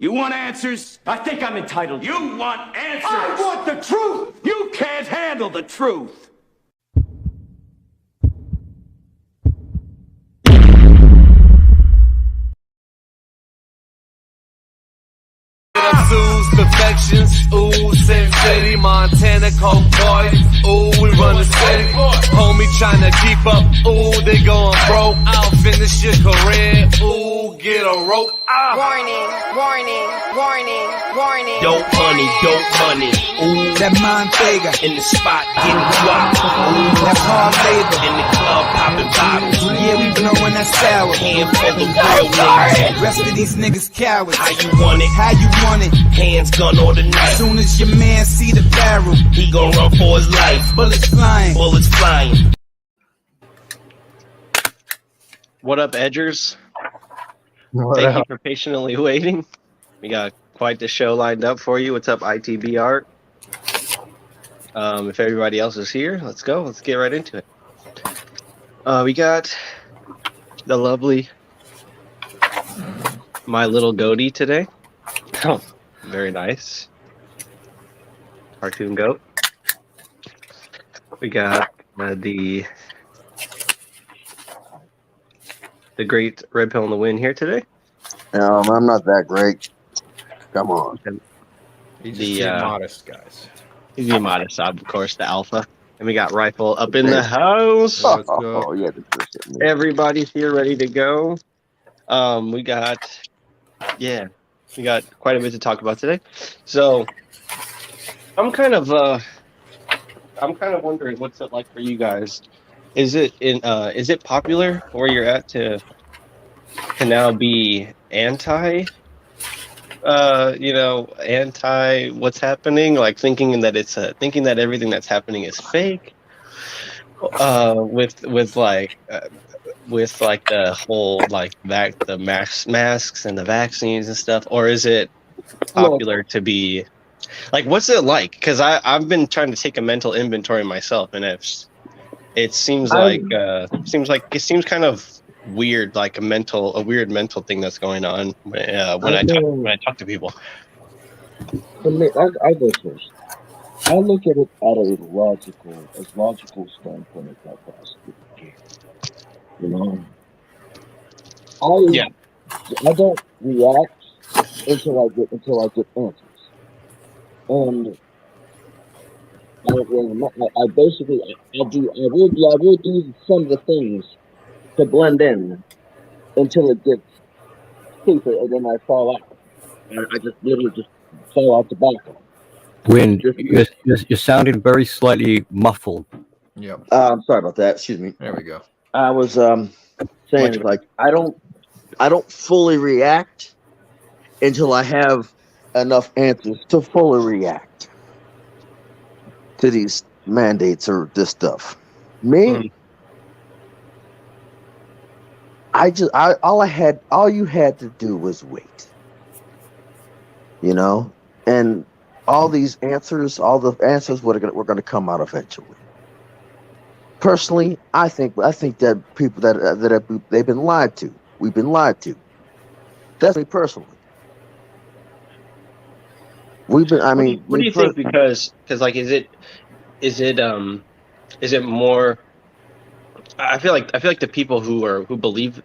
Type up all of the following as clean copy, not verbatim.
You want answers? I think I'm entitled. You want answers? I want the truth! You can't handle the truth. Sue's perfections, ooh, Sin City, Montana, Coke Boy, ooh, we run the city, homie tryna keep up, ooh, they going broke, I'll finish your career, ooh, get a rope, Warning, warning, warning, warning. Dope money, ooh, That Montega, in the spot, getting guap, ooh, that hard labor. in the club, popping bottles, Yeah, we blowing that sour. handful of real niggas. Rest of these niggas cowards. How you want it? How you want it? Hands gun or the knife. Soon as your man see the barrel, He gon' run for his life. bullets flying. Bullets flying. What up, Edgers? Thank you for patiently waiting. We got quite the show lined up for you. What's up, ITB Art? If everybody else is here, let's go. Let's get right into it. We got the lovely My Little Goatee today. Oh, very nice. Cartoon goat. We got the great Red Pill in the Wind here today. I'm not that great. Come on. He's just The, too uh, modest, guys. He's the modest, of course, the alpha. And we got Rifle up in the house. Let's go. Oh, yeah. Everybody's here ready to go. We got quite a bit to talk about today. So I'm kind of wondering what's it like for you guys. Is it popular where you're at to now be anti what's happening, like thinking that everything that's happening is fake, with the whole the masks and the vaccines and stuff, or is it popular to be like, what's it like? Because I've been trying to take a mental inventory myself, and it seems kind of weird, like a weird mental thing that's going on when I talk to people. For me, I go first. I look at it at a logical standpoint as I possibly can. You know, I don't react until I get answers, and I will do some of the things to blend in until it gets stupid, and then I fall out. I just literally just fall out the back. Wind, you're sounding very slightly muffled. Yep. I'm sorry about that. Excuse me. There we go. I was saying, like, I don't fully react until I have enough answers to fully react to these mandates or this stuff. Me, all you had to do was wait. You know, and all the answers were going to come out eventually. Personally, I think that people they've been lied to. We've been lied to. That's me personally. We've been. I mean, what do you think? Because like, is it more? I feel like the people who believe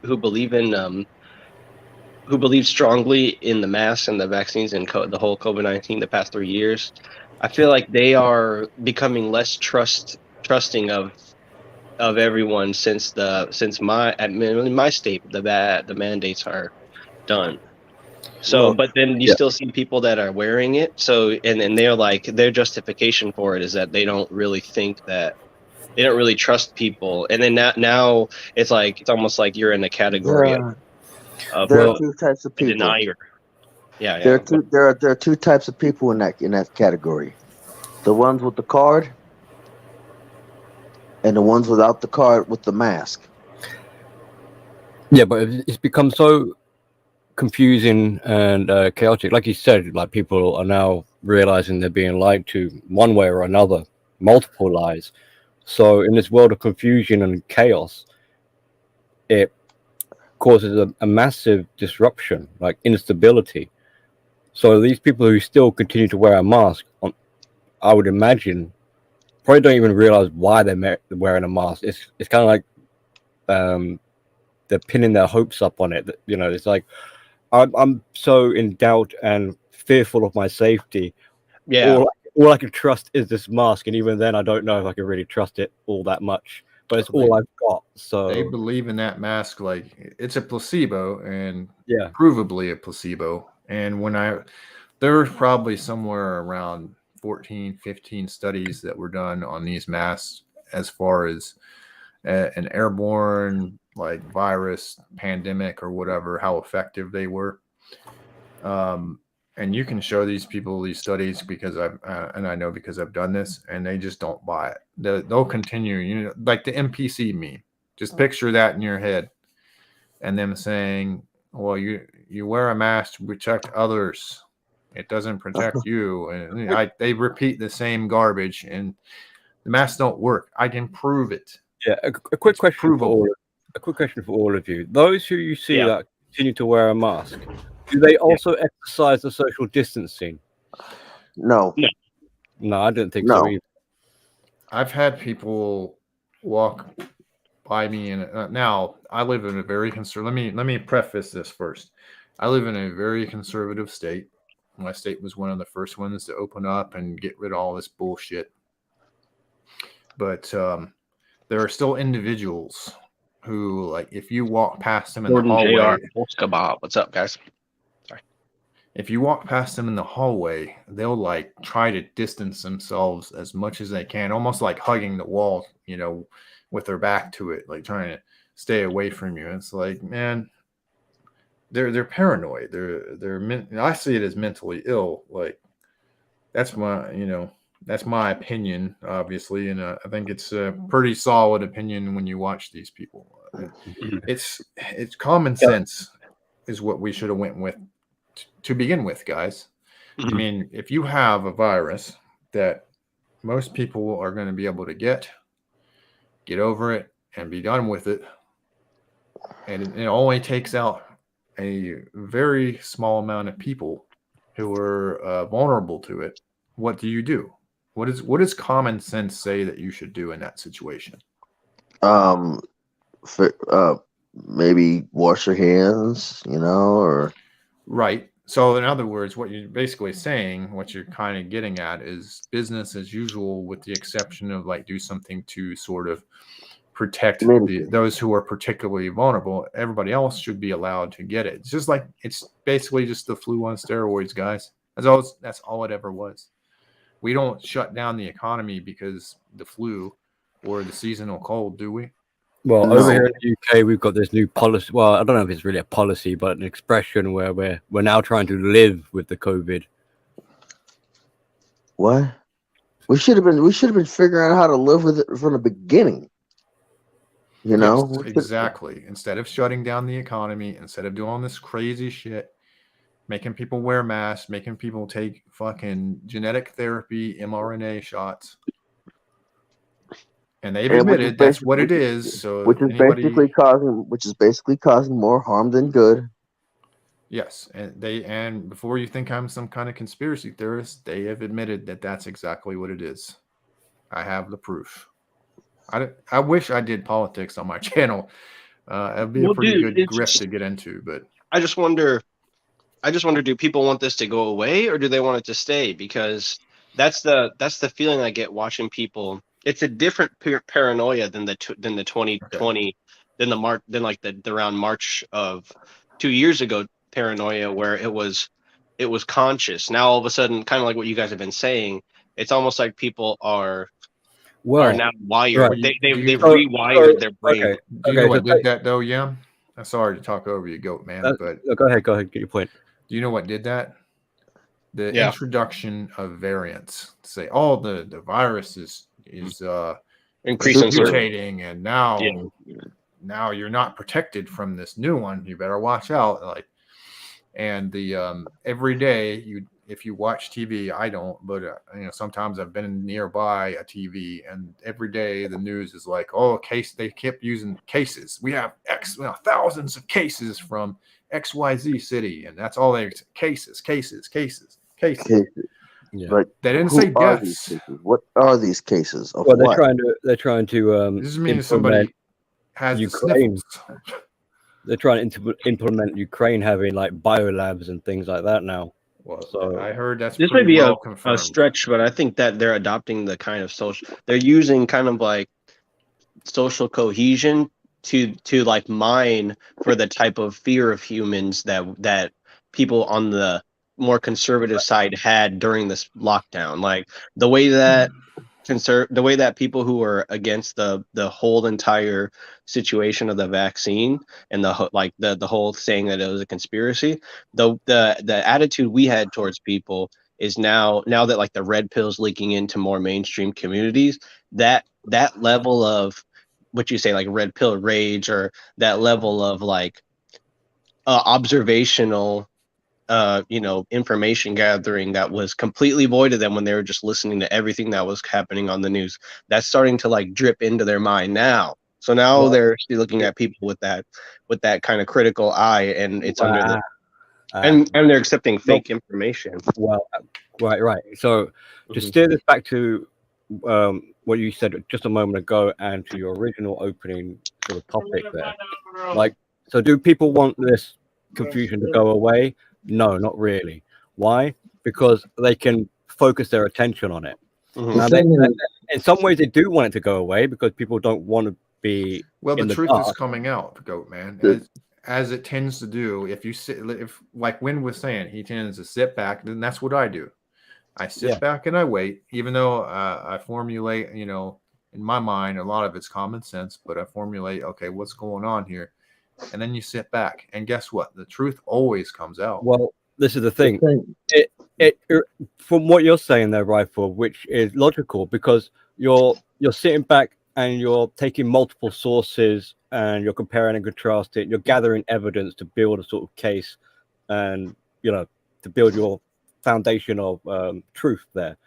strongly in the masks and the vaccines and the whole COVID-19 the past 3 years, I feel like they are becoming less trusting of everyone since my state the mandates are done. So, well, but then you still see people that are wearing it. So, and they're like, their justification for it is that they don't really think that they don't really trust people. And then now it's like, it's almost like you're in the category of there are two types of people. Denier. Yeah. There are two types of people in that category. The ones with the card and the ones without the card with the mask. Yeah, but it's become so confusing and chaotic. Like you said, like, people are now realizing they're being lied to one way or another, multiple lies. So in this world of confusion and chaos, it causes a massive disruption, like instability. So these people who still continue to wear a mask, I would imagine, probably don't even realize why they're wearing a mask. It's kind of like they're pinning their hopes up on it. You know, it's like I'm so in doubt and fearful of my safety. Yeah. All I can trust is this mask, and even then, I don't know if I can really trust it all that much. But it's all I've got. So They believe in that mask like it's a placebo, and yeah, provably a placebo. And there were probably somewhere around 14, 15 studies that were done on these masks as far as an airborne like virus pandemic or whatever, how effective they were. And you can show these people these studies because I know because I've done this, and they just don't buy it. They'll continue, you know, like the NPC meme. Just picture that in your head, and them saying, "Well, you wear a mask to protect others. It doesn't protect you." And they repeat the same garbage, and the masks don't work. I can prove it. yeah. A quick question for all of you. Those who you see that continue to wear a mask, do they also exercise the social distancing? No. No, I don't think so either. I've had people walk by me, and now I live in a very conservative. Let me preface this first. I live in a very conservative state. My state was one of the first ones to open up and get rid of all this bullshit. But there are still individuals who, like, if you walk past them in the hallway, What's up, guys? Sorry. If you walk past them in the hallway, they'll like try to distance themselves as much as they can, almost like hugging the wall, you know, with their back to it, like trying to stay away from you. It's like, man, they're paranoid. I see it as mentally ill. Like that's my opinion, obviously, and I think it's a pretty solid opinion when you watch these people. It's common sense is what we should have went with to begin with, guys. I mean, if you have a virus that most people are going to be able to get over it and be done with it, and it only takes out a very small amount of people who are vulnerable to it, what do you do? What does common sense say that you should do in that situation? Maybe wash your hands, you know, or right. So in other words, what you're basically saying, what you're kind of getting at is business as usual, with the exception of like do something to sort of protect those who are particularly vulnerable. Everybody else should be allowed to get it. It's just like, it's basically just the flu on steroids, guys. That's all it ever was. We don't shut down the economy because the flu or the seasonal cold, do we? Well, over here in the UK, we've got this new policy. Well, I don't know if it's really a policy, but an expression where we're now trying to live with the COVID. What? We should have been figuring out how to live with it from the beginning. You know? Yes, exactly. Instead of shutting down the economy, instead of doing all this crazy shit, making people wear masks, making people take fucking genetic therapy, mRNA shots. And they've admitted that's what it is. So which is basically causing more harm than good. Yes, and before you think I'm some kind of conspiracy theorist, they have admitted that that's exactly what it is. I have the proof. I wish I did politics on my channel. It'd be a pretty good grift to get into, but I just wonder, do people want this to go away or do they want it to stay? Because that's the feeling I get watching people. It's a different paranoia than the 2020, than the around March of 2 years ago paranoia, where it was conscious. Now all of a sudden, kind of like what you guys have been saying, it's almost like people are now wired. Right. They've rewired their brain. Okay. Do you know what did that though, yeah? I'm sorry to talk over you, goat man, but go ahead, get your point. Do you know what did that? The introduction of variants to say, oh, the virus is increasing, mutating, and now you're not protected from this new one. You better watch out. Like, and the every day if you watch TV, I don't, but sometimes I've been nearby a TV, and every day the news is like, oh, they kept using cases. We have thousands of cases from XYZ city, and that's all they cases. Cases. Yeah. But They didn't who say are these deaths. cases? What are these cases of Well, what? they're trying to This means implement somebody has the Ukraine. sniffles. They're trying to implement Ukraine having like biolabs and things like that now. Well, So I heard that's This may pretty be well a confirmed. stretch, but I think that they're adopting the kind of social. They're using kind of like social cohesion to like mine for the type of fear of humans that people on the more conservative side had during this lockdown. Like the way that the way that people who are against the whole entire situation of the vaccine and the whole saying that it was a conspiracy, the attitude we had towards people is now that like the red pill's leaking into more mainstream communities, that level of what you say, like red pill rage, or that level of like observational information gathering that was completely void of them when they were just listening to everything that was happening on the news, that's starting to like drip into their mind now. So now they're still looking at people with that kind of critical eye, and it's under the and they're accepting fake information. Well, right. So to steer this back to what you said just a moment ago and to your original opening sort of topic there, like, so do people want this confusion to go away? No, not really. Why? Because they can focus their attention on it. Now, in some ways, they do want it to go away because people don't want to be. Well, in the truth dark. is coming out, Goat Man, as it tends to do. If you sit, if like Wynn was saying, he tends to sit back. Then that's what I do. I sit back and I wait, even though I formulate, in my mind, a lot of it's common sense, but I formulate, okay, what's going on here? And then you sit back, and guess what? The truth always comes out. Well, this is the thing. It from what you're saying there, Rifle, which is logical, because you're sitting back and you're taking multiple sources and you're comparing and contrasting. You're gathering evidence to build a sort of case, and to build your foundation of truth there.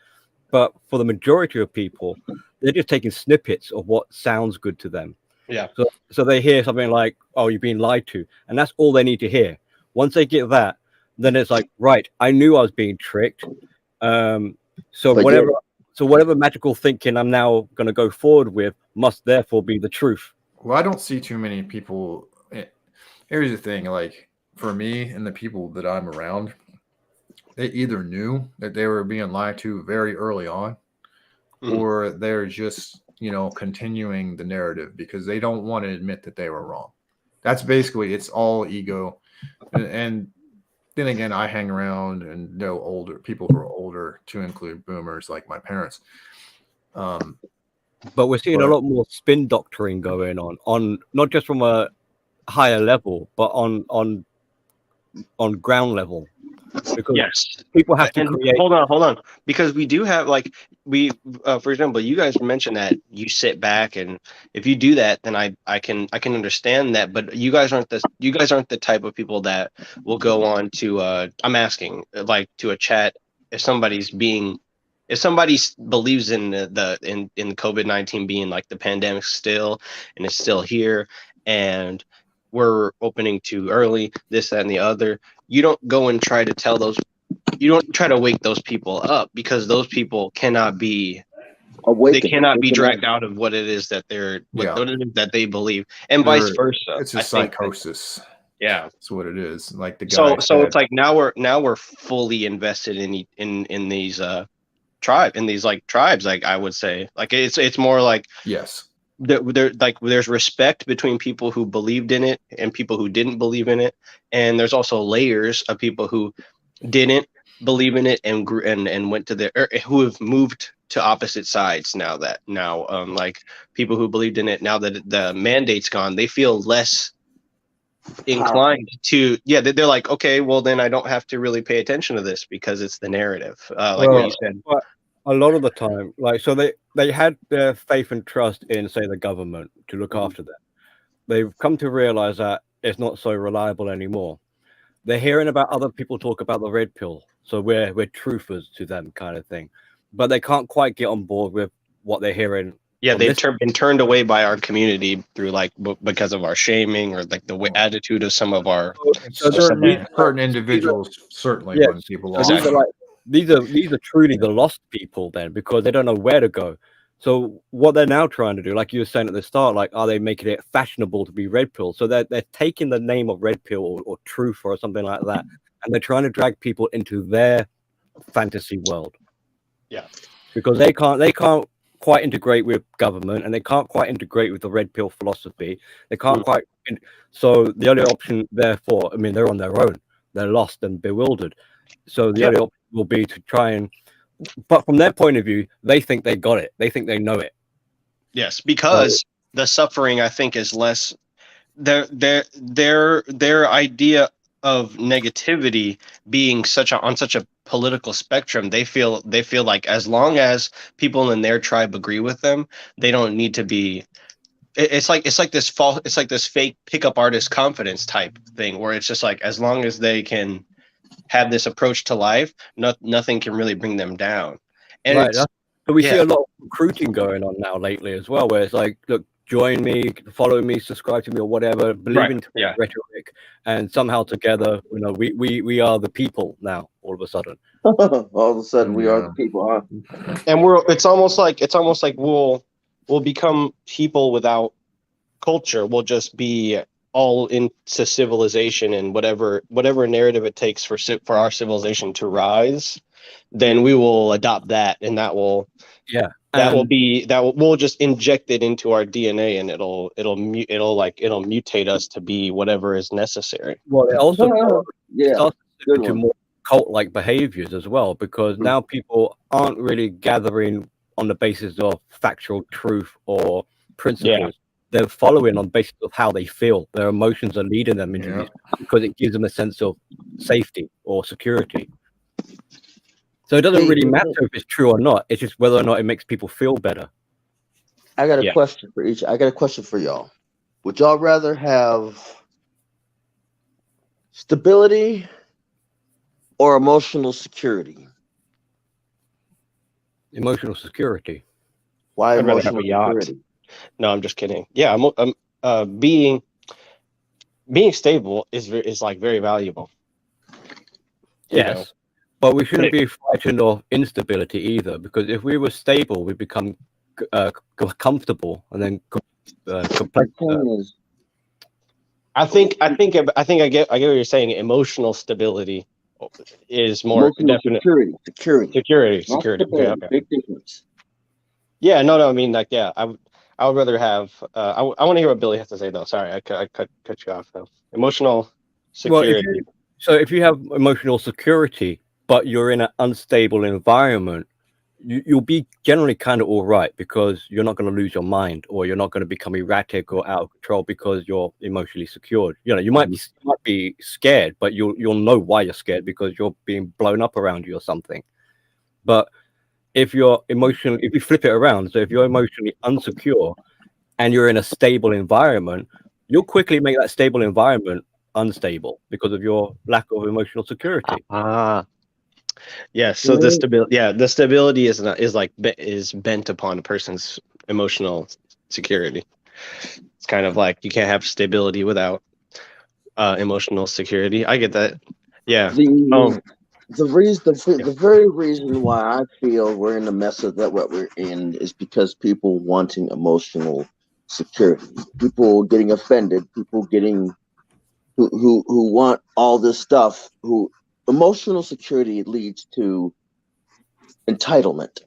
But for the majority of people, they're just taking snippets of what sounds good to them. Yeah. So they hear something like, "Oh, you're being lied to," and that's all they need to hear. Once they get that, then it's like, right, I knew I was being tricked. So whatever magical thinking I'm now going to go forward with must therefore be the truth. Well, I don't see too many people. Here's the thing, like for me and the people that I'm around, they either knew that they were being lied to very early on, or they're just, continuing the narrative because they don't want to admit that they were wrong. That's basically, it's all ego. And then again, I hang around and know older people who are older, to include boomers like my parents. But we're seeing a lot more spin doctoring going on not just from a higher level, but on ground level. Because people have to create. Hold on, because we do have for example, you guys mentioned that you sit back, and if you do that, then I can understand that. But you guys aren't the type of people that will go on to I'm asking, like, to a chat if somebody believes in in COVID-19 being like the pandemic still, and it's still here, and we're opening too early, this, that, and the other. You don't go and try to you don't try to wake those people up, because those people cannot be awakened. They cannot be dragged out of what it is that what it is that they believe, and vice versa. It's a psychosis. That's what it is. Like the guy. So said, it's like now we're fully invested in these tribes. Like, I would say, like, it's more like, yes, there's respect between people who believed in it and people who didn't believe in it, and there's also layers of people who didn't believe in it and went to who have moved to opposite sides now. Like people who believed in it, now that the mandate's gone, they feel less inclined to they're like, okay, well then I don't have to really pay attention to this because it's the narrative, like what you said. But a lot of the time, like, so they had their faith and trust in, say, the government to look after them. They've come to realize that it's not so reliable anymore. They're hearing about other people talk about the red pill, so we're truthers to them, kind of thing. But they can't quite get on board with what they're hearing Yeah, from they've this. been turned away by our community through like because of our shaming or like the attitude of some of our. So Certain individuals certainly yeah, run people so off. these are truly the lost people then, because they don't know where to go. So what they're now trying to do, like you were saying at the start, like, are they making it fashionable to be red pill? So they're taking the name of red pill or truth or something like that, and they're trying to drag people into their fantasy world. Yeah, because they can't quite integrate with government, and they can't quite integrate with the red pill philosophy. They can't quite. So the only option, therefore, I mean, they're on their own. They're lost and bewildered. So the only option will be to try and. But from their point of view, they think they got it. They think they know it. Yes, because the suffering, I think, is less. Their idea of negativity being on such a political spectrum, they feel like as long as people in their tribe agree with them, they don't need to be. It's like this fake pickup artist confidence type thing where it's just like as long as they can have this approach to life, nothing can really bring them down. And Right. So we see a lot of recruiting going on now lately as well, where it's like, look, join me, follow me, subscribe to me, or whatever, believe in rhetoric, and somehow together, we are the people now. All of a sudden, all of a sudden, we are the people, huh? And it's almost like we'll become people without culture. We'll just be all into civilization and whatever narrative it takes for our civilization to rise. Then we will adopt that, and we'll just inject it into our DNA, and it'll mutate us to be whatever is necessary. Well, it also starts to more cult-like behaviors as well, because now people aren't really gathering on the basis of factual truth or principles. They're following on the basis of how they feel. Their emotions are leading them into these, because it gives them a sense of safety or security. So it doesn't really matter if it's true or not. It's just whether or not it makes people feel better. I got a question for each. I got a question for y'all. Would y'all rather have stability or emotional security? Emotional security. Why I'd rather have emotional a yacht. security? No, I'm just kidding. Yeah, being stable is like very valuable. Yes. But we shouldn't be frightened of instability either, because if we were stable, we become comfortable, and then I think I get what you're saying. Emotional stability is more definite. Security. Okay. Big difference. Yeah, no. I mean, like, yeah, I would rather have. I want to hear what Billy has to say, though. Sorry, I cut you off, though. Emotional security. Well, if you have emotional security, but you're in an unstable environment, you'll be generally kind of all right, because you're not going to lose your mind, or you're not going to become erratic or out of control because you're emotionally secured. You might be scared, but you'll know why you're scared, because you're being blown up around you or something. But if you flip it around, so if you're emotionally unsecure and you're in a stable environment, you'll quickly make that stable environment unstable because of your lack of emotional security. Yes. So the stability is bent upon a person's emotional security. It's kind of like you can't have stability without emotional security. I get that. Yeah. The very reason why I feel we're in the mess of what we're in is because people wanting emotional security, people getting offended, people getting who want all this stuff. Who emotional security leads to entitlement,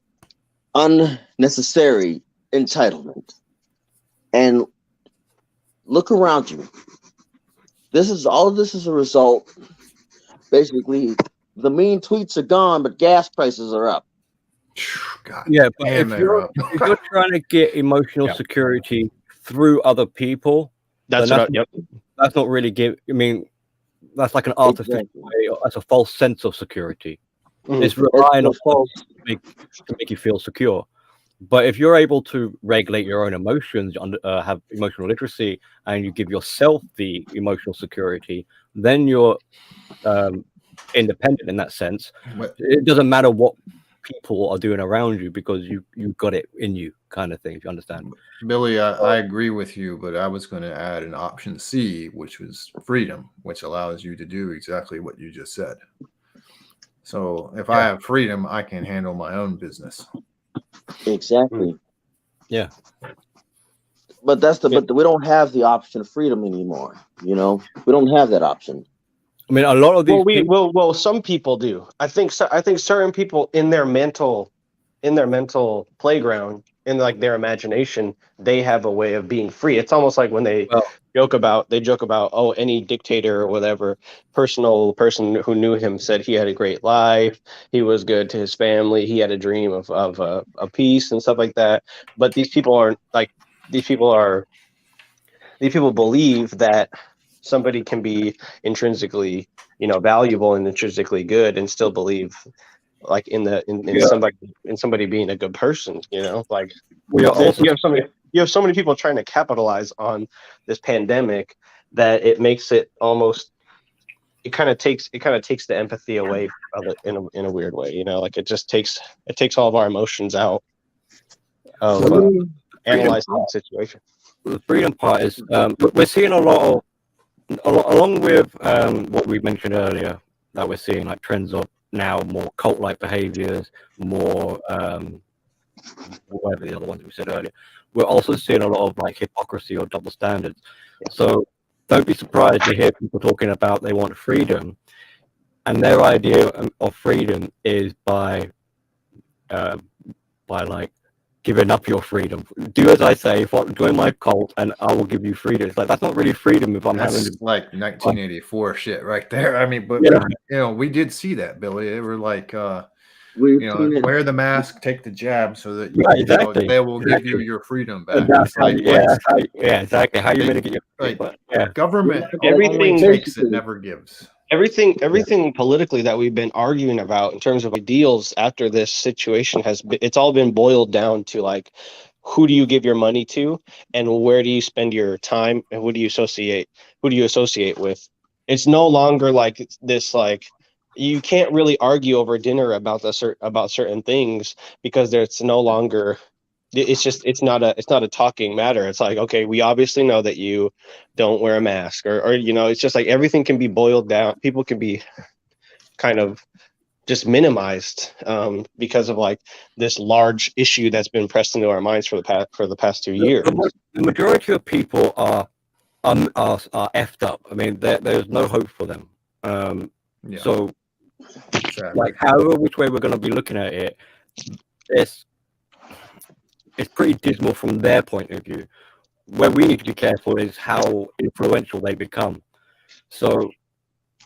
unnecessary entitlement, and look around you. All of this is a result. Basically, the mean tweets are gone, but gas prices are up. God, yeah, but if you're trying to get emotional security through other people, that's not really that's like an artificial way. That's a false sense of security. It's relying on false to make you feel secure. But if you're able to regulate your own emotions, have emotional literacy, and you give yourself the emotional security, then you're independent in that sense. It doesn't matter what people are doing around you because you got it in you, kind of thing. If you understand. Billy, I agree with you, but I was going to add an option C, which was freedom, which allows you to do exactly what you just said. So if I have freedom, I can handle my own business. Exactly. Yeah. But but we don't have the option of freedom anymore. You know, we don't have that option. I mean, a lot of these Well, some people do. I think certain people in their mental playground, in like their imagination, they have a way of being free. It's almost like when they joke about oh, any dictator or whatever person who knew him said he had a great life, he was good to his family, he had a dream of peace and stuff like that. But these people believe that somebody can be intrinsically, valuable and intrinsically good and still believe like in somebody being a good person, like you have so many people trying to capitalize on this pandemic that it makes it almost, it kind of takes the empathy away of it in a weird way, like it takes all of our emotions out of analyzing the situation. The freedom part is we're seeing a lot along with what we mentioned earlier, that we're seeing like trends of now more cult-like behaviors, more whatever the other ones we said earlier. We're also seeing a lot of like hypocrisy or double standards. So don't be surprised to hear people talking about they want freedom, and their idea of freedom is by like giving up your freedom. Do as I say, join my cult, and I will give you freedom. It's like that's not really freedom if I'm having like 1984 shit right there. I mean, but we did see that, Billy. They were like, wear the mask, take the jab, so that they will give you your freedom back. Exactly. How you going to get your government everything takes, it never gives. Everything politically that we've been arguing about in terms of ideals after this situation it's all been boiled down to like, who do you give your money to and where do you spend your time and who do you associate with? It's no longer like this, like you can't really argue over dinner about certain things because it's no longer, it's not a talking matter. It's like, okay, we obviously know that you don't wear a mask or it's just like everything can be boiled down. People can be kind of just minimized because of like this large issue that's been pressed into our minds for the past 2 years. The majority of people are effed up. I mean, there's no hope for them. So like however which way we're going to be looking at it, it's pretty dismal from their point of view. Where we need to be careful is how influential they become. So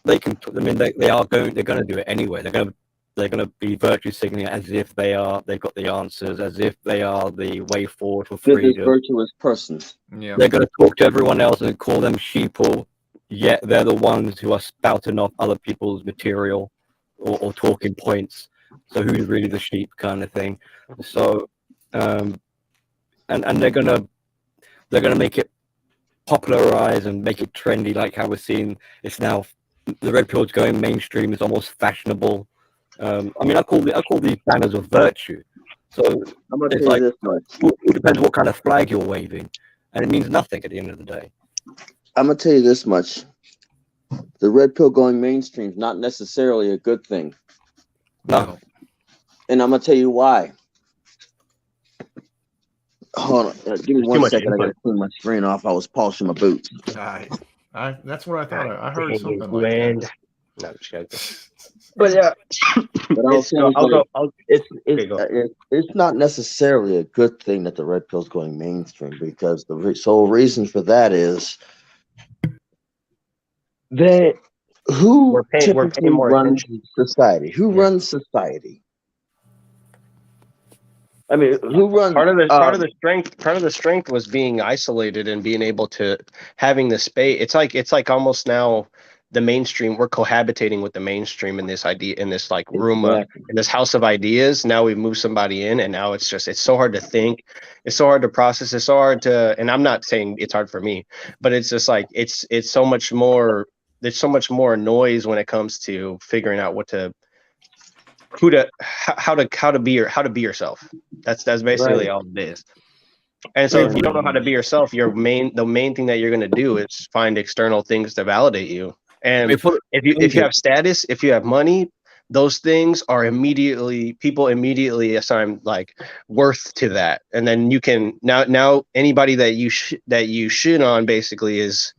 they can, I mean, they're going to do it anyway. They're going to be virtue signaling as if they've got the answers, as if they are the way forward for freedom. Virtuous persons. Yeah. They're going to talk to everyone else and call them sheeple, yet they're the ones who are spouting off other people's material or talking points. So who's really the sheep kind of thing. So and they're gonna make it popularize and make it trendy, like how we're seeing it's now. The red pill's going mainstream. It's almost fashionable. I mean, I call these banners of virtue. So I'm gonna it's tell like you this much. it depends what kind of flag you're waving, and it means nothing at the end of the day. I'm gonna tell you this much. The red pill going mainstream is not necessarily a good thing. No. And I'm gonna tell you why. Hold on, give me 1 second. I gotta clean my screen off. I was polishing my boots. That's what I thought. I heard something like that. No, just kidding. But yeah, it's not necessarily a good thing that the red pill's going mainstream, because the sole reason for that is that who typically runs society? Who runs society? I mean, who runs? Part of the strength was being isolated and being able to having the space. It's like almost now the mainstream, we're cohabitating with the mainstream in this idea, in this like room, in this house of ideas. Now we've moved somebody in, and now it's so hard to think, it's so hard to process, it's so hard to. And I'm not saying it's hard for me, but it's just like it's so much more. There's so much more noise when it comes to figuring out what to how to be yourself. That's basically Right. all it is. And so if you don't know how to be yourself, the main thing that you're going to do is find external things to validate you. And if you have status, if you have money, those things are people immediately assign like worth to that. And then you can now anybody that you shit on basically is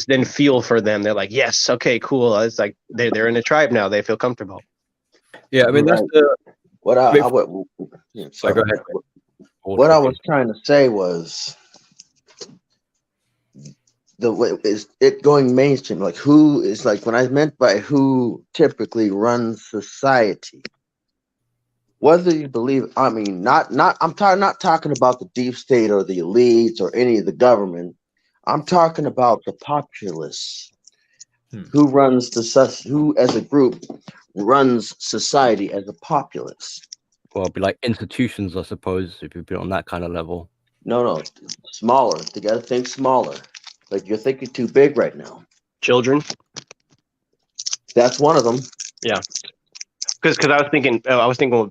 then feel for them. They're like, yes, okay, cool. It's like they're in a tribe now. They feel comfortable. Yeah, I mean that's the. What I mean, sorry. go ahead. What I was trying to say was the way is it going mainstream? Like who is like when I meant by who typically runs society. Whether you believe, I mean, not I'm not talking about the deep state or the elites or any of the government. I'm talking about the populace who runs who as a group runs society as a populace. Well, it'd be like institutions, I suppose, if you put it on that kind of level. No, smaller. You got to think smaller. Like you're thinking too big right now. Children. That's one of them. Yeah. Because I was thinking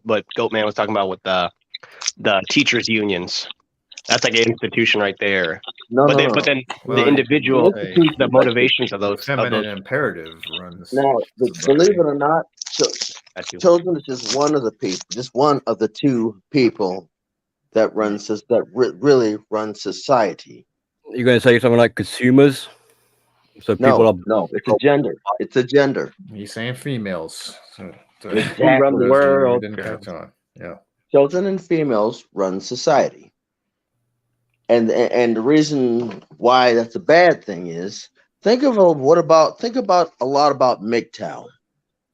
what Goatman was talking about with the teachers unions. That's like an institution right there. But then the individual, the motivations of those feminine imperative runs. Now, believe it or not, children is just one of the people, just one of the two people that really run society. You're going to say something like consumers? So people no, it's a gender. It's a gender. He's saying females. So exactly. Run the world. Didn't catch on. Yeah. Children and females run society. And the reason why that's a bad thing is think about a lot about MGTOW.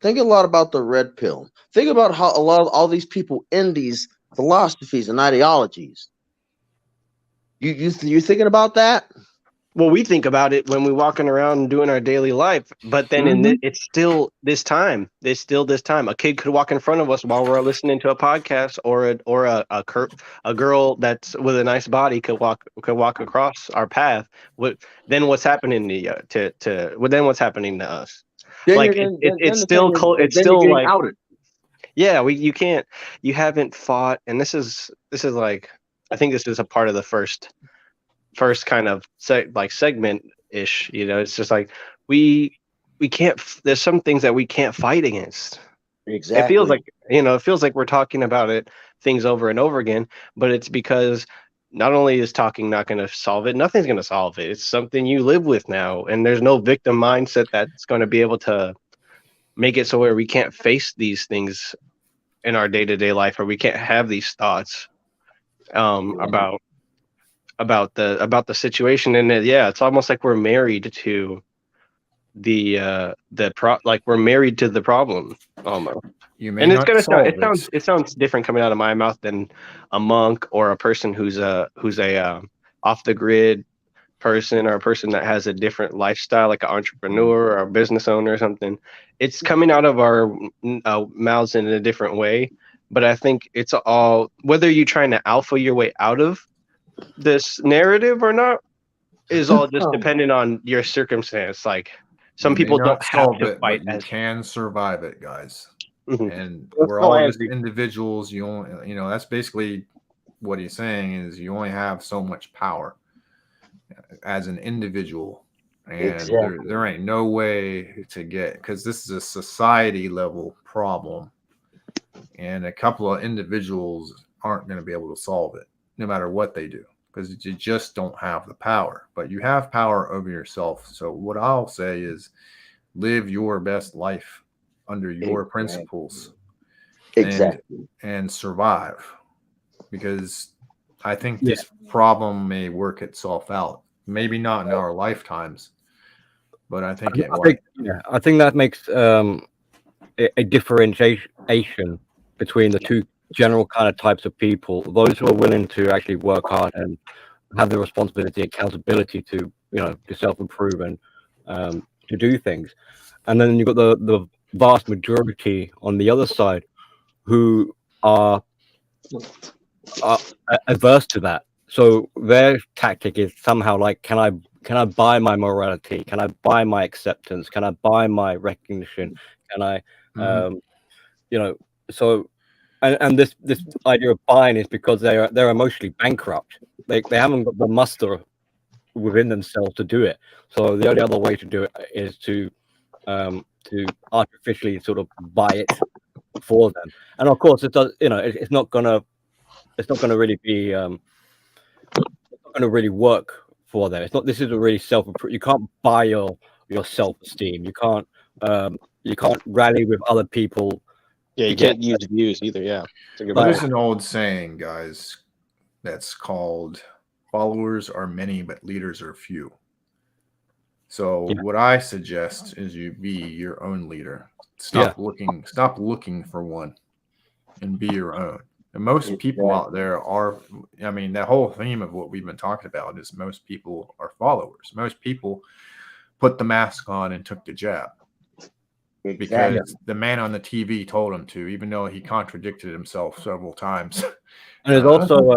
Think a lot about the red pill. Think about how all these people in these philosophies and ideologies. You thinking about that? Well, we think about it when we're walking around and doing our daily life, but then it's still this time. There's still this time. A kid could walk in front of us while we're listening to a podcast, or a girl that's with a nice body could walk across our path. Then what's happening what's happening to us? It's still like outed. Yeah, you haven't fought, and this is like I think this is a part of the first kind of segment ish, it's just like we can't, there's some things that we can't fight against. Exactly. It feels like we're talking about things over and over again, but it's because not only is talking not going to solve it, nothing's going to solve it. It's something you live with now, and there's no victim mindset that's going to be able to make it so where we can't face these things in our day-to-day life, or we can't have these thoughts about the situation. And it's almost like we're married to we're married to the problem almost. And it's gonna sound it sounds different coming out of my mouth than a monk or a person who's a off the grid person, or a person that has a different lifestyle, like an entrepreneur or a business owner or something. It's coming out of our mouths in a different way. But I think it's all, whether you're trying to alpha your way out of this narrative or not, is all just dependent on your circumstance. Like some people don't have to fight. You can survive it, guys. Mm-hmm. And we're all just individuals. That's basically what he's saying, is you only have so much power as an individual. And there ain't no way to get, because this is a society level problem. And a couple of individuals aren't going to be able to solve it, no matter what they do, because you just don't have the power. But you have power over yourself. So what I'll say is live your best life under your principles. And survive. Because I think this problem may work itself out. Maybe not in our lifetimes, but I think it will. I think that makes a differentiation between the two general kind of types of people: those who are willing to actually work hard and have the responsibility, accountability to to self-improve and to do things, and then you've got the vast majority on the other side who are averse to that. So their tactic is somehow like, can I buy my morality? Can I buy my acceptance? Can I buy my recognition? Can I you know, so and this idea of buying is because they're emotionally bankrupt. They haven't got the muster within themselves to do it. So the only other way to do it is to artificially sort of buy it for them. And of course, it does. You know, it's not gonna really be it's not gonna really work for them. It's not. This isn't really self. You can't buy your self esteem. You can't rally with other people. Yeah, you can't use views either. Yeah, it's a good There's point. an old saying, guys, that's called "followers are many, but leaders are few." So what I suggest is you be your own leader. Stop looking for one, and be your own. And most people out there are, I mean, that whole theme of what we've been talking about is most people are followers. Most people put the mask on and took the jab because the man on the TV told him to, even though he contradicted himself several times. And there's also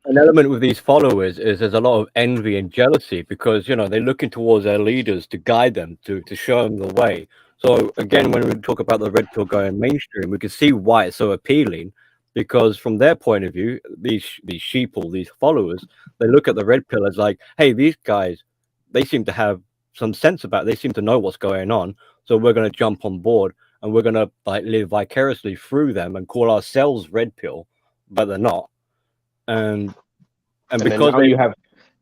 an element with these followers is there's a lot of envy and jealousy because, you know, they're looking towards their leaders to guide them, to show them the way. So again, when we talk about the red pill going mainstream, we can see why it's so appealing because from their point of view, these sheeple, these followers, they look at the red pill as like, hey, these guys, they seem to have some sense about it. They seem to know what's going on. So we're going to jump on board and we're going to like live vicariously through them and call ourselves red pill, but they're not. And because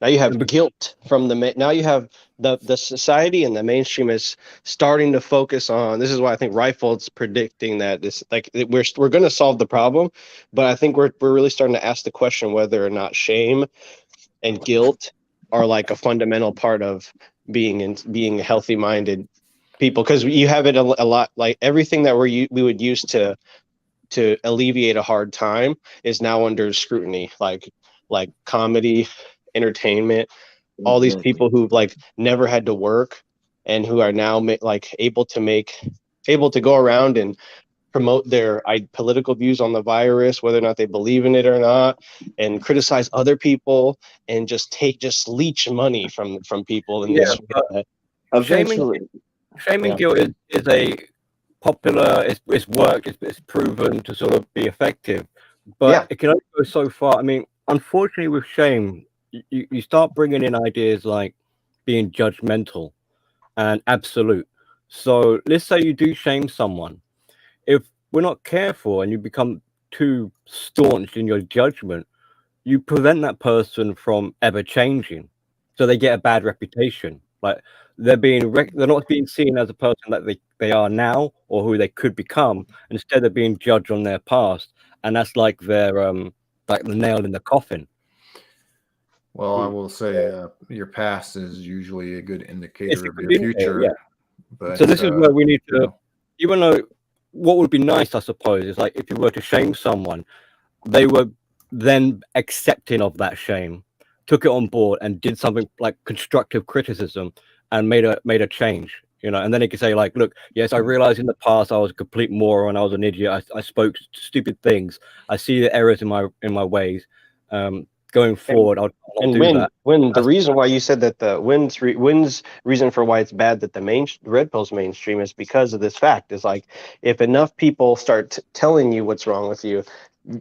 now you have guilt from now you have the society and the mainstream is starting to focus on. This is why I think Reifeld's predicting that this like we're going to solve the problem, but I think we're really starting to ask the question whether or not shame and guilt are like a fundamental part of being healthy-minded people, because you have it a lot, like everything that we would use to alleviate a hard time is now under scrutiny, like comedy, entertainment, all these people who've like never had to work and who are now able to go around and promote their political views on the virus, whether or not they believe in it or not, and criticize other people and just leech money from people in this way. Shaming guilt is a popular, it's worked, it's proven to sort of be effective, but it can only go so far. I mean, unfortunately with shame, you start bringing in ideas like being judgmental and absolute. So let's say you do shame someone. If we're not careful and you become too staunch in your judgment, you prevent that person from ever changing. So they get a bad reputation. Like they're not being seen as a person that they are now or who they could become. Instead, they're being judged on their past, and that's like their like the nail in the coffin. Well, I will say your past is usually a good indicator of your future. Yeah. But so this is where we need to, even though what would be nice, I suppose, is like if you were to shame someone, they were then accepting of that shame, took it on board and did something like constructive criticism and made a change, you know, and then it could say like, look, yes, I realized in the past I was a complete moron, I was an idiot, I spoke stupid things, I see the errors in my ways. Going forward, I'll do that. The reason why you said that the Wynn's reason for why it's bad that the red pill's mainstream is because of this fact is like if enough people start telling you what's wrong with you,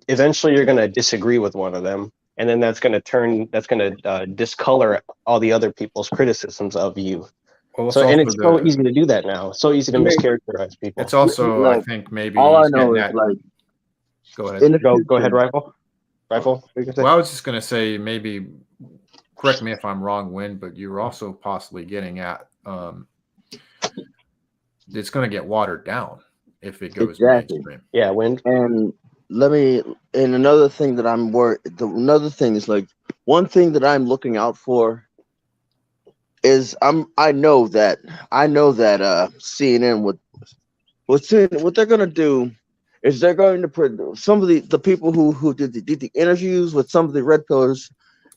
eventually you're going to disagree with one of them, and then that's going to discolor all the other people's criticisms of you. Well, so easy to do that now. It's so easy to mischaracterize people. It's also, I think, maybe all I know is like. Go ahead. Go ahead, Rifle. Well, I was just going to say, maybe, correct me if I'm wrong, Wynn, but you're also possibly getting at it's going to get watered down if it goes mainstream. Yeah, Wynn. And another thing that I'm worried, another thing is like, one thing that I'm looking out for is I know that CNN what they're going to do is they're going to put some of the people who did the interviews with some of the red pillars,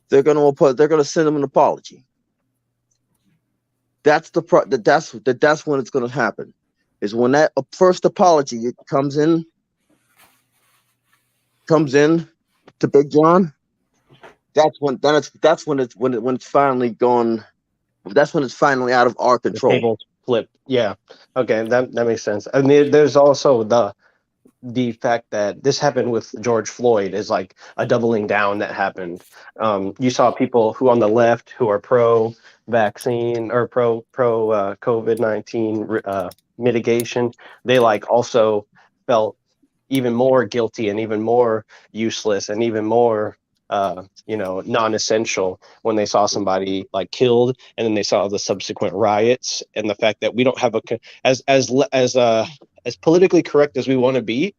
they're going to send them an apology. That's that's when it's going to happen. Is when that first apology comes in to Big John. That's when it's finally gone. That's when it's finally out of our control. The tables flip. Yeah. Okay, that makes sense. I mean, there's also the fact that this happened with George Floyd is like a doubling down that happened. You saw people who on the left who are pro vaccine or pro COVID-19 mitigation. They like also felt even more guilty and even more useless and even more non-essential when they saw somebody like killed, and then they saw the subsequent riots, and the fact that we don't have as politically correct as we want to be,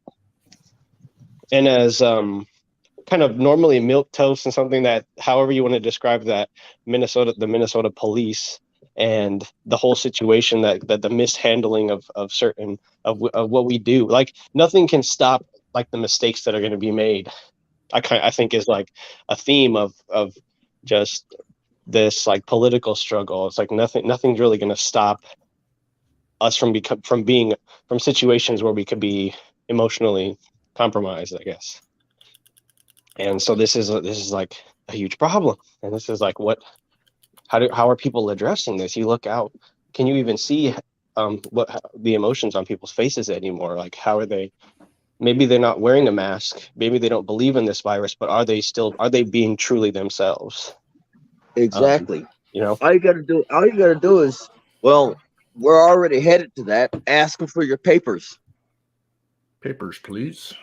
and as kind of normally milk toast and something that, however you want to describe that, the Minnesota police and the whole situation, that the mishandling of certain of what we do, like nothing can stop like the mistakes that are going to be made. I think is like a theme of just this like political struggle. It's like nothing's really going to stop us from situations where we could be emotionally compromised, I guess. And so this is like a huge problem. And this is like how are people addressing this? You look out, can you even see what the emotions on people's faces anymore? Like how are they? Maybe they're not wearing a mask. Maybe they don't believe in this virus, but are they being truly themselves? Exactly. You know, all you gotta do is, well, we're already headed to that. Ask them for your papers. Papers, please.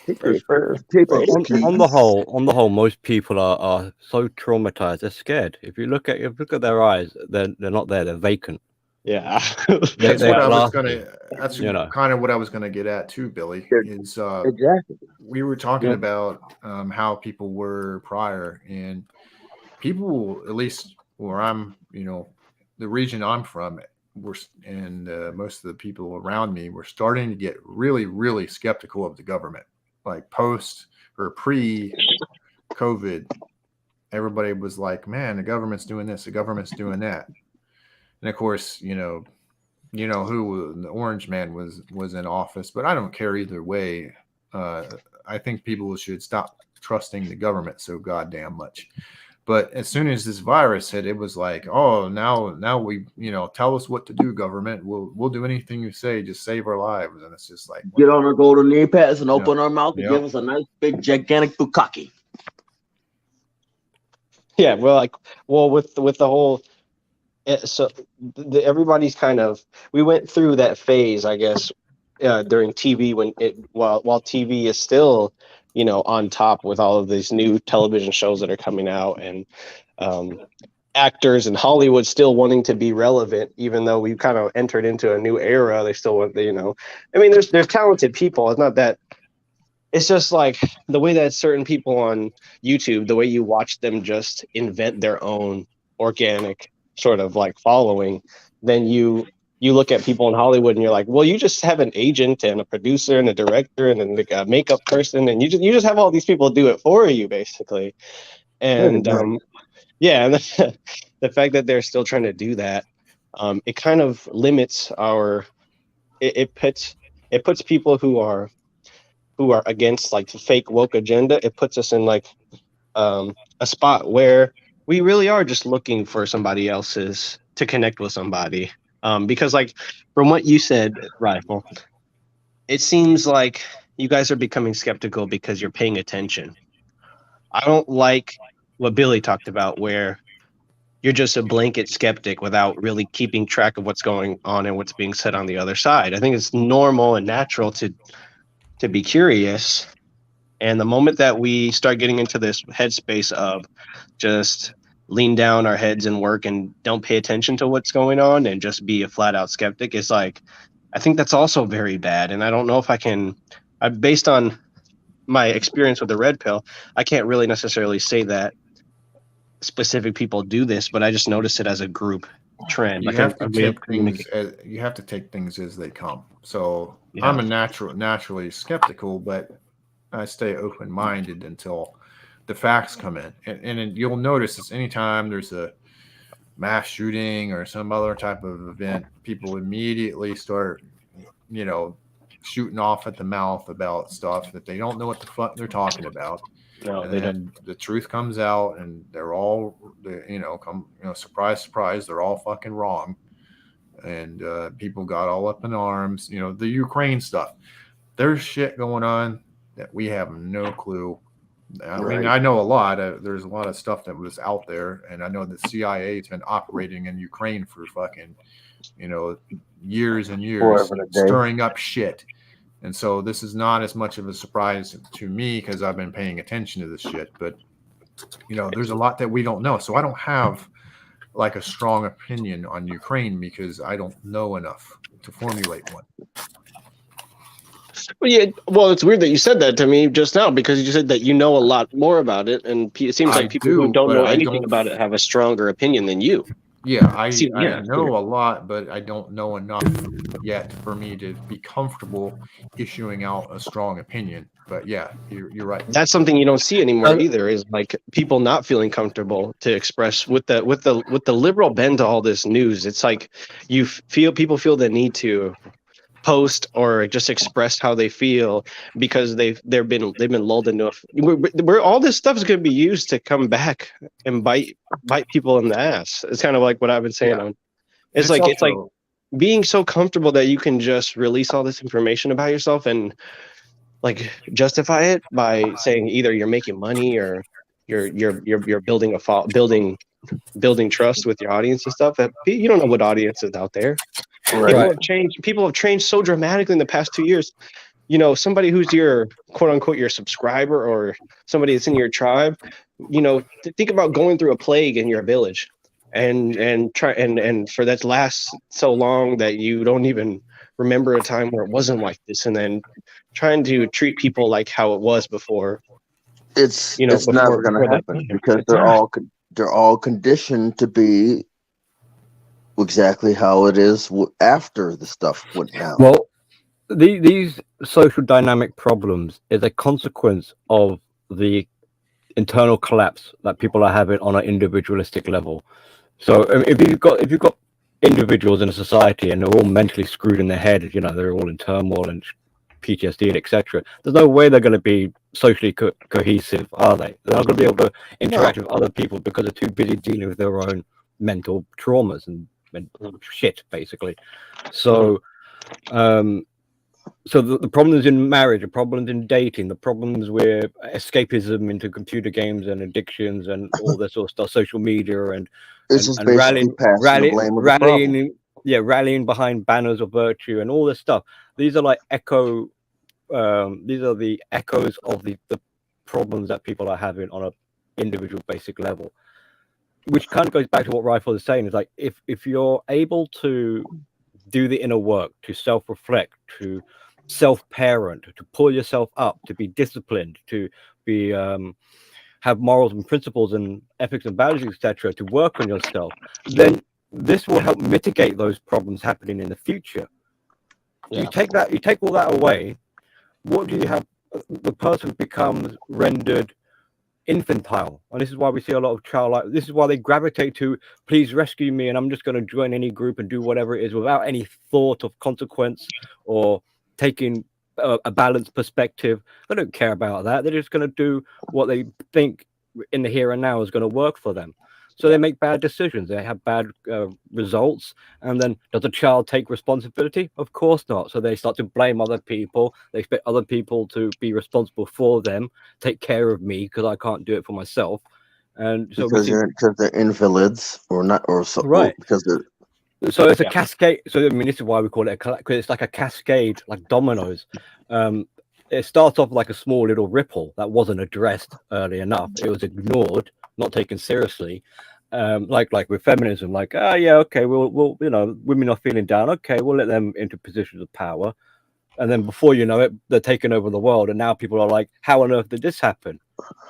Papers, On the whole, most people are so traumatized. They're scared. If you look at their eyes, they're not there. They're vacant. Yeah. That's They're what I was glassy, gonna. That's kind of what I was gonna get at too, Billy. Is exactly. We were talking about how people were prior, and people, at least where I'm, the region I'm from, and most of the people around me were starting to get really, really skeptical of the government. Like post or pre-COVID, everybody was like, "Man, the government's doing this, the government's doing that," and of course, who the orange man was in office, but I don't care either way. I think people should stop trusting the government so goddamn much. But as soon as this virus hit, it was like, oh, now we, tell us what to do, government. We'll do anything you say, just save our lives. And it's just like, get on our golden knee pads and open our mouth and give us a nice big gigantic bukkake. Yeah, with the whole, everybody's kind of, we went through that phase, I guess, during TV while TV is still, on top with all of these new television shows that are coming out, and actors in Hollywood still wanting to be relevant, even though we've kind of entered into a new era. They still want, I mean, there's talented people. It's not that. It's just like the way that certain people on YouTube, the way you watch them just invent their own organic sort of like following, then you look at people in Hollywood and you're like, well, you just have an agent and a producer and a director and a makeup person, and you just have all these people do it for you, basically. And yeah, and the fact that they're still trying to do that, it kind of limits it puts people who are against like the fake woke agenda. It puts us in like a spot where we really are just looking for somebody else's to connect with somebody. Because like from what you said, Rifle, it seems like you guys are becoming skeptical because you're paying attention. I don't like what Billy talked about, where you're just a blanket skeptic without really keeping track of what's going on and what's being said on the other side. I think it's normal and natural to be curious. And the moment that we start getting into this headspace of just lean down our heads and work and don't pay attention to what's going on and just be a flat out skeptic, it's like, I think that's also very bad. And I don't know if based on my experience with the red pill, I can't really necessarily say that specific people do this, but I just notice it as a group trend. You have to take things as they come. So yeah. I'm a naturally skeptical, but I stay open-minded until the facts come in. And you'll notice this anytime there's a mass shooting or some other type of event, people immediately start, shooting off at the mouth about stuff that they don't know what the fuck they're talking about. No, and then the truth comes out, and they're all, surprise, surprise, they're all fucking wrong. And people got all up in arms. The Ukraine stuff. there's shit going on that we have no clue. I mean, Right. I know a lot. There's a lot of stuff that was out there, and I know the CIA has been operating in Ukraine for fucking, years and years, Forever and a day. stirring up shit. And so this is not as much of a surprise to me because I've been paying attention to this shit. But there's a lot that we don't know. So I don't have like a strong opinion on Ukraine because I don't know enough to formulate one. Well, it's weird that you said that to me just now because you said that you know a lot more about it, and it seems like people who don't know anything about it have a stronger opinion than you. Yeah, I know a lot, but I don't know enough yet for me to be comfortable issuing out a strong opinion. But yeah, you're right. That's something you don't see anymore either. Is like people not feeling comfortable to express with the liberal bend to all this news. It's like people feel the need to post or just express how they feel because they've been lulled into where all this stuff is going to be used to come back and bite people in the ass. It's kind of like what I've been saying on. It's like being so comfortable that you can just release all this information about yourself and like justify it by saying either you're making money or you're building building trust with your audience and stuff. That you don't know what audience is out there. Right. People have changed so dramatically in the past 2 years. Somebody who's your quote unquote your subscriber or somebody that's in your tribe, think about going through a plague in your village and for that lasts so long that you don't even remember a time where it wasn't like this, and then trying to treat people like how it was before. It's never going to happen because they're all conditioned to be exactly how it is after the stuff went down. Well, these social dynamic problems is a consequence of the internal collapse that people are having on an individualistic level. So if you've got individuals in a society and they're all mentally screwed in their head, they're all in turmoil and PTSD and etc. There's no way they're going to be socially cohesive, are they? They're not going to be able to interact with other people because they're too busy dealing with their own mental traumas and shit, basically. So the problems in marriage, the problems in dating, the problems with escapism into computer games and addictions and all this sort of stuff, social media and rallying behind banners of virtue and all this stuff. These are like these are the echoes of the problems that people are having on an individual basic level. Which kind of goes back to what Rifle is saying, is like if you're able to do the inner work, to self-reflect, to self-parent, to pull yourself up, to be disciplined, to be have morals and principles and ethics and values, etc., to work on yourself, then this will help mitigate those problems happening in the future. You take all that away, what do you have? The person becomes rendered infantile, and this is why we see a lot of childlike. This is why they gravitate to please rescue me, and I'm just going to join any group and do whatever it is without any thought of consequence or taking a balanced perspective. They don't care about that. They're just going to do what they think in the here and now is going to work for them. So they make bad decisions. They have bad results. And then does the child take responsibility? Of course not. So they start to blame other people. They expect other people to be responsible for them, take care of me because I can't do it for myself. And so because they're invalids or not, or so, right? Because they're. So it's a cascade. So I mean, this is why we call it because it's like a cascade, like dominoes. It starts off like a small little ripple that wasn't addressed early enough. It was ignored, not taken seriously. Like with feminism, like, oh yeah, okay, we'll women are feeling down. Okay, we'll let them into positions of power, and then before you know it, they're taking over the world. And now people are like, how on earth did this happen?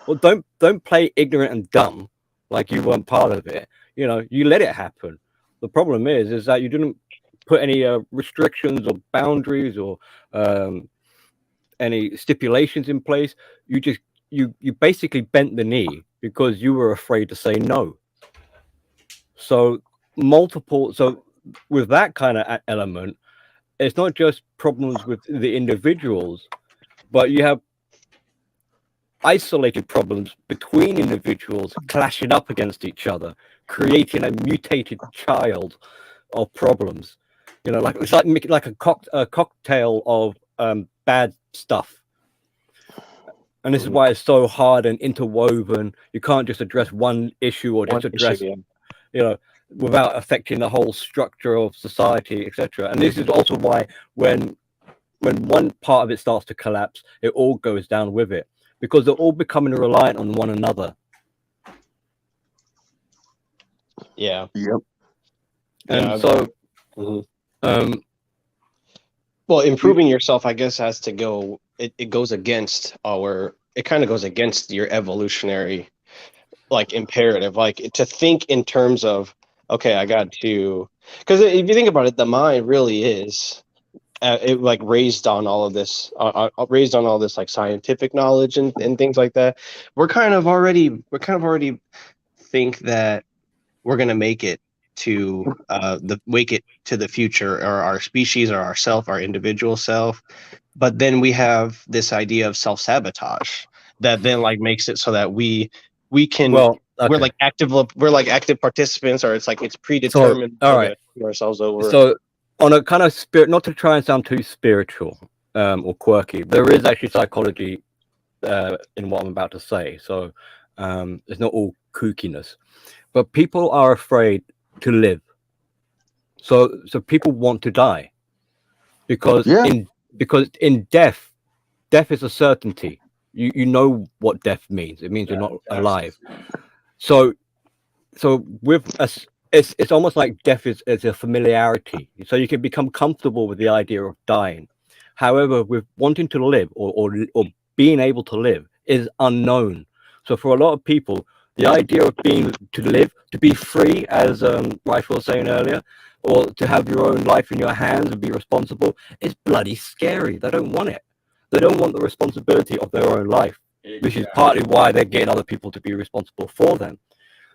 Well, don't play ignorant and dumb like you weren't part of it. You let it happen. The problem is that you didn't put any restrictions or boundaries or any stipulations in place. You basically bent the knee because you were afraid to say no. So with that kind of element, it's not just problems with the individuals, but you have isolated problems between individuals clashing up against each other, creating a mutated child of problems. It's like a cocktail of bad stuff. And this is why it's so hard and interwoven. You can't just address one issue or just address, you know, without affecting the whole structure of society, etc. And this is also why when one part of it starts to collapse, it all goes down with it, because they're all becoming reliant on one another. Yeah. Yep. And well, improving yourself, I guess, has to go. It goes against our. It kind of goes against your evolutionary, like, imperative. Like, to think in terms of, okay, I got to, because if you think about it, the mind really is, it like raised on all of this, raised on all this like scientific knowledge and things like that. We're kind of already think that we're gonna make it to the future, or our species, or ourself, our individual self. But then we have this idea of self-sabotage that then like makes it so that we can, we're like active participants, or it's like it's predetermined. So, all right, ourselves over. So on a kind of spirit, not to try and sound too spiritual or quirky, there is actually psychology in what I'm about to say. So it's not all kookiness, but people are afraid to live. So people want to die because in death is a certainty. You know what death means. It means you're not alive. So with us, it's almost like death is a familiarity. So you can become comfortable with the idea of dying. However, with wanting to live or being able to live is unknown. So for a lot of people, the idea of to live, to be free, as Rife was saying earlier, or to have your own life in your hands and be responsible, is bloody scary. They don't want it. They don't want the responsibility of their own life, which is partly why they're getting other people to be responsible for them.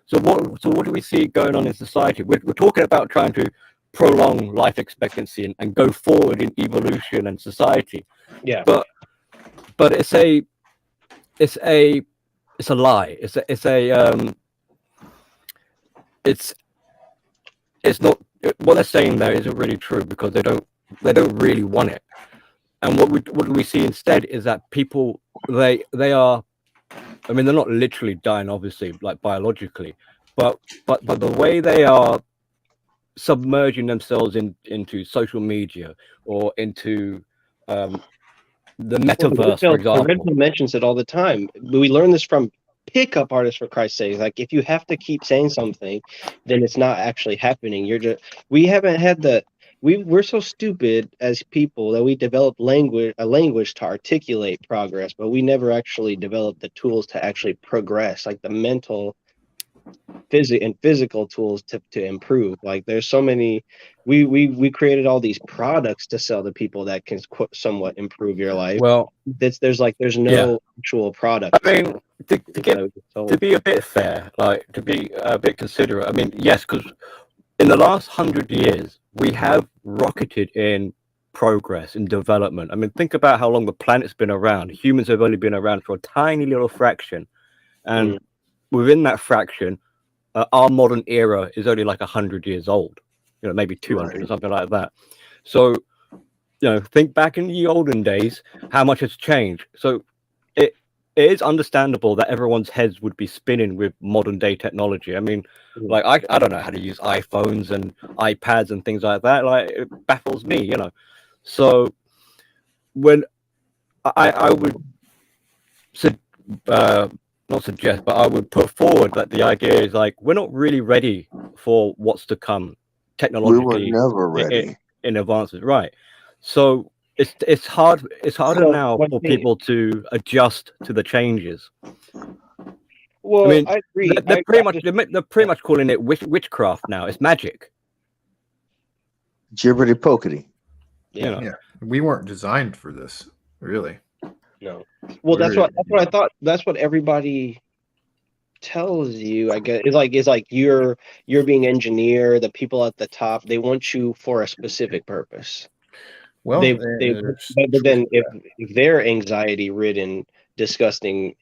So what do we see going on in society? We're talking about trying to prolong life expectancy and go forward in evolution and society. Yeah. But it's a lie. It's not, what they're saying there isn't really true, because they don't really want it. And what we see instead is that people, they are, I mean, they're not literally dying, obviously, like biologically, but the way they are submerging themselves into social media or into the metaverse, for example. Lorenzo mentions it all the time. We learn this from pickup artists, for Christ's sake. Like, if you have to keep saying something, then it's not actually happening. We haven't had we're so stupid as people that we developed a language to articulate progress, but we never actually developed the tools to actually progress, like the mental, physical tools to improve. Like, there's so many. We created all these products to sell to people that can somewhat improve your life. Well, there's no actual product. I mean, to be a bit fair, like to be a bit considerate. I mean, yes, because in the last 100 years, we have rocketed in progress and development. I mean, think about how long the planet's been around. Humans have only been around for a tiny little fraction. And within that fraction, our modern era is only like 100 years old, maybe 200 or something like that. So, think back in the olden days, how much has changed. So it is understandable that everyone's heads would be spinning with modern day technology. I mean, like, I don't know how to use iPhones and iPads and things like that. Like, it baffles me, So when I would not suggest, but I would put forward that the idea is like, we're not really ready for what's to come technologically. We were never ready in advances, right? So it's harder now for people to adjust to the changes. Well, I mean, I agree. They're pretty much calling it witchcraft now. It's magic. Jibbity pokety. Yeah, we weren't designed for this, really. No. Well, that's what I thought. That's what everybody tells you. I guess it's like you're being engineered. The people at the top, they want you for a specific purpose. Well, but then if they're anxiety ridden, disgusting,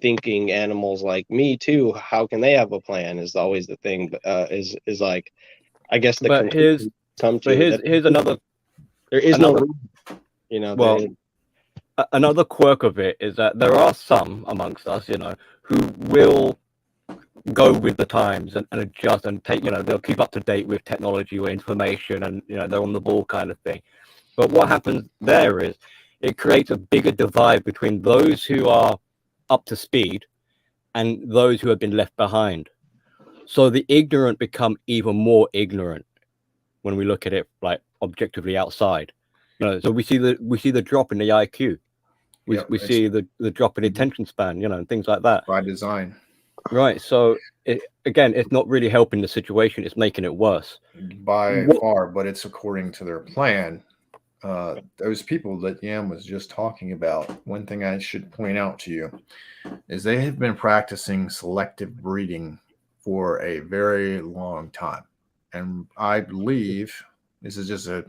thinking animals like me too, how can they have a plan? Is always the thing. But is like, I guess the but here's another. There is no room. Well, another quirk of it is that there are some amongst us, who will go with the times and adjust and take, they'll keep up to date with technology or information, and they're on the ball kind of thing. But what happens there is it creates a bigger divide between those who are up to speed and those who have been left behind. So the ignorant become even more ignorant when we look at it like objectively outside. So we see the drop in the IQ. We see the drop in attention span, and things like that. By design. Right. So it's not really helping the situation. It's making it worse. By far, but it's according to their plan. Those people that Yam was just talking about, one thing I should point out to you is they have been practicing selective breeding for a very long time. And I believe, this is just a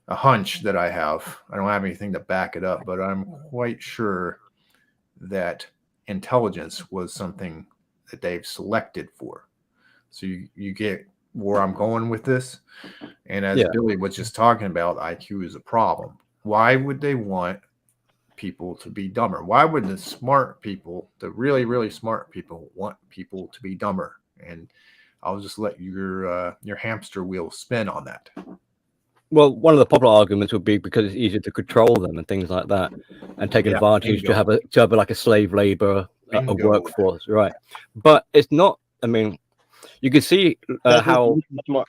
hunch that I have. I don't have anything to back it up, but I'm quite sure that intelligence was something that they've selected for. So you get where I'm going with this. And as Billy was just talking about, IQ is a problem. Why would they want people to be dumber? Why would the smart people, the really, really smart people, want people to be dumber? And I'll just let your hamster wheel spin on that. Well, one of the popular arguments would be because it's easier to control them and things like that, and take advantage to have like a slave labor a workforce, right? But it's not. I mean, you can see how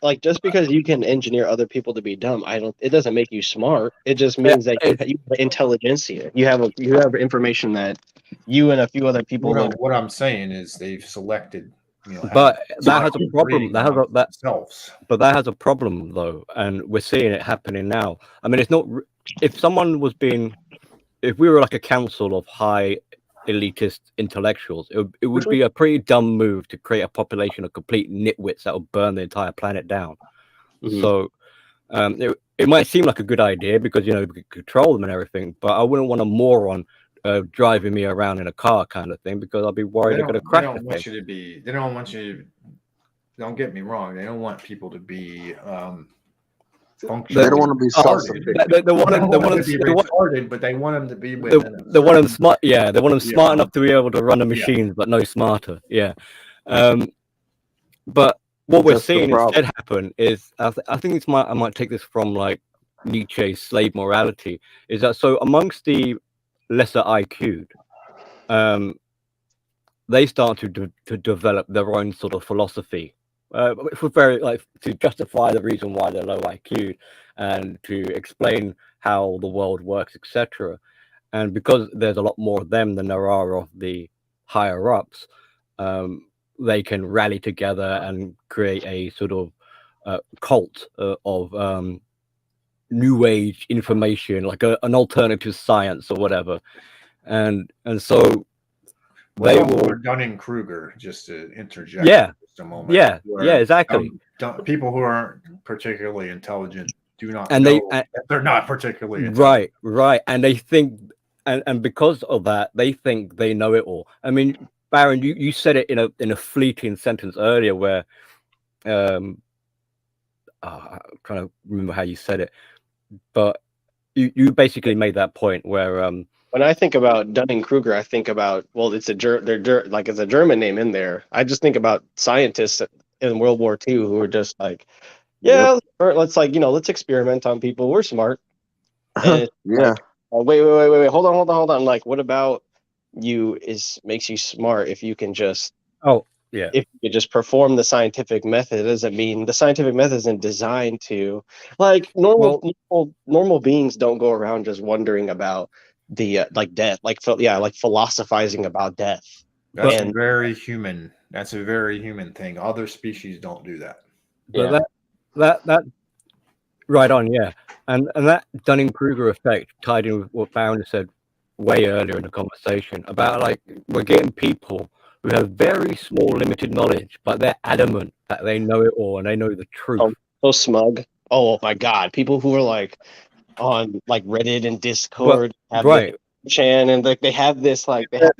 like just because you can engineer other people to be dumb, it doesn't make you smart. It just means that you have intelligentsia. You have information that you and a few other people. What I'm saying is they've selected. But that has a problem. But that has a problem though, and we're seeing it happening now. I mean, it's not. If we were like a council of high elitist intellectuals, it would be a pretty dumb move to create a population of complete nitwits that will burn the entire planet down. Mm-hmm. So it might seem like a good idea because we could control them and everything, but I wouldn't want a moron driving me around in a car kind of thing, because I'll be worried they're going to crash. They don't want you to be. They don't want you to. Don't get me wrong. They don't want people to be functional. They don't want to be self-sufficient. They want them to be retarded, but they want them to be. They want them smart. Yeah, they want them smart enough to be able to run the machines, but no smarter. Yeah. But what we're seeing instead happen is, I think I might take this from like Nietzsche's slave morality. Is that so? Amongst the lesser IQ'd, they start to develop their own sort of philosophy, for very to justify the reason why they're low IQ'd and to explain how the world works, etc. And because there's a lot more of them than there are of the higher ups, they can rally together and create a sort of cult of new age information, like an alternative science or whatever, and so they will Dunning-Kruger, just to interject just a moment. Yeah, exactly. People who aren't particularly intelligent do not they're not particularly intelligent. Right, and they think, and because of that, they think they know it all. I mean, Baron, you said it in a fleeting sentence earlier, where I'm trying to remember how you said it, but you basically made that point where when I think about Dunning-Kruger, I think about, well, it's it's a German name in there. I just think about scientists in World War II who were just like, let's let's experiment on people. We're smart. And wait, hold on. Like, what about you makes you smart if you can just if you just perform the scientific method? It doesn't mean the scientific method isn't designed to, like, normal beings don't go around just wondering about the death, like philosophizing about death. That's very human. That's a very human thing. Other species don't do that. But that right on, and that Dunning-Kruger effect tied in with what Baron said way earlier in the conversation about, like, we're getting people who have very small, limited knowledge, but they're adamant that they know it all and they know the truth. So smug. Oh my God, people who are like on like Reddit and Discord, Chan, and like they have this idea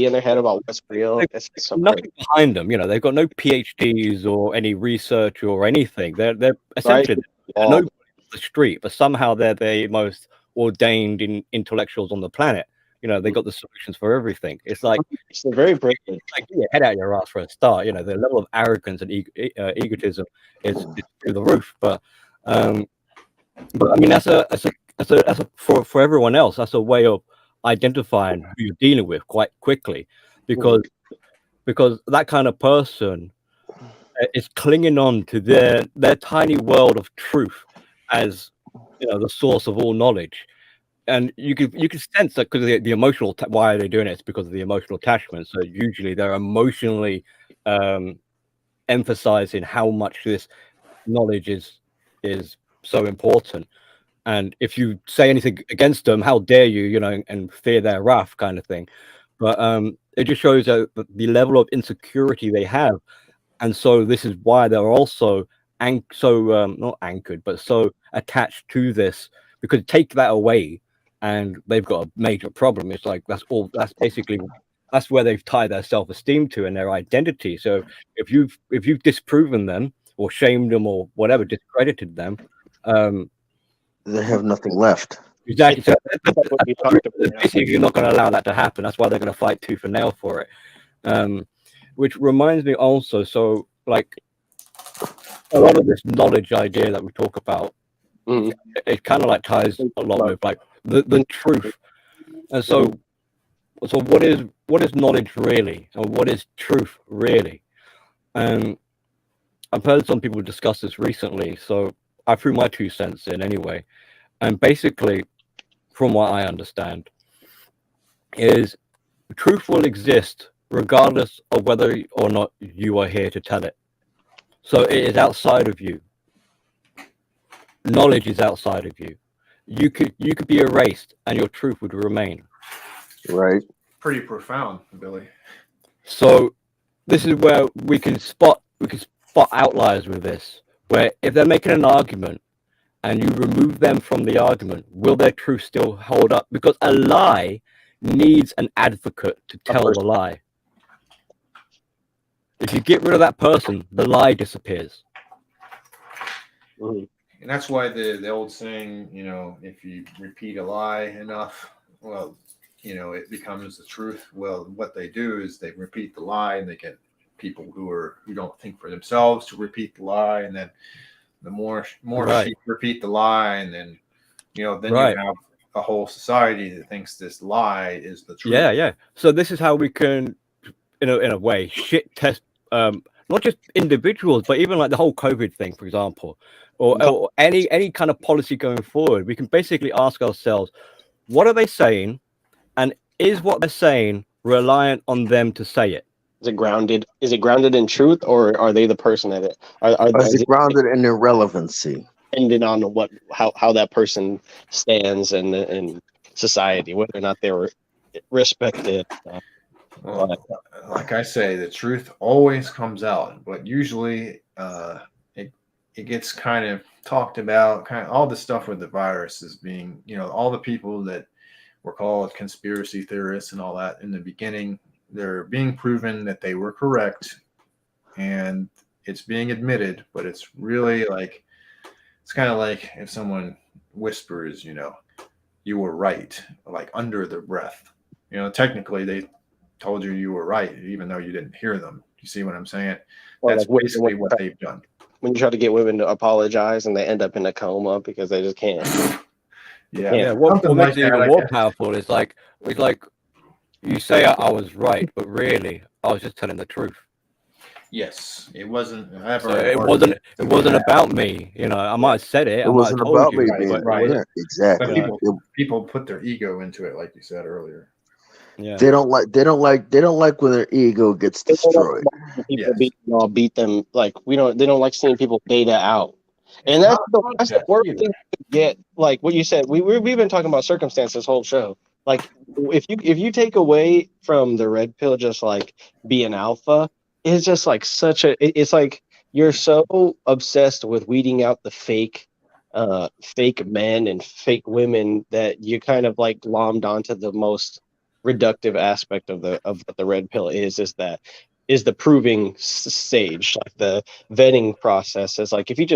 in their head about what's real. It's so nothing behind them, they've got no PhDs or any research or anything. They're essentially no the street, but somehow they're the most ordained intellectuals on the planet. You know, they got the solutions for everything. It's like It's very brilliant. like your head out your ass for a start. You know, the level of arrogance and egotism is through the roof. But I mean, that's a for everyone else, that's a way of identifying who you're dealing with quite quickly, because that kind of person is clinging on to their tiny world of truth as, you know, the source of all knowledge. And you can sense that because of the emotional why are they doing it? It's because of the emotional attachment. So usually they're emotionally emphasizing how much this knowledge is so important. And if you say anything against them, how dare you, you know, and fear their wrath kind of thing. But it just shows the level of insecurity they have. And so this is why they're also not anchored, but so attached to this, because take that away and they've got a major problem. It's like that's where they've tied their self-esteem to and their identity. So if you've disproven them or shamed them or whatever, discredited them, they have nothing left. Exactly. So basically, you're not going to allow that to happen. That's why they're going to fight tooth and nail for it. Which reminds me also, so like a lot of this knowledge idea that we talk about, it kind of like ties a lot with like the truth. And so what is knowledge really, or what is truth really? I've heard some people discuss this recently, so I threw my 2 cents in anyway. And basically, from what I understand, is truth will exist regardless of whether or not you are here to tell it. So it is outside of you. Knowledge is outside of you. You could be erased and your truth would remain. Right. Pretty profound, Billy. So this is where we can spot outliers with this, where if they're making an argument and you remove them from the argument, will their truth still hold up? Because a lie needs an advocate to tell the lie. If you get rid of that person, the lie disappears. And that's why the old saying, you know, if you repeat a lie enough, well, you know, it becomes the truth. Well, what they do is they repeat the lie, and they get people who don't think for themselves to repeat the lie, and then the more sheep repeat the lie, and then you know, then you have a whole society that thinks this lie is the truth. Yeah. So this is how we can, in a way, shit test not just individuals, but even like the whole COVID thing, for example, or any kind of policy going forward. We can basically ask ourselves, what are they saying, and is what they're saying reliant on them to say it? Is it grounded? Is it grounded in truth, or are they the person that it? Is it grounded in irrelevancy? Depending on how that person stands in society, whether or not they were respected. Well, like I say, the truth always comes out, but usually it gets kind of talked about. Kind of all the stuff with the virus is being, you know, all the people that were called conspiracy theorists and all that in the beginning, they're being proven that they were correct, and it's being admitted. But it's really like, it's kind of like if someone whispers, you know, you were right, like under their breath. You know, technically they told you were right, even though you didn't hear them. You see what I'm saying? That's like basically what they've done. When you try to get women to apologize and they end up in a coma because they just can't. Yeah. What makes it even more powerful is like you say I was right, but really I was just telling the truth. Yes, it wasn't. It wasn't about me. You know, I might have said it. It wasn't about me. Right. Yeah, exactly. But people put their ego into it, like you said earlier. Yeah. They don't like when their ego gets destroyed. People beat them. Like they don't like seeing people data out. And that's the worst thing to get. Like what you said, we've been talking about circumstance this whole show. Like if you take away from the red pill just like being alpha, it's just like it's like you're so obsessed with weeding out the fake men and fake women that you kind of like glommed onto the most reductive aspect of what the red pill is the proving stage, like the vetting process. Is like if you're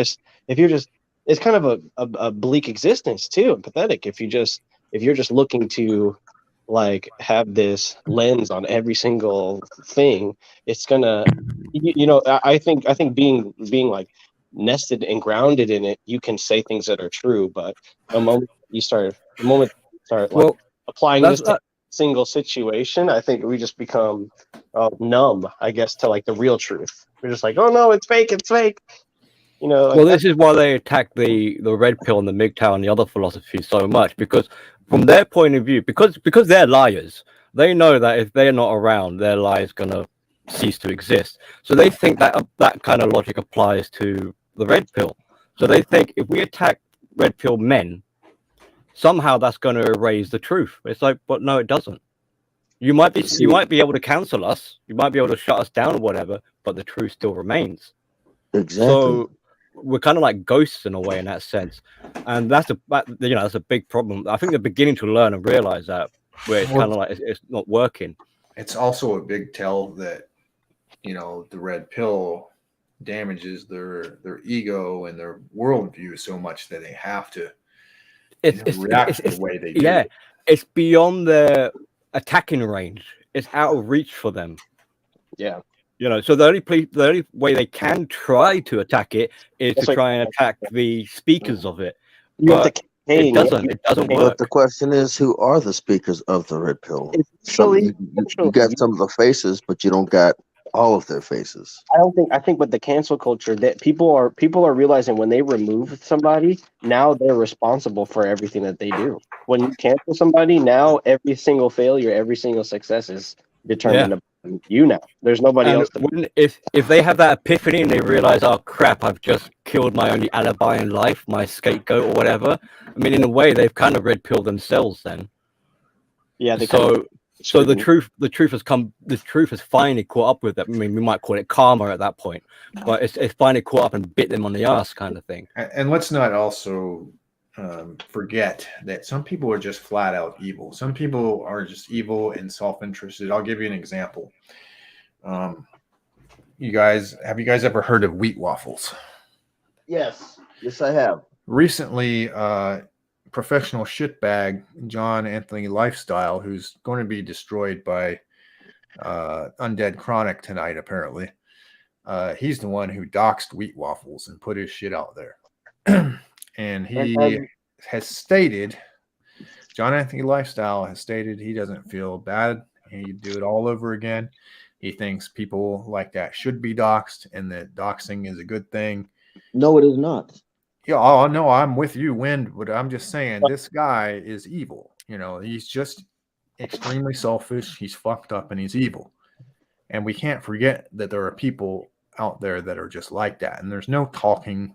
just it's kind of a bleak existence too, and pathetic if you're just looking to like have this lens on every single thing. It's gonna, I think being like nested and grounded in it, you can say things that are true, but the moment you start like Well, applying that's this to single situation, I think we just become numb, I guess, to like the real truth. We're just like, oh no, it's fake, it's fake. Like well, this is why they attack the red pill and the MGTOW and the other philosophies so much, because from their point of view, because they're liars, they know that if they're not around, their lie is gonna cease to exist. So they think that that kind of logic applies to the red pill. So they think if we attack red pill men, somehow that's going to erase the truth. It's like, but no, it doesn't. You might be able to cancel us, you might be able to shut us down or whatever, but the truth still remains. Exactly. So we're kind of like ghosts in a way in that sense, and that's a big problem. I think they're beginning to learn and realize that, where it's kind of like it's not working. It's also a big tell that the red pill damages their ego and their worldview so much that they have to react the way they do. Yeah, it's beyond their attacking range. It's out of reach for them. Yeah. So the only way they can try to attack it is to try and attack the speakers of it. But it doesn't work. But the question is, who are the speakers of the red pill? You got some of the faces, but you don't got all of their faces. I think with the cancel culture that people are realizing when they remove somebody, now they're responsible for everything that they do. When you cancel somebody, now every single failure, every single success is determined upon you now. There's nobody else if they have that epiphany and they realize, oh crap, I've just killed my only alibi in life, my scapegoat or whatever. I mean, in a way, they've kind of red pilled themselves then. Yeah. So the truth has finally caught up with them. I mean, we might call it karma at that point, but it's finally caught up and bit them on the ass, kind of thing. And let's not also forget that some people are just flat out evil. Some people are just evil and self-interested. I'll give you an example. Have you guys ever heard of wheat waffles? Yes, I have. Recently, professional shitbag John Anthony Lifestyle, who's going to be destroyed by Undead Chronic tonight, apparently. He's the one who doxed wheat waffles and put his shit out there. And he has stated, John Anthony Lifestyle has stated he doesn't feel bad. He'd do it all over again. He thinks people like that should be doxed and that doxing is a good thing. No, it is not. Yeah, oh no, I'm with you, Wind, but I'm just saying this guy is evil. He's just extremely selfish. He's fucked up and he's evil. And we can't forget that there are people out there that are just like that. And there's no talking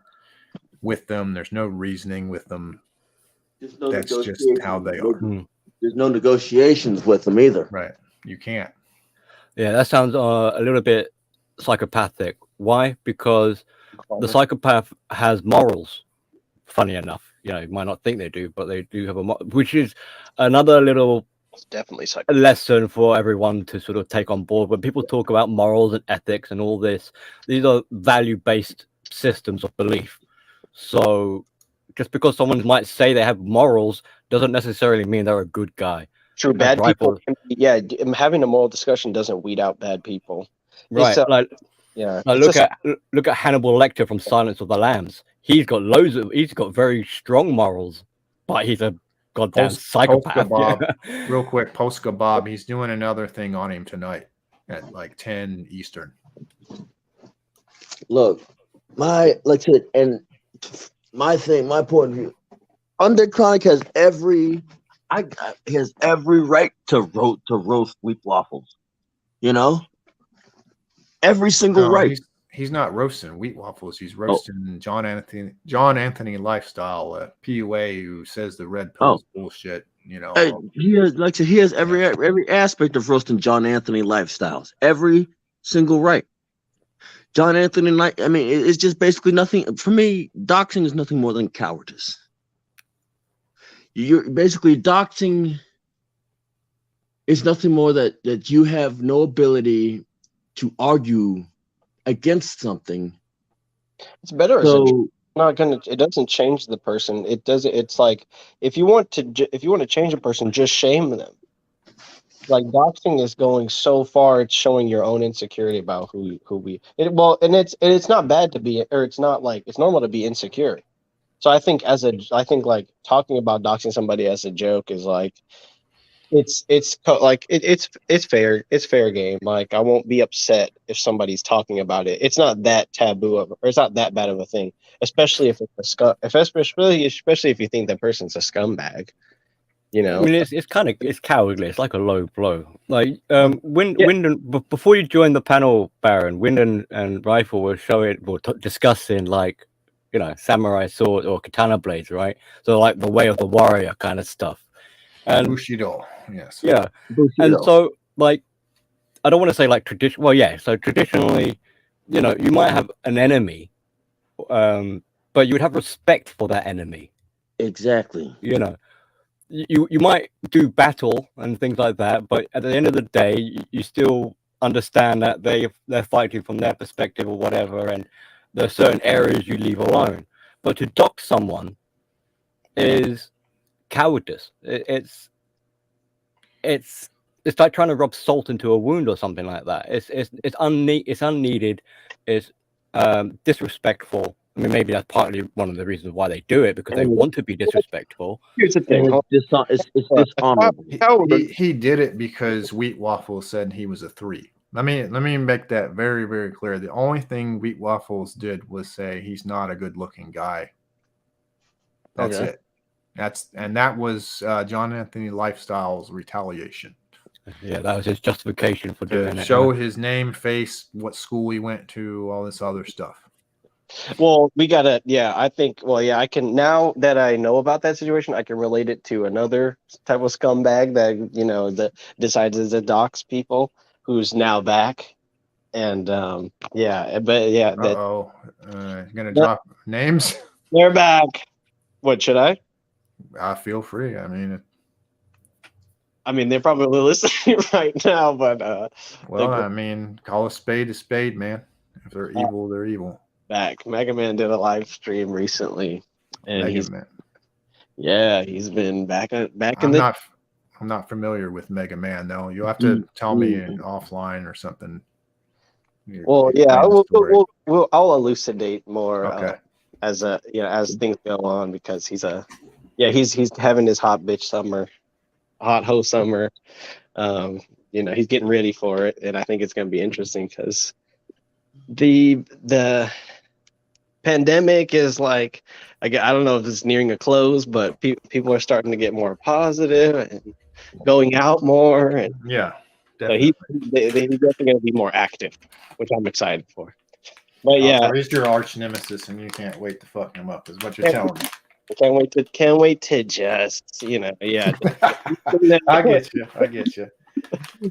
with them. There's no reasoning with them. That's just how they are. There's no negotiations with them either. Right. You can't. Yeah, that sounds a little bit psychopathic. Why? Because the psychopath has morals. Funny enough, you might not think they do, but they do have which is another little definitely lesson for everyone to sort of take on board. When people talk about morals and ethics and all this, these are value-based systems of belief. So just because someone might say they have morals doesn't necessarily mean they're a good guy. True, bad people. Having a moral discussion doesn't weed out bad people. Right. Look at Hannibal Lecter from Silence of the Lambs. He's got very strong morals, but he's a goddamn psychopath. Real quick, Polska Bob, he's doing another thing on him tonight at like 10 Eastern. Look, my point of view, Undead Chronic has every right to roast wheat waffles. Every single right. He's not roasting wheat waffles. He's roasting John Anthony Lifestyle, PUA, who says the red pill is bullshit. He has every aspect of roasting John Anthony Lifestyles. Every single right. John Anthony, it's just basically nothing. For me, doxing is nothing more than cowardice. You're basically doxing is nothing more that you have no ability to argue against something. It's better not gonna. It doesn't change the person. It doesn't. It's like if you want to, if you want to change a person, just shame them. Like doxing is going so far, it's showing your own insecurity about who we. Well, and it's not bad to be, or it's not like it's normal to be insecure. So I think like talking about doxing somebody as a joke is like it's fair game. Like I won't be upset if somebody's talking about it. It's not that taboo of, or it's not that bad of a thing, especially if it's a especially if you think that person's a scumbag. You I know. mean, it's kind of it's cowardly. It's like a low blow. Like Yeah. Before you joined the panel, Baron, Wind and Rifle were discussing like samurai sword or katana blades, right? So like the way of the warrior kind of stuff. And Bushido, yes. yeah, Bushido. and so like I don't want to say like tradition. Well, yeah. So traditionally, you might have an enemy, but you would have respect for that enemy. Exactly. You might do battle and things like that, but at the end of the day, you still understand that they're fighting from their perspective or whatever, and there are certain areas you leave alone. But to dox someone is cowardice. It's like trying to rub salt into a wound or something like that. It's unneeded. It's disrespectful. I mean, maybe that's partly one of the reasons why they do it, because they want to be disrespectful. Here's the thing. It's dishonorable. He did it because Wheat Waffles said he was a 3. Let me make that very, very clear. The only thing Wheat Waffles did was say he's not a good-looking guy. That's it. That was John Anthony Lifestyle's retaliation. Yeah, that was his justification for doing it. Show his name, face, what school he went to, all this other stuff. Well, we gotta. Yeah, I think. Well, yeah, I can now that I know about that situation, I can relate it to another type of scumbag that decides to dox people, who's now back, and yeah, but yeah, You're gonna drop names? They're back. What should I? Feel free. I mean, they're probably listening right now, but I mean, call a spade, man. If they're evil, they're evil. Back. Mega Man did a live stream recently, and he's been back in the. I'm not familiar with Mega Man though. You'll have to tell me offline or something. Well, yeah, I'll elucidate more as things go on, because he's having his hot bitch summer, hot hoe summer. He's getting ready for it, and I think it's going to be interesting because the pandemic is like, I don't know if it's nearing a close, but people are starting to get more positive and going out more, and definitely. So he's definitely going to be more active, which I'm excited for. But so he's your arch nemesis, and you can't wait to fuck him up, is what you're telling me. Can't wait to just I get you.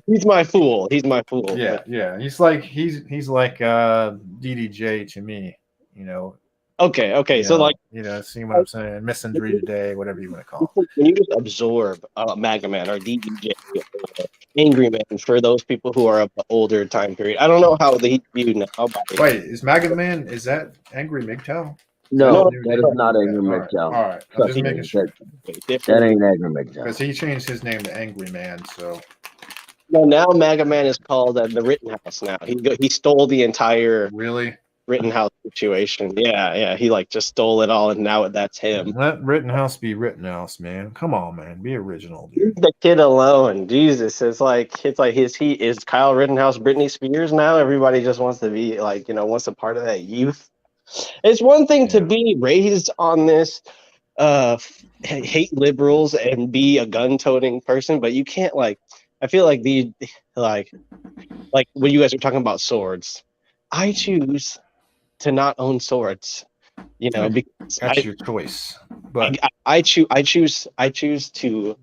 He's my fool. Yeah. He's like DDJ to me. Okay. So see what I'm saying? Misandry today, whatever you want to call it. When you just absorb Mega Man or DDJ, Angry Man, for those people who are of the older time period. I don't know how they view now. Wait, is Mega Man? Is that Angry MGTOW? No, that is not Angry MGTOW. All right. I'm just making sure. That ain't Angry MGTOW. Because he changed his name to Angry Man, so. No, now Mega Man is called the Rittenhouse. Now he stole the entire Rittenhouse situation. Yeah. He just stole it all, and now that's him. Let Rittenhouse be Rittenhouse, man. Come on, man. Be original, dude. Leave the kid alone. Jesus, it's like he is Kyle Rittenhouse, Britney Spears now. Everybody just wants to be wants a part of that youth. It's one thing to be raised on this hate liberals and be a gun-toting person, but you can't I feel like when you guys are talking about swords, I choose to not own swords. Because that's your choice. But I choose to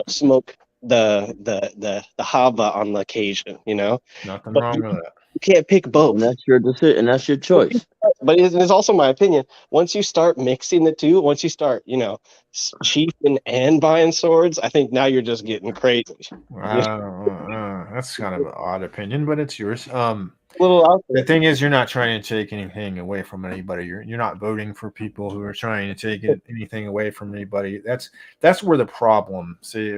smoke the hava on the occasion. Nothing wrong with that. You can't pick both. And that's your decision. That's your choice. But it's also my opinion. Once you start mixing the two, once you start, chiefing and buying swords, I think now you're just getting crazy. That's kind of an odd opinion, but it's yours. little out The there. thing is, you're not trying to take anything away from anybody. You're not voting for people who are trying to take anything away from anybody. That's where the problem. See,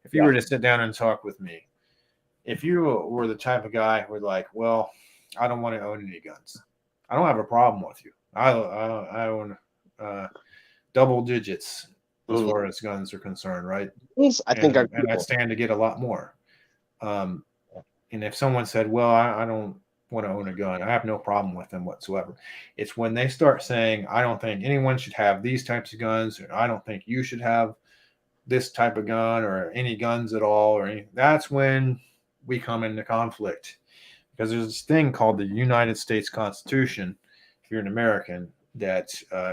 if you were to sit down and talk with me, if you were the type of guy who were like, well, I don't want to own any guns. I don't have a problem with you. I own double digits as far as guns are concerned, right? I think and I'd stand to get a lot more. And if someone said, well, I don't want to own a gun, I have no problem with them whatsoever. It's when they start saying, I don't think anyone should have these types of guns, or I don't think you should have this type of gun or any guns at all, or anything. That's when we come into conflict, because there's this thing called the United States Constitution, if you're an American, that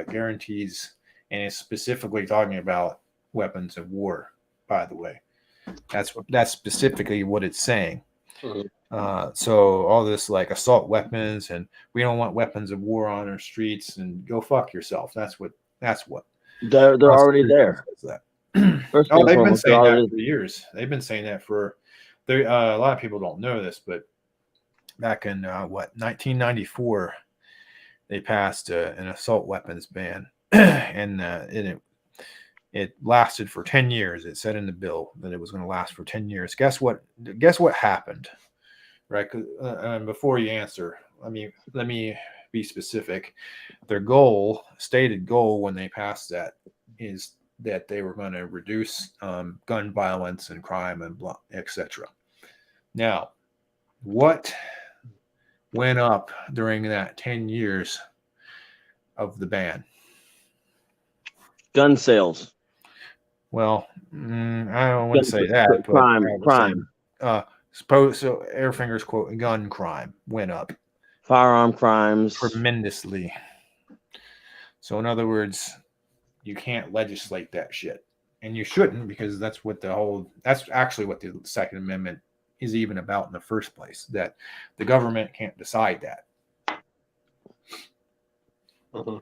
guarantees, and it's specifically talking about weapons of war, by the way. That's specifically what it's saying. So all this like assault weapons, and we don't want weapons of war on our streets, and go fuck yourself. That's what they're already there. They've been saying that for years. They've been saying that for a lot of people don't know this, but back in 1994, they passed an assault weapons ban, and it lasted for 10 years. It said in the bill that it was going to last for 10 years. Guess what happened? Right? Before you answer, let me be specific. Their stated goal when they passed that is that they were going to reduce gun violence and crime and etc. Now, what went up during that 10 years of the ban? Gun sales. Well, I don't want to say that. Crime. So Airfinger's quote, gun crime went up. Firearm crimes. Tremendously. So in other words, you can't legislate that shit. And you shouldn't, because that's actually what the Second Amendment is even about in the first place, that the government can't decide that. But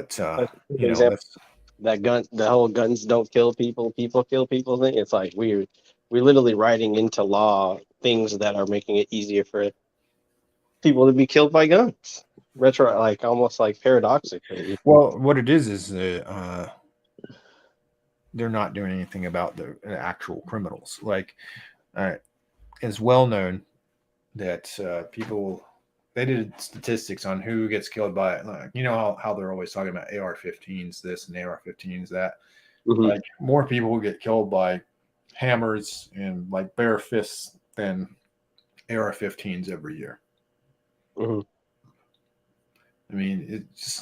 the whole guns don't kill people, people kill people thing. It's like we're literally writing into law things that are making it easier for people to be killed by guns. Almost like paradoxically. Well, what it is they're not doing anything about the actual criminals. Like, it's well known that they did statistics on who gets killed by, how they're always talking about AR-15s this and AR-15s that. Mm-hmm. Like, more people will get killed by hammers and like bare fists than AR-15s every year. Mm-hmm.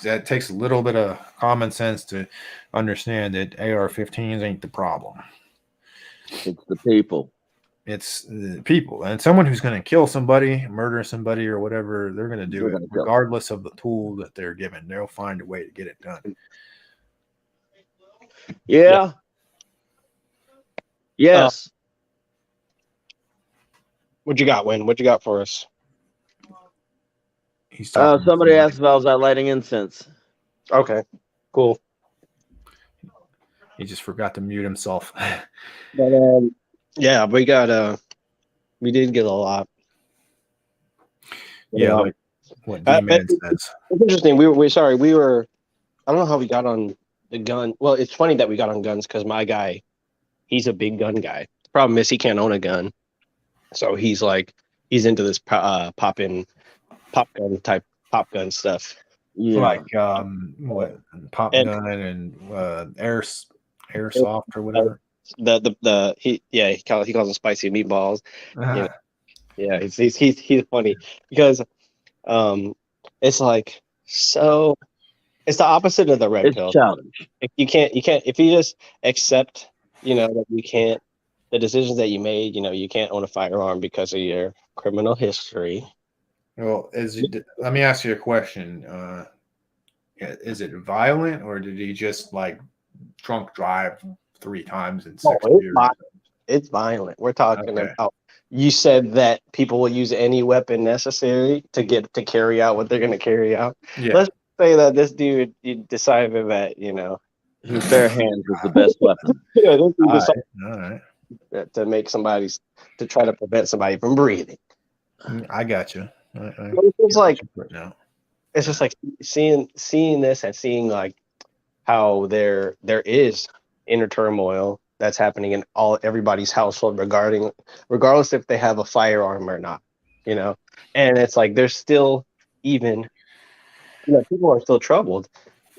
That takes a little bit of common sense to understand that AR-15s ain't the problem. It's the people. It's the people. And someone who's going to kill somebody, murder somebody or whatever, they're going to do it regardless of the tool that they're given. They'll find a way to get it done. Yeah. Yes. What you got, Win? What you got for us? Somebody asked if I was out lighting incense. Okay, cool. He just forgot to mute himself. But yeah, we did get a lot. Yeah, like what D-Man says. It's interesting. We were. I don't know how we got on the gun. Well, it's funny that we got on guns because my guy, he's a big gun guy. The problem is he can't own a gun, so he's into this pop gun stuff. Yeah. Like what pop gun and airsoft or whatever. He calls them spicy meatballs. Yeah, he's funny because it's like, so it's the opposite of the red pill. Challenge. You can't if you just accept that you can't, the decisions that you made, you can't own a firearm because of your criminal history. Well, let me ask you a question. Is it violent, or did he just like drunk drive 3 times in 6 years? It's violent. We're talking about. You said that people will use any weapon necessary to carry out what they're going to carry out. Yeah. Let's say that this dude decided that his bare hands is the best weapon. All right. To make to try to prevent somebody from breathing. I got you. It's just like right now. it's just like seeing this and seeing like how there is inner turmoil that's happening in everybody's household regardless if they have a firearm or not, you know. And it's like there's still even people are still troubled,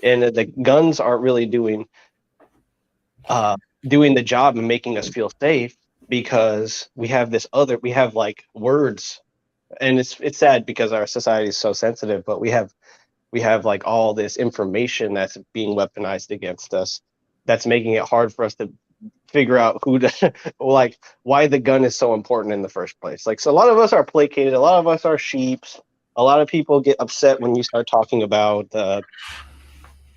and the guns aren't really doing the job and making us feel safe because we have like words, and it's sad because our society is so sensitive, but we have like all this information that's being weaponized against us that's making it hard for us to figure out like why the gun is so important in the first place. Like, so a lot of us are placated, a lot of us are sheeps, a lot of people get upset when you start talking about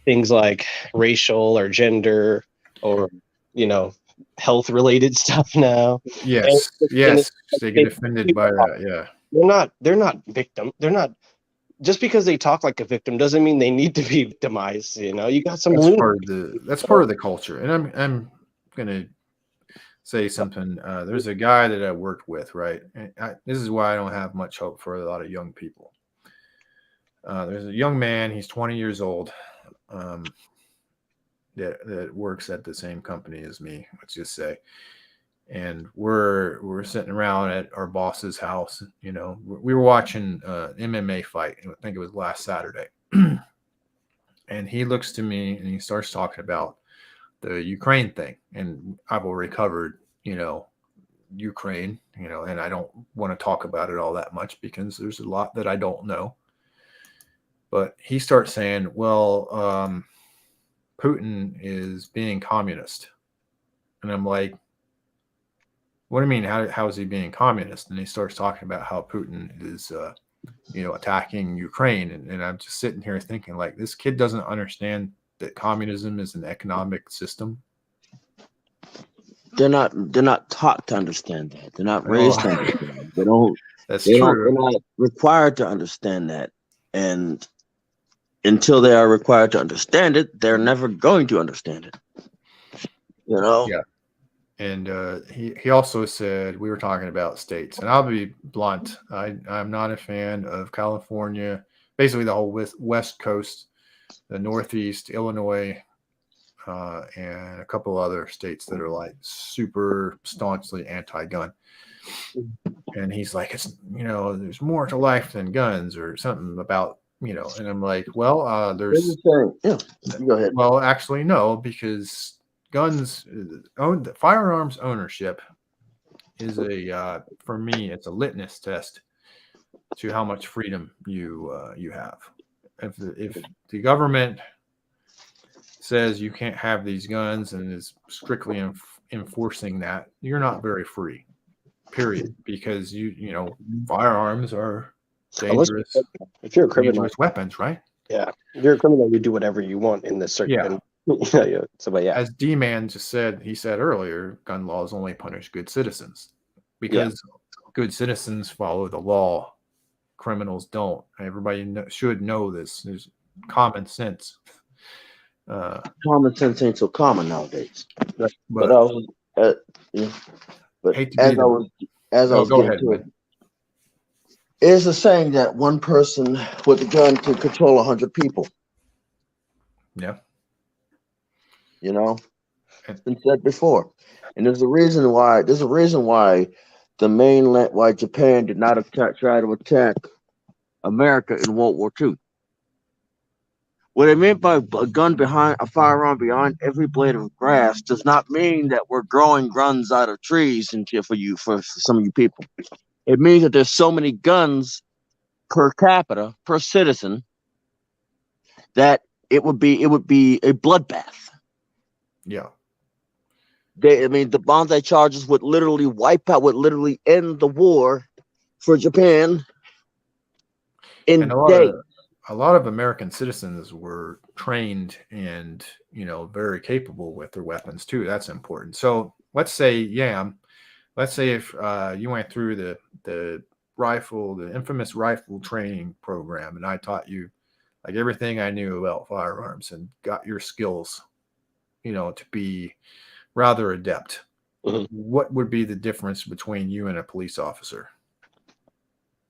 things like racial or gender or health related stuff now. and, Yes, and it's yes, like they get offended by that. Yeah, they're not victim. They're not, just because they talk like a victim doesn't mean they need to be victimized. You got some that's part of the culture. And I'm gonna say something. There's a guy that I worked with, right? And this is why I don't have much hope for a lot of young people. There's a young man. He's 20 years old. That works at the same company as me. Let's just say. And we're sitting around at our boss's house. We were watching an MMA fight. I think it was last Saturday. And he looks to me and he starts talking about the Ukraine thing. And I've already covered, Ukraine, and I don't want to talk about it all that much because there's a lot that I don't know. But he starts saying, well, Putin is being communist. And I'm like, what do you mean? How is he being communist? And he starts talking about how Putin is, attacking Ukraine. And I'm just sitting here thinking, like, this kid doesn't understand that communism is an economic system. They're not taught to understand that. They're not raised to understand that. They don't. That's true. true. They're not required to understand that. And until they are required to understand it, they're never going to understand it. Yeah. And he also said, we were talking about states, and I'll be blunt. I'm not a fan of California, basically the whole West Coast, the Northeast, Illinois, and a couple other states that are like super staunchly anti-gun. And he's like, it's, there's more to life than guns or something about, and I'm like, well, there's, yeah, go ahead. Well, actually, no, because firearms ownership is for me, it's a litmus test to how much freedom you have. If the government says you can't have these guns and is strictly enforcing that, you're not very free, period, because firearms are dangerous. If you're a criminal, dangerous weapons, right? Yeah, if you're a criminal, you do whatever you want in this circuit. Yeah. So, but yeah, as D-Man just said, he said earlier, gun laws only punish good citizens because good citizens follow the law. Criminals don't. Everybody should know this. There's common sense. Common sense ain't so common nowadays. But as I was getting to it, it's a saying that one person with a gun can control 100 people. Yeah. It's been said before, and there's a reason why. Why Japan did not try to attack America in World War II. What I meant by a firearm behind every blade of grass does not mean that we're growing guns out of trees and shit for some of you people. It means that there's so many guns per capita, per citizen, that it would be a bloodbath. Yeah. The Banzai charges would literally end the war for Japan in days. A lot of American citizens were trained and, very capable with their weapons too. That's important. So let's say, if you went through the infamous rifle training program, and I taught you like everything I knew about firearms and got your skills, to be rather adept. Mm-hmm. What would be the difference between you and a police officer?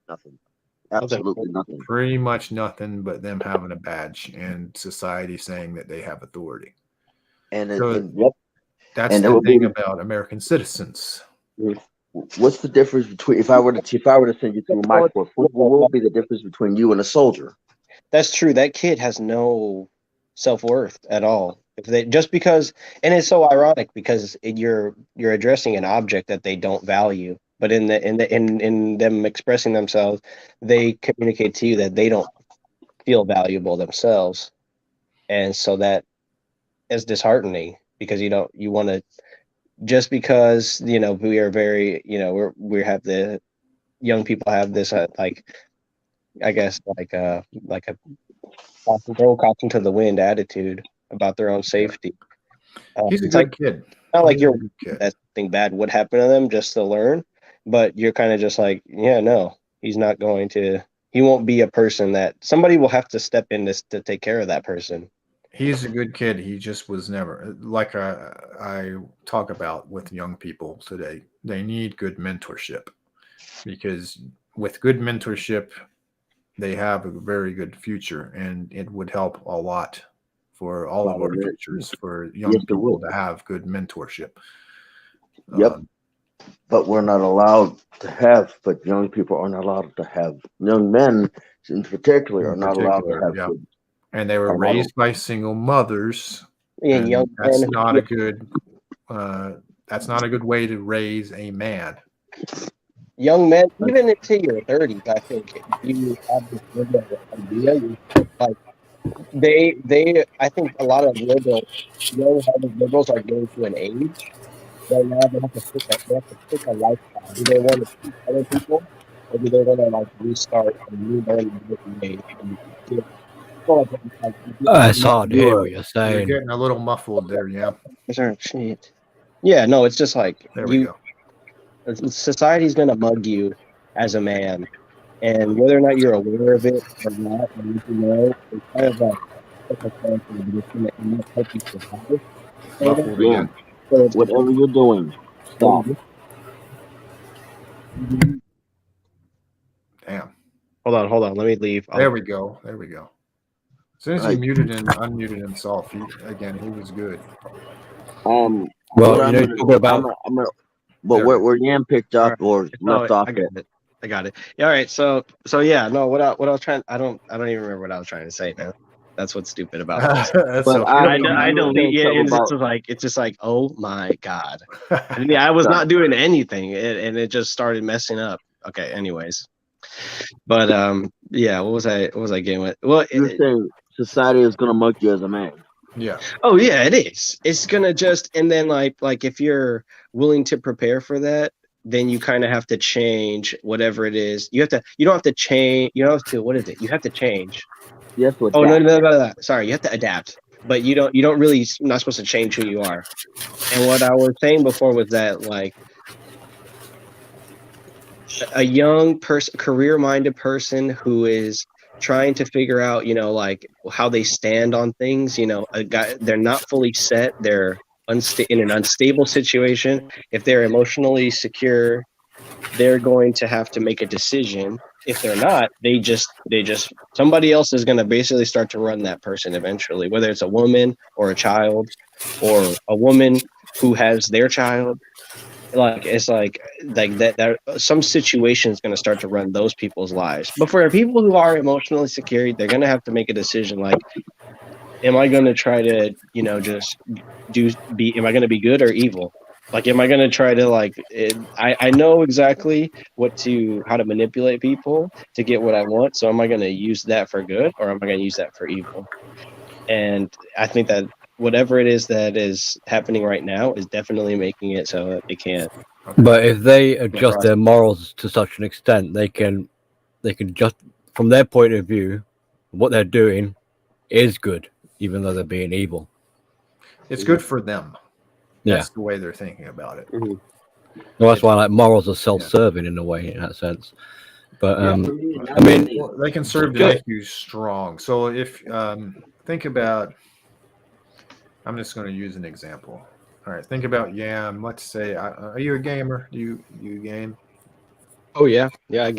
Nothing. absolutely nothing. Pretty much nothing but them having a badge and society saying that they have authority. And So yep. that's And it the would thing be about American citizens. what's the difference between if I were to send you through my course, what would be the difference between you and a soldier? That's true. That kid has no self-worth at all. If they just because, and it's so ironic because you're addressing an object that they don't value, but in them expressing themselves, they communicate to you that they don't feel valuable themselves, and so that is disheartening because you want to just because we are very we have the young people have this like I guess like a throw caution to the wind attitude about their own safety. He's a It's like good kid. not like He's a you're good kid. that something bad would happen to them just to learn, but you're kind of just like, yeah, no, he's not going to. He won't be a person that somebody will have to step in to take care of that person. He's a good kid. He just was never like I talk about with young people today. They need good mentorship because with good mentorship, they have a very good future, and it would help a lot for all of our futures for young Yes, it people would. to have good mentorship. Yep. But we're not allowed to have, but young people are not allowed to have. Young men, in particular, are not allowed to have. Yeah. Good, And they were raised by single mothers, And young that's men, not a good. That's not a good way to raise a man. young men, even into your 30s, I think if you have this liberal idea, like I think a lot of young-hearted liberals are getting to an age where now they have to pick a lifestyle. Do they want to teach other people, or do they want to like restart and relearn a different way? And feel It's hard to hear what you're You're saying. getting a little muffled there, yeah. Yeah, no, it's just like There we go. society's gonna mug you as a man, and whether or not you're aware of it or not, or you know, it's kind of like it's gonna help you survive. Muffled yeah. again. So Whatever you're doing, stop. Damn. Hold on. Let me leave. There we go. There we go. As soon as he muted and unmuted himself, he was good. Well, Well, talking about but where Yam picked up or left off I got it. Yeah, all right. So yeah, no, what I was trying, I don't even remember what I was trying to say now. That's what's stupid about this. That's But okay. I delete it, and about, it's just like, oh my god. And yeah, I was not doing anything, and it just started messing up. Okay, anyways. But yeah, what was I getting with? Well, you're saying society is gonna mug you as a man. Yeah. oh yeah, it is. It's gonna just, and then like if you're willing to prepare for that, then you kind of have to change whatever it is. You don't have to change. You don't have to. What is it? You have to change. You have to adapt. Oh no. Sorry, you have to adapt. But you don't really. You're not supposed to change who you are. And what I was saying before was that like a young person, career-minded person who is trying to figure out, like how they stand on things. A guy, they're not fully set. They're in an unstable situation. If they're emotionally secure, they're going to have to make a decision. If they're not, they just somebody else is going to basically start to run that person eventually, whether it's a woman or a child or a woman who has their child. Like it's like that some situation is going to start to run those people's lives. But for people who are emotionally secure, they're going to have to make a decision like, am I going to try to just am I going to be good or evil? Like, am I going to try to I know exactly how to manipulate people to get what I want, so am I going to use that for good or am I going to use that for evil? And I think that whatever it is that is happening right now is definitely making it so that they can't. But if they adjust their morals to such an extent, they can just, from their point of view, what they're doing is good, even though they're being evil. It's good for them. Yeah. That's the way they're thinking about it. Mm-hmm. Well, that's why morals are self-serving in a way, in that sense. But I mean, they can serve to make you strong. So if think about, I'm just going to use an example. All right, think about Yam. Let's say, are you a gamer? Do you game? Oh yeah, yeah. I Okay.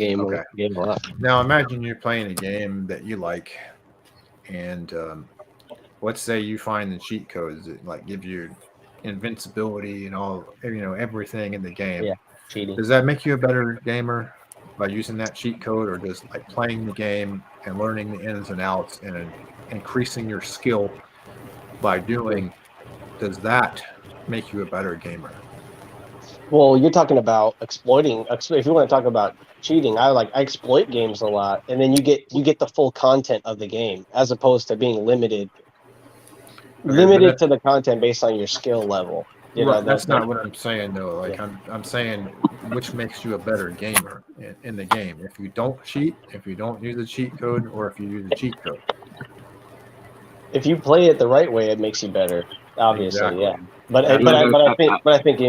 game a lot. Now imagine you're playing a game that you like, and let's say you find the cheat codes that like give you invincibility and all, everything in the game. Yeah, cheating. Does that make you a better gamer by using that cheat code, or does like playing the game and learning the ins and outs and increasing your skill by doing, does that make you a better gamer? Well, you're talking about exploiting. If you want to talk about cheating, I exploit games a lot, and then you get the full content of the game as opposed to being Okay, but limited to the content based on your skill level. You know right, that that's that not what I'm saying though. yeah. Like I'm saying, which makes you a better gamer in the game? If you don't cheat, if you don't use a cheat code, or if you use a cheat code. If you play it the right way, it makes you better. Obviously, Exactly. yeah. But That's I think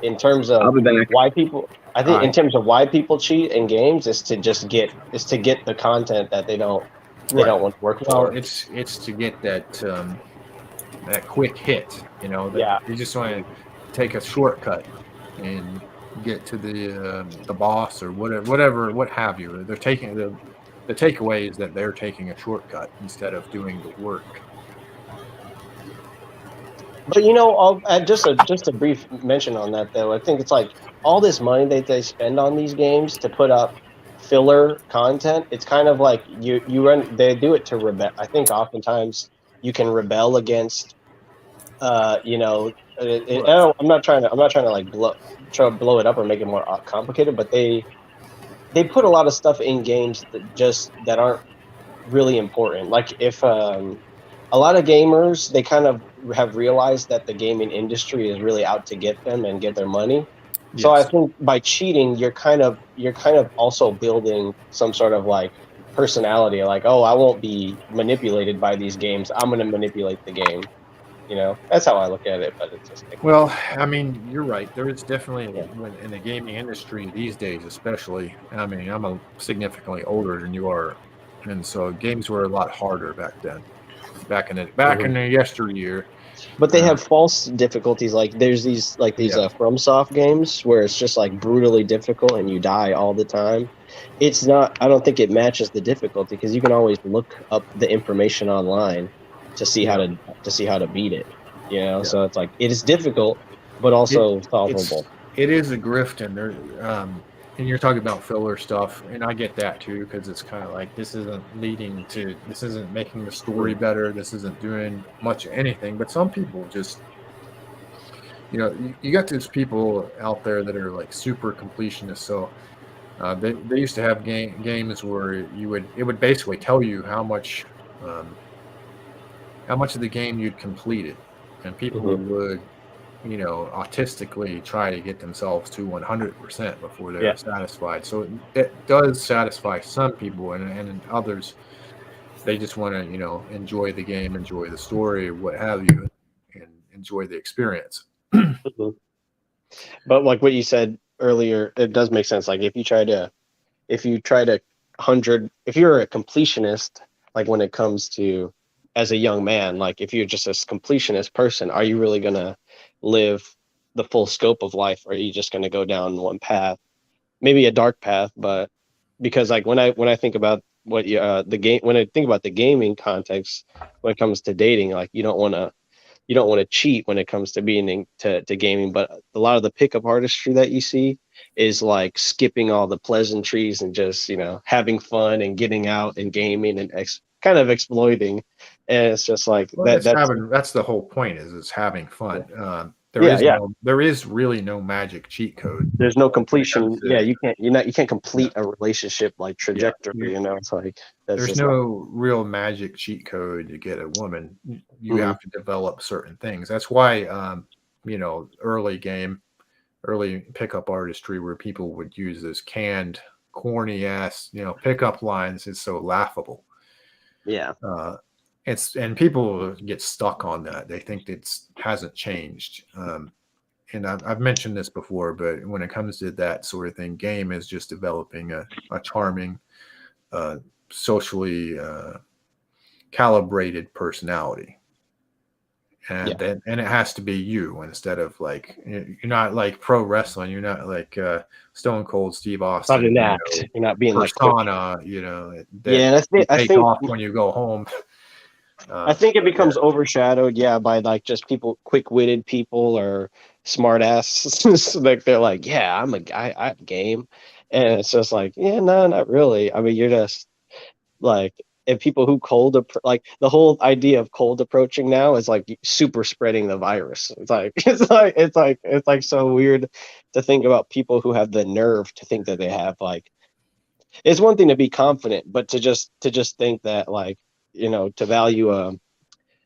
in terms I'll of be back. why people, I all think in right. terms of why people cheat in games is to just get the content that they Right. don't want to work Well, for. it's to get that quick hit. That Yeah. you just want to take a shortcut and get to the boss or whatever, what have you. They're taking the takeaway is that they're taking a shortcut instead of doing the work. But just a brief mention on that though. I think it's like all this money that they spend on these games to put up filler content. It's kind of like they do it to rebel. I think oftentimes you can rebel against Right. I'm not trying to like blow it up or make it more complicated, but they put a lot of stuff in games that aren't really important. Like if a lot of gamers, they kind of have realized that the gaming industry is really out to get them and get their money. So I Yes. think by cheating, you're kind of also building some sort of like personality. Like, oh, I won't be manipulated by these games. I'm going to manipulate the game. That's how I look at it. But it's just like, Well, I mean, you're right. There is definitely yeah. in the gaming industry these days, especially. I mean, I'm a significantly older than you are, and so games were a lot harder back then. Back in Mhm. the yesteryear. But they Uh, have false difficulties. Like there's these yeah. FromSoft games where it's just like brutally difficult and you die all the time. It's not. I don't think it matches the difficulty because you can always look up the information online to see how Yeah. to beat it. Yeah. So it's like it is difficult, but It also it's solvable. it is a grift, and and you're talking about filler stuff, and I get that too because it's kind of like this isn't making the story better. This isn't doing much of anything. But some people just you got these people out there that are like super completionists. So they used to have games where it would basically tell you um, how much of the game you'd completed, and people Hmm. would autistically try to get themselves to 100% before Yeah. they're satisfied. So it does satisfy some people, and others they just want to enjoy the game, enjoy the story, what have you, and enjoy the experience. Hmm. But like what you said earlier, it does make sense. Like if you try to if you're a completionist, like when it comes to as a young man, like if you're just a completionist person, are you really gonna live the full scope of life, or are you just gonna go down one path, maybe a dark path? But because like when I think about what the game when I think about the gaming context when it comes to dating, like you don't want to cheat when it comes to being to gaming. But a lot of the pickup artistry that you see is like skipping all the pleasantries and just having fun and getting out and gaming and kind of exploiting. And it's just like Well, that. that's the whole point is having Yeah, fun. yeah, yeah. There is really no magic cheat code There's no when it comes completion. Yeah, to you can't yeah, complete a relationship like yeah. trajectory. It's like that's There's just not. no real magic cheat code to get a woman. You Mhm. have to develop certain things. That's why, early pickup artistry where people would use this canned, corny ass, pickup lines is so laughable. Yeah. Uh, and people get stuck on that. They think it hasn't changed. And I've mentioned this before, but when it comes to that sort of thing, game is just developing a charming, uh, socially calibrated personality. and then and it has to be you instead of like you're not like pro wrestling. You're not like Stone Cold Steve Austin. Not an act. You're not being like persona. That and I take think off when you go home. I think it becomes overshadowed, by like just people, quick-witted people or smart-ass. Like they're like, yeah, I'm a guy, I'm game, and it's just like, yeah, no, not really. I mean, you're just like, and people who like the whole idea of cold approaching now is like super spreading the virus. It's like it's like so weird to think about people who have the nerve to think that they have like. It's one thing to be confident, but to just think that like to value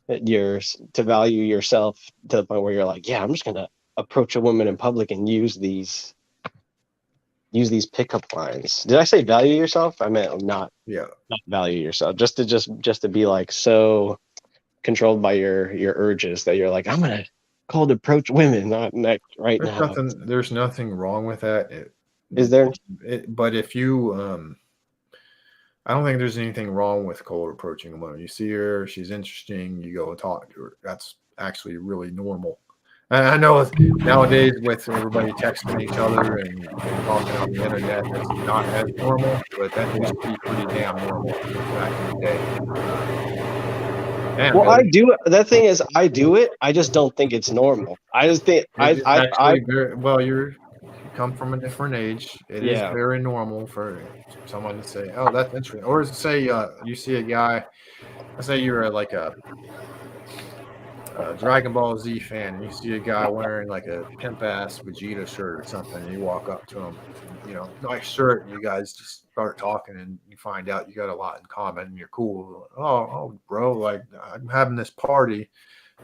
to value yourself to the point where you're like, yeah, I'm just gonna approach a woman in public and use these pickup lines. Did I say value yourself? I meant not value yourself. Just to be like so controlled by your urges that you're like, I'm gonna cold approach women not right now. There's nothing wrong with that. Is there? But if you I don't think there's anything wrong with cold approaching a woman. You see her, she's interesting, you go and talk to her. That's actually really normal. And I know nowadays with everybody texting each other and talking on the internet, that's not as normal, but that used to be pretty damn normal back in the day. Well, I do. The thing is, I do it. I just don't think it's normal. I just think you come from a different age. It is very normal for someone to say, "Oh, that's interesting," or say you see a guy. Let's say you're like a Dragon Ball Z fan, and you see a guy wearing like a pimp ass Vegeta shirt or something, and you walk up to him, nice shirt, and you guys just start talking, and you find out you got a lot in common, and you're cool. Oh, bro, like I'm having this party,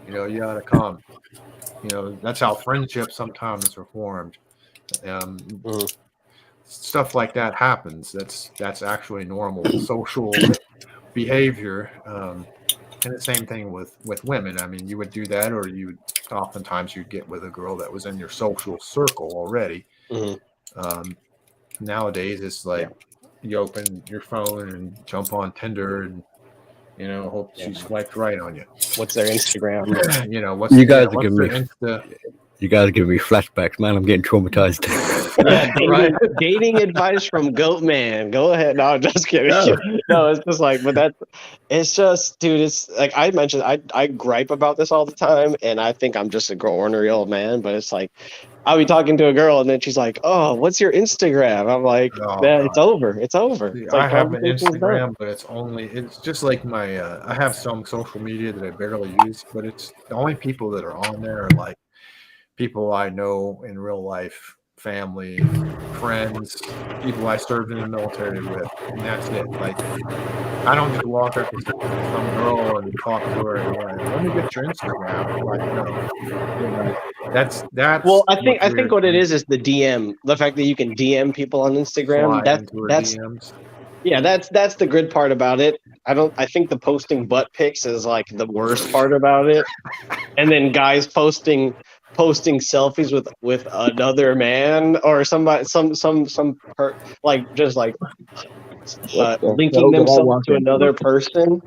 you gotta come. That's how friendships sometimes are formed. Stuff like that happens. That's actually normal social behavior. And the same thing with women. I mean, you would do that, or oftentimes you'd get with a girl that was in your social circle already. Nowadays, it's like you open your phone and jump on Tinder and hope she swiped right on you. What's their Instagram? You guys are giving me flashbacks, man. I'm getting traumatized. Dating advice from Goat Man. Go ahead. No, I'm just kidding. No, it's just like, it's just, dude, it's like I mentioned, I gripe about this all the time, and I think I'm just a ornery old man, but it's like, I'll be talking to a girl, and then she's like, oh, what's your Instagram? I'm like, it's over. It's over. See, it's like I have an Instagram, but it's just like my, I have some social media that I barely use, but it's the only people that are on there are like people I know in real life, family, friends, people I served in the military with, and that's it. Like, I don't just walk up to some girl and talk to her and like, let me get your Instagram. Like, no, that's. Well, I think what it is the DM. The fact that you can DM people on Instagram. That's DMs. Yeah, that's the good part about it. I think the posting butt pics is like the worst part about it, and then guys posting selfies with another man or somebody linking themselves to another person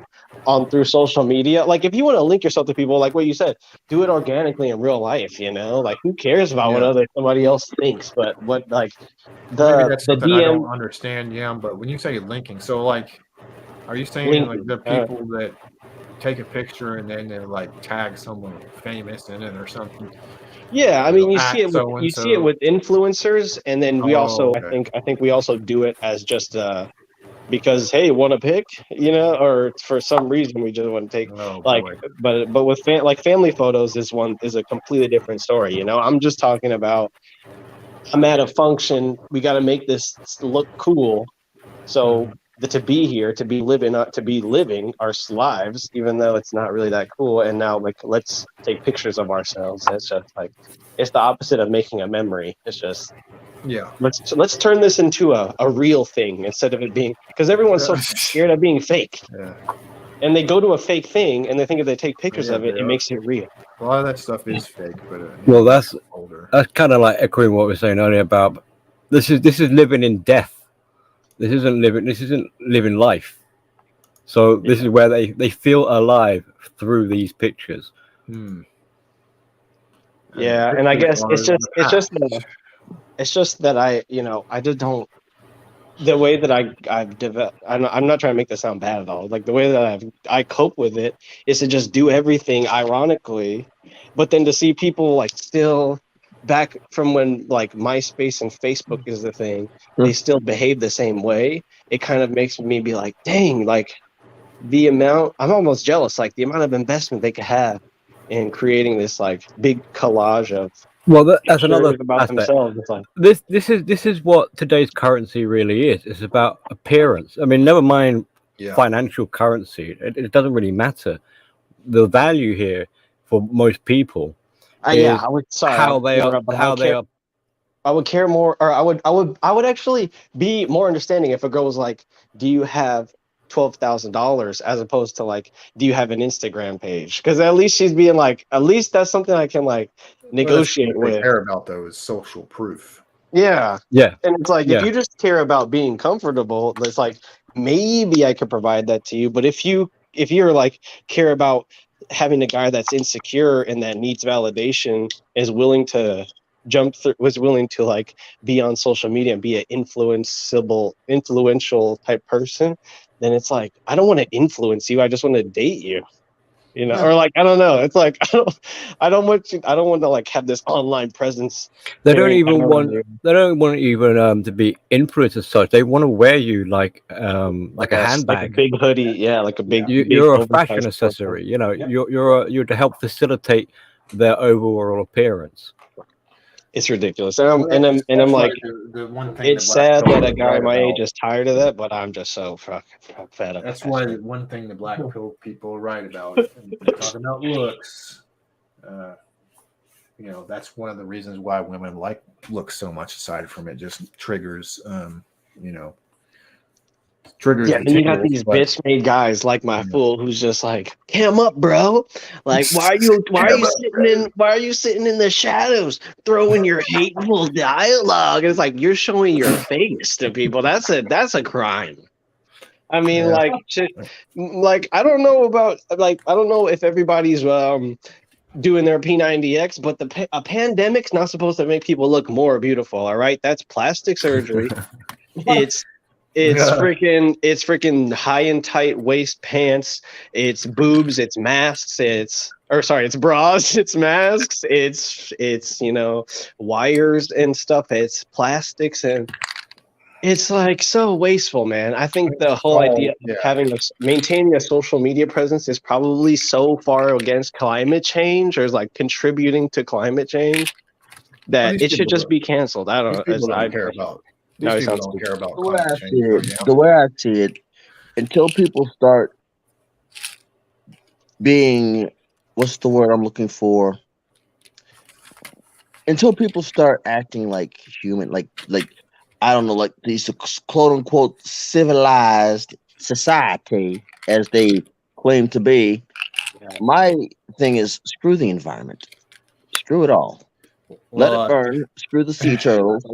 through social media. Like, if you want to link yourself to people, like what you said, do it organically in real life. Like, who cares about what somebody else thinks? But what, like, maybe that's something DM, I don't understand, but when you say linking, so like, are you saying like the people that take a picture and then they like tag someone famous in it or something? Yeah, I mean, you see it with influencers, and then we also, I think we also do it as just because, hey, want to pick, or for some reason we just want to take but with family photos is a completely different story. I'm just talking about, I'm at a function, we got to make this look cool, so to be here, to be living our lives, even though it's not really that cool. And now, like, let's take pictures of ourselves. It's just like, it's the opposite of making a memory. It's just, let's turn this into a real thing instead of it being, because everyone's so scared of being fake. And they go to a fake thing, and they think if they take pictures of it, it makes it real. A lot of that stuff is fake, but well, that's kind of like echoing what we were saying earlier about this is living in death. This isn't living life. So this is where they feel alive through these pictures. Yeah, and I guess it's just that I just don't the way that I've developed. I'm not trying to make this sound bad at all. Like the way that I cope with it is to just do everything ironically, but then to see people like still back from when like MySpace and Facebook is the thing, they still behave the same way. It kind of makes me be like, dang, like the amount. I'm almost jealous, like the amount of investment they could have in creating this like big collage of that's another about aspect. themselves. It's like This is what today's currency really is. It's about appearance. I mean, never mind financial currency. It doesn't really matter. The value here for most people is how they are. I would care more, or I would actually be more understanding if a girl was like, "Do you have $12,000?" as opposed to like, "Do you have an Instagram page?" Because at least she's being like, at least that's something I can like negotiate with. What they care about though is social proof. Yeah. Yeah. And it's like if you just care about being comfortable, it's like maybe I could provide that to you. But if you're like care about having a guy that's insecure and that needs validation, is willing to was willing to like be on social media and be an influential type person, then it's like I don't want to influence you. I just want to date you. Or like I don't know. It's like I don't want to like have this online presence. They don't even want to be influenced as such. They want to wear you like a handbag, like a big hoodie, like a big. You're a fashion accessory. You're to help facilitate their overall appearance. It's ridiculous, and I'm like, the one thing it's sad that a guy my age is tired of that, but I'm just so fucking fed up. That's why one thing the black pill people are right about. They talk about looks. That's one of the reasons why women like looks so much. Aside from it, just triggers. Triggers. Yeah, and you got these bitch-made guys like my fool who's just like, cam up, bro. Like, why are you sitting in the shadows throwing your hateful dialogue? It's like you're showing your face to people. That's a crime. I mean, like I don't know if everybody's doing their P90X, but a pandemic's not supposed to make people look more beautiful. All right, that's plastic surgery. It's freaking high and tight waist pants. It's boobs. It's masks. It's bras. It's masks. It's wires and stuff. It's plastics, and it's like so wasteful, man. I think the whole idea of maintaining a social media presence is probably so far against climate change, or is like contributing to climate change, that it should just be canceled. I don't know. I care about. No, These people don't care about the way I see it, until people start being, what's the word I'm looking for? Until people start acting like human, like I don't know, like these quote unquote civilized society as they claim to be. My thing is screw the environment, screw it all. Let it burn. Screw the sea turtles.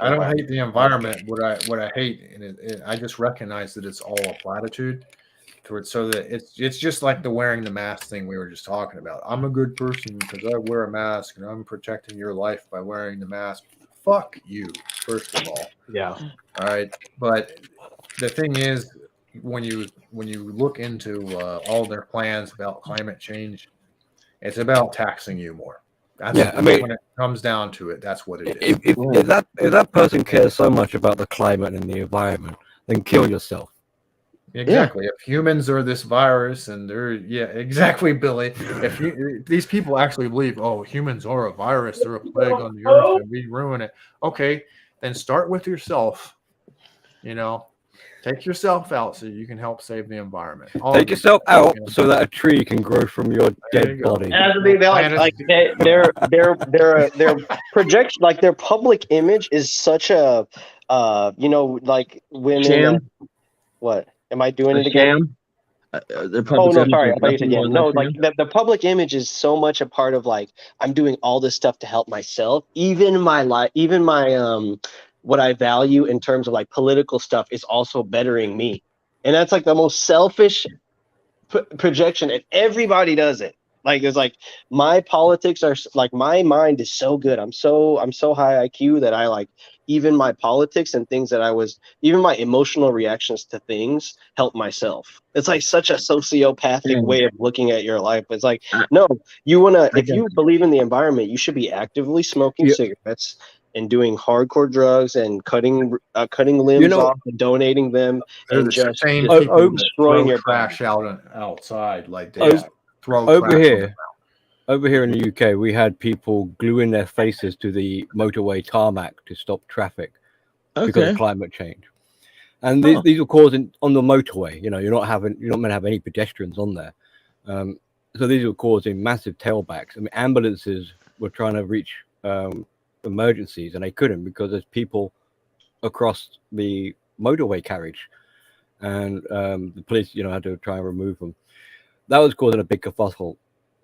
I don't hate the environment. What I hate, and I just recognize that it's all a platitude. So that it's just like the wearing the mask thing we were just talking about. I'm a good person because I wear a mask, and I'm protecting your life by wearing the mask. Fuck you, first of all. Yeah. All right. But the thing is, when you look into all their plans about climate change, it's about taxing you more. When it comes down to it, that's what it is. If that person cares so much about the climate and the environment, then kill yourself. Exactly. If humans are this virus, and exactly, Billy. If these people actually believe, humans are a virus, they're a plague on the earth, and we ruin it. Okay, then start with yourself. Take yourself out so you can help save the environment. Take yourself out so that a tree can grow from your dead body. Their projection, like their public image, is such a, like women. Sham? What am I doing it again? No, sorry. I thought you said no. Like the public image is so much a part of like I'm doing all this stuff to help myself. Even my what I value in terms of like political stuff is also bettering me. And that's like the most selfish projection, and everybody does it. Like it's like my politics are like my mind is so good. I'm so high IQ that I like even my politics and things that I was even my emotional reactions to things help myself. It's like such a sociopathic Mm. way of looking at your life. It's like I, no, you wanna I if got you believe in the environment, you should be actively smoking Yeah, cigarettes and doing hardcore drugs and cutting you limbs know, off and donating them They're and the same just people that destroying throw your trash body. out outside, like they o- just throw over trash on the here, over here in the UK, we had people gluing their faces to the motorway tarmac to stop traffic because of okay. climate change. And Huh. these are causing on the motorway. You know, you're not meant to have any pedestrians on there. So these were causing massive tailbacks. I mean, ambulances were trying to reach emergencies and they couldn't because there's people across the motorway carriage, and the police, had to try and remove them. That was causing a big kerfuffle.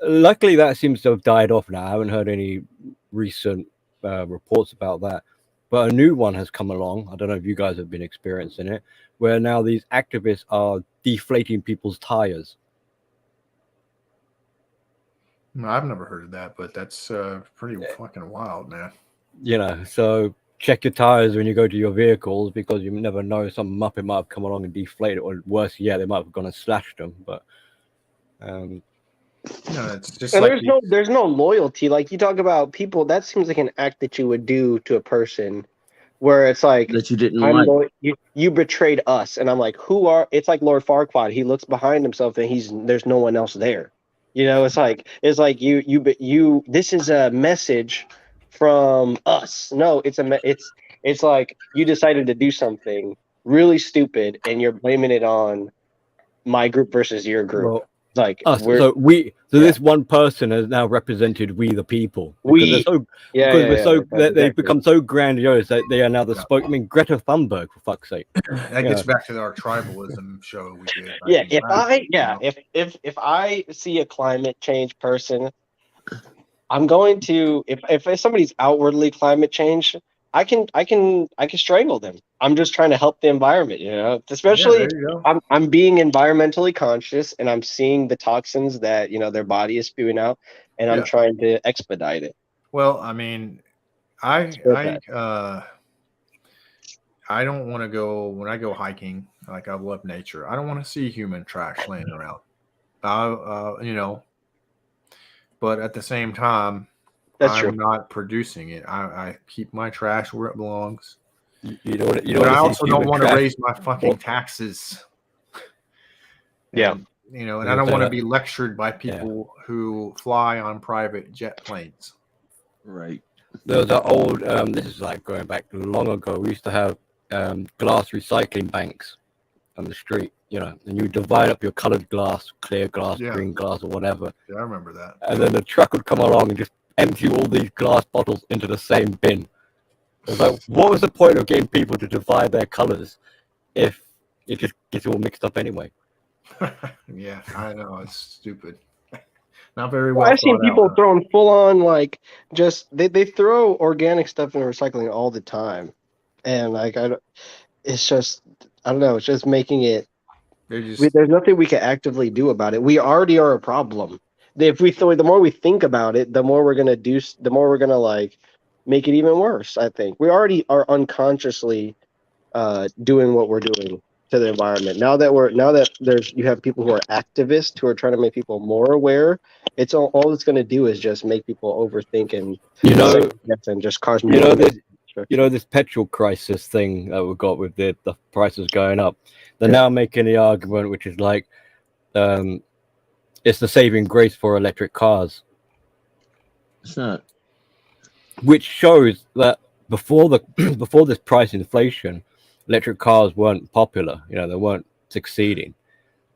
Luckily, that seems to have died off now. I haven't heard any recent reports about that. But a new one has come along. I don't know if you guys have been experiencing it, where now these activists are deflating people's tires. No, I've never heard of that, but that's pretty fucking wild, man. So check your tires when you go to your vehicles because you never know, some muppet might have come along and deflated it, or worse yet, they might have gone and slashed them. But It's just And like there's no loyalty. Like you talk about people, that seems like an act that you would do to a person where it's like That you didn't I'm like. lo- you betrayed us, and I'm like, who are? It's like Lord Farquaad. He looks behind himself, and there's no one else there. It's like you. This is a message from us. No, it's like you decided to do something really stupid, and you're blaming it on my group versus your group. well, Like us. we're So yeah. this one person has now represented we the people because they're so Yeah, because yeah, we're yeah. so That's they've exactly. become so grandiose that they are now the Yeah. spoke. I mean, Greta Thunberg, for fuck's sake. that gets back to our tribalism show we did. Yeah, if I see a climate change person, I'm going to if somebody's outwardly climate change, I can strangle them. I'm just trying to help the environment, Yeah, Especially there you go. I'm being environmentally conscious and I'm seeing the toxins that, their body is spewing out and I'm Yeah. trying to expedite it. Well, I mean, I don't want to go when I go hiking. Like I love nature. I don't want to see human trash laying around. But at the same time, That's I'm true. not producing it. I keep my trash where it belongs. You don't But I see also don't human want to trash. raise my fucking taxes. Yeah. And I don't want to be lectured by people who fly on private jet planes. Right. There was an old, this is like going back long ago. We used to have glass recycling banks on the street, and you divide up your colored glass, clear glass, green glass, or whatever. Yeah, I remember that. And then the truck would come along and just empty all these glass bottles into the same bin. It was like, what was the point of getting people to divide their colors if it just gets all mixed up anyway? Yeah, I know, it's stupid. Not very Well, well. I've seen people throwing full on just they throw organic stuff in recycling all the time, and it's just I don't know. It's just making it. There's nothing we can actively do about it. We already are a problem. The more we think about it, the more we're gonna do. The more we're gonna make it even worse. I think we already are unconsciously doing what we're doing to the environment. Now that you have people who are activists who are trying to make people more aware, it's all it's going to do is just make people overthink and just cause more. This petrol crisis thing that we've got with the prices going up. They're now making the argument, which is like, it's the saving grace for electric cars. It's not. Which shows that before this price inflation, electric cars weren't popular. They weren't succeeding.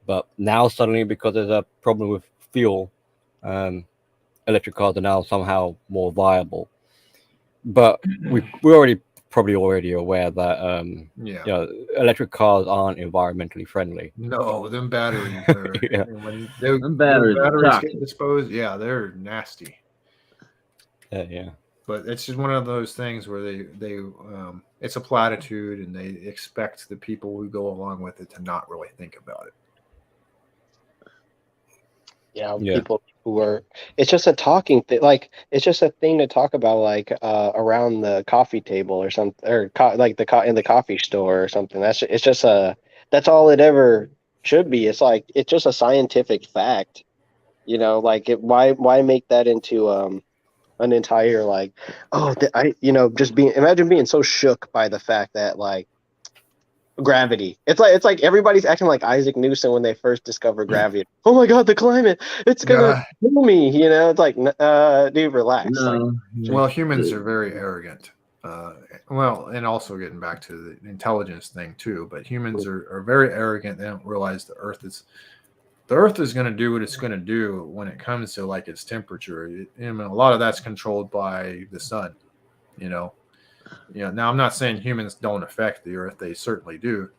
But now suddenly, because there's a problem with fuel, electric cars are now somehow more viable. But we're probably already aware that electric cars aren't environmentally friendly. No, them batteries are when them batteries get disposed, they're nasty. Yeah. But it's just one of those things where they it's a platitude and they expect the people who go along with it to not really think about it. Yeah. who are. It's just a talking thing. Like it's just a thing to talk about, like around the coffee table or something, or like in the coffee store or something. It's just a. That's all it ever should be. It's like it's just a scientific fact. Like why make that into an entire like just being imagine being so shook by the fact that like gravity. It's like everybody's acting like Isaac Newton when they first discovered gravity. Oh my God, the climate! It's gonna kill me. It's like, dude, relax. Like, No. Well, humans are very arrogant. Well, and also getting back to the intelligence thing too, but humans are very arrogant. They don't realize the Earth is going to do what it's going to do when it comes to like its temperature. A lot of that's controlled by the sun. Now I'm not saying humans don't affect the Earth; they certainly do,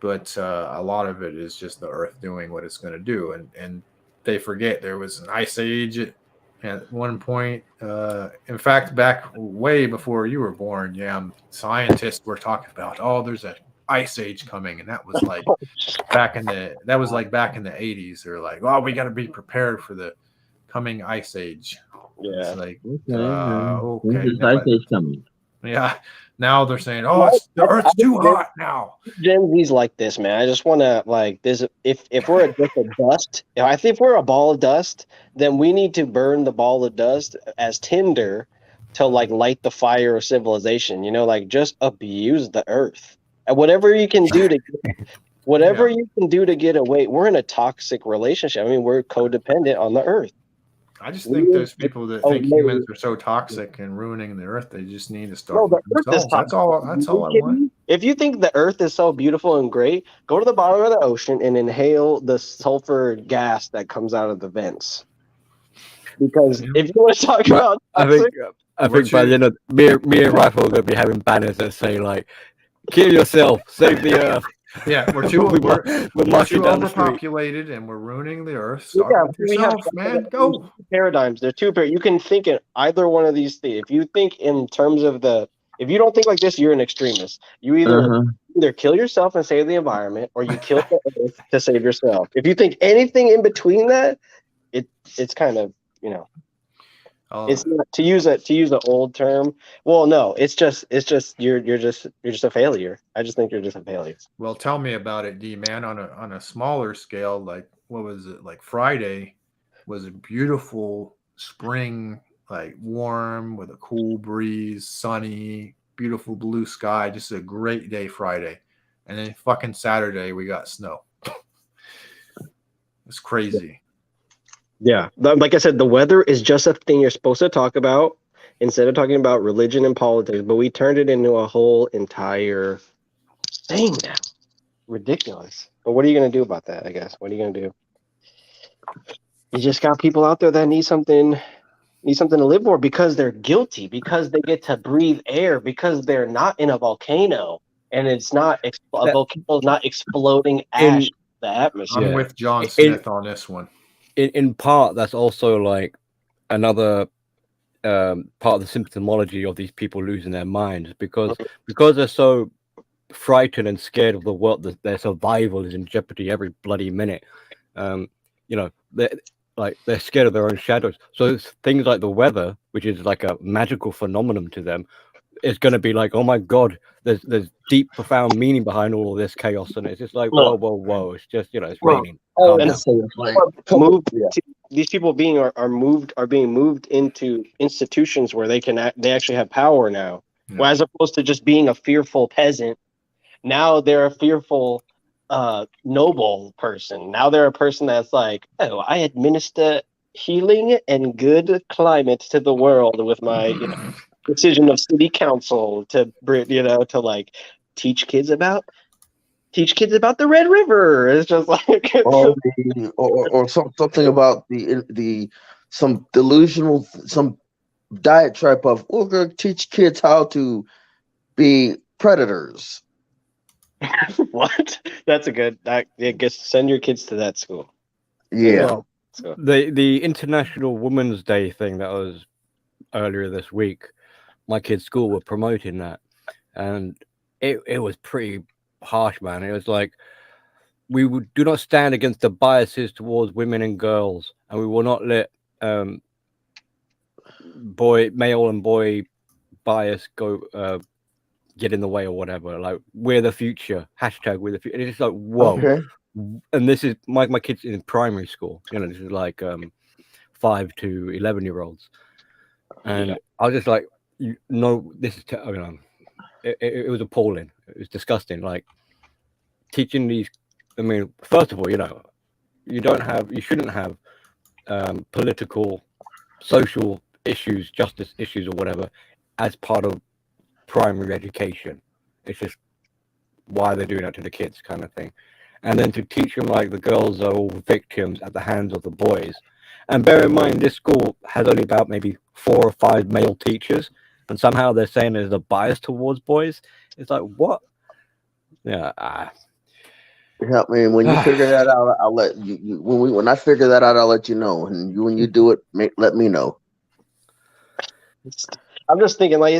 but a lot of it is just the Earth doing what it's going to do, and they forget there was an ice age at one point. In fact, back way before you were born, scientists were talking about, there's an ice age coming, and that was like back in the 80s. They're like, we got to be prepared for the coming ice age. Yeah. It's like, Okay. Ice coming. Yeah. Now they're saying, the Earth's too hot now. Gen Z's like this, man. I just want to like this. If we're just a dust, if we're a ball of dust, then we need to burn the ball of dust as tinder to like light the fire of civilization. Like just abuse the Earth and whatever you can do to. Whatever you can do to get away, we're in a toxic relationship. I mean, we're codependent on the Earth. I just think those people that think humans are so toxic and ruining the Earth, they just need to start with themselves. That's all I want. If you think the Earth is so beautiful and great, go to the bottom of the ocean and inhale the sulfur gas that comes out of the vents. Because if you want to talk about toxic, I think by the end of me and Rifle are going to be having banners that say like, "Kill yourself, save the Earth." Yeah, we're too overpopulated and we're ruining the Earth. Start with yourself, man. Go. Paradigms. There are two paradigms. You can think in either one of these things. If you think in terms of if you don't think like this, you're an extremist. You either kill yourself and save the environment, or you kill the Earth to save yourself. If you think anything in between that, it's kind of it's not, to use an old term. Well, no, it's just you're just a failure. I just think you're just a failure. Well, tell me about it, D man. On a smaller scale, like what was it? Like Friday was a beautiful spring, like warm with a cool breeze, sunny, beautiful blue sky. Just a great day Friday, and then fucking Saturday we got snow. It's crazy. Yeah, like I said, the weather is just a thing you're supposed to talk about instead of talking about religion and politics. But we turned it into a whole entire thing now. Ridiculous. But what are you going to do about that, I guess? What are you going to do? You just got people out there that need something to live for because they're guilty, because they get to breathe air, because they're not in a volcano and it's not a volcano is not exploding ash in the atmosphere. I'm with John Smith on this one. In part, that's also like another part of the symptomology of these people losing their minds because they're so frightened and scared of the world that their survival is in jeopardy every bloody minute. They're scared of their own shadows. So things like the weather, which is like a magical phenomenon to them, is going to be like, oh my God, there's deep, profound meaning behind all of this chaos, and it's just like, whoa, it's just it's raining. These people are being moved into institutions where they actually have power now. Yeah. Well, as opposed to just being a fearful peasant, now they're a fearful noble person. Now they're a person that's like, I administer healing and good climate to the world with my decision of city council to like teach kids about the Red River. It's just like or something about some delusional diatribe of we're going to teach kids how to be predators. What? That's a good. I guess send your kids to that school. Yeah. The International Women's Day thing that was earlier this week, my kids' school were promoting that, and it was pretty harsh, man. It was like do not stand against the biases towards women and girls, and we will not let male and boy bias go get in the way or whatever. Like, we're the future. Hashtag we're the future. And it's like, whoa. Okay. And this is my kids in primary school. This is like 5 to 11-year-olds, and I was just like, this is it was appalling. It was disgusting. Like, teaching these. I mean, first of all, you shouldn't have political, social issues, justice issues, or whatever as part of primary education. It's just, why they're doing that to the kids, kind of thing. And then to teach them like the girls are all victims at the hands of the boys. And bear in mind, this school has only about maybe 4 or 5 male teachers, and somehow they're saying there's a bias towards boys. It's like, what? Yeah. Help me. When you figure that out, I'll let you. When I figure that out, I'll let you know. And when you do it, let me know. I'm just thinking, like,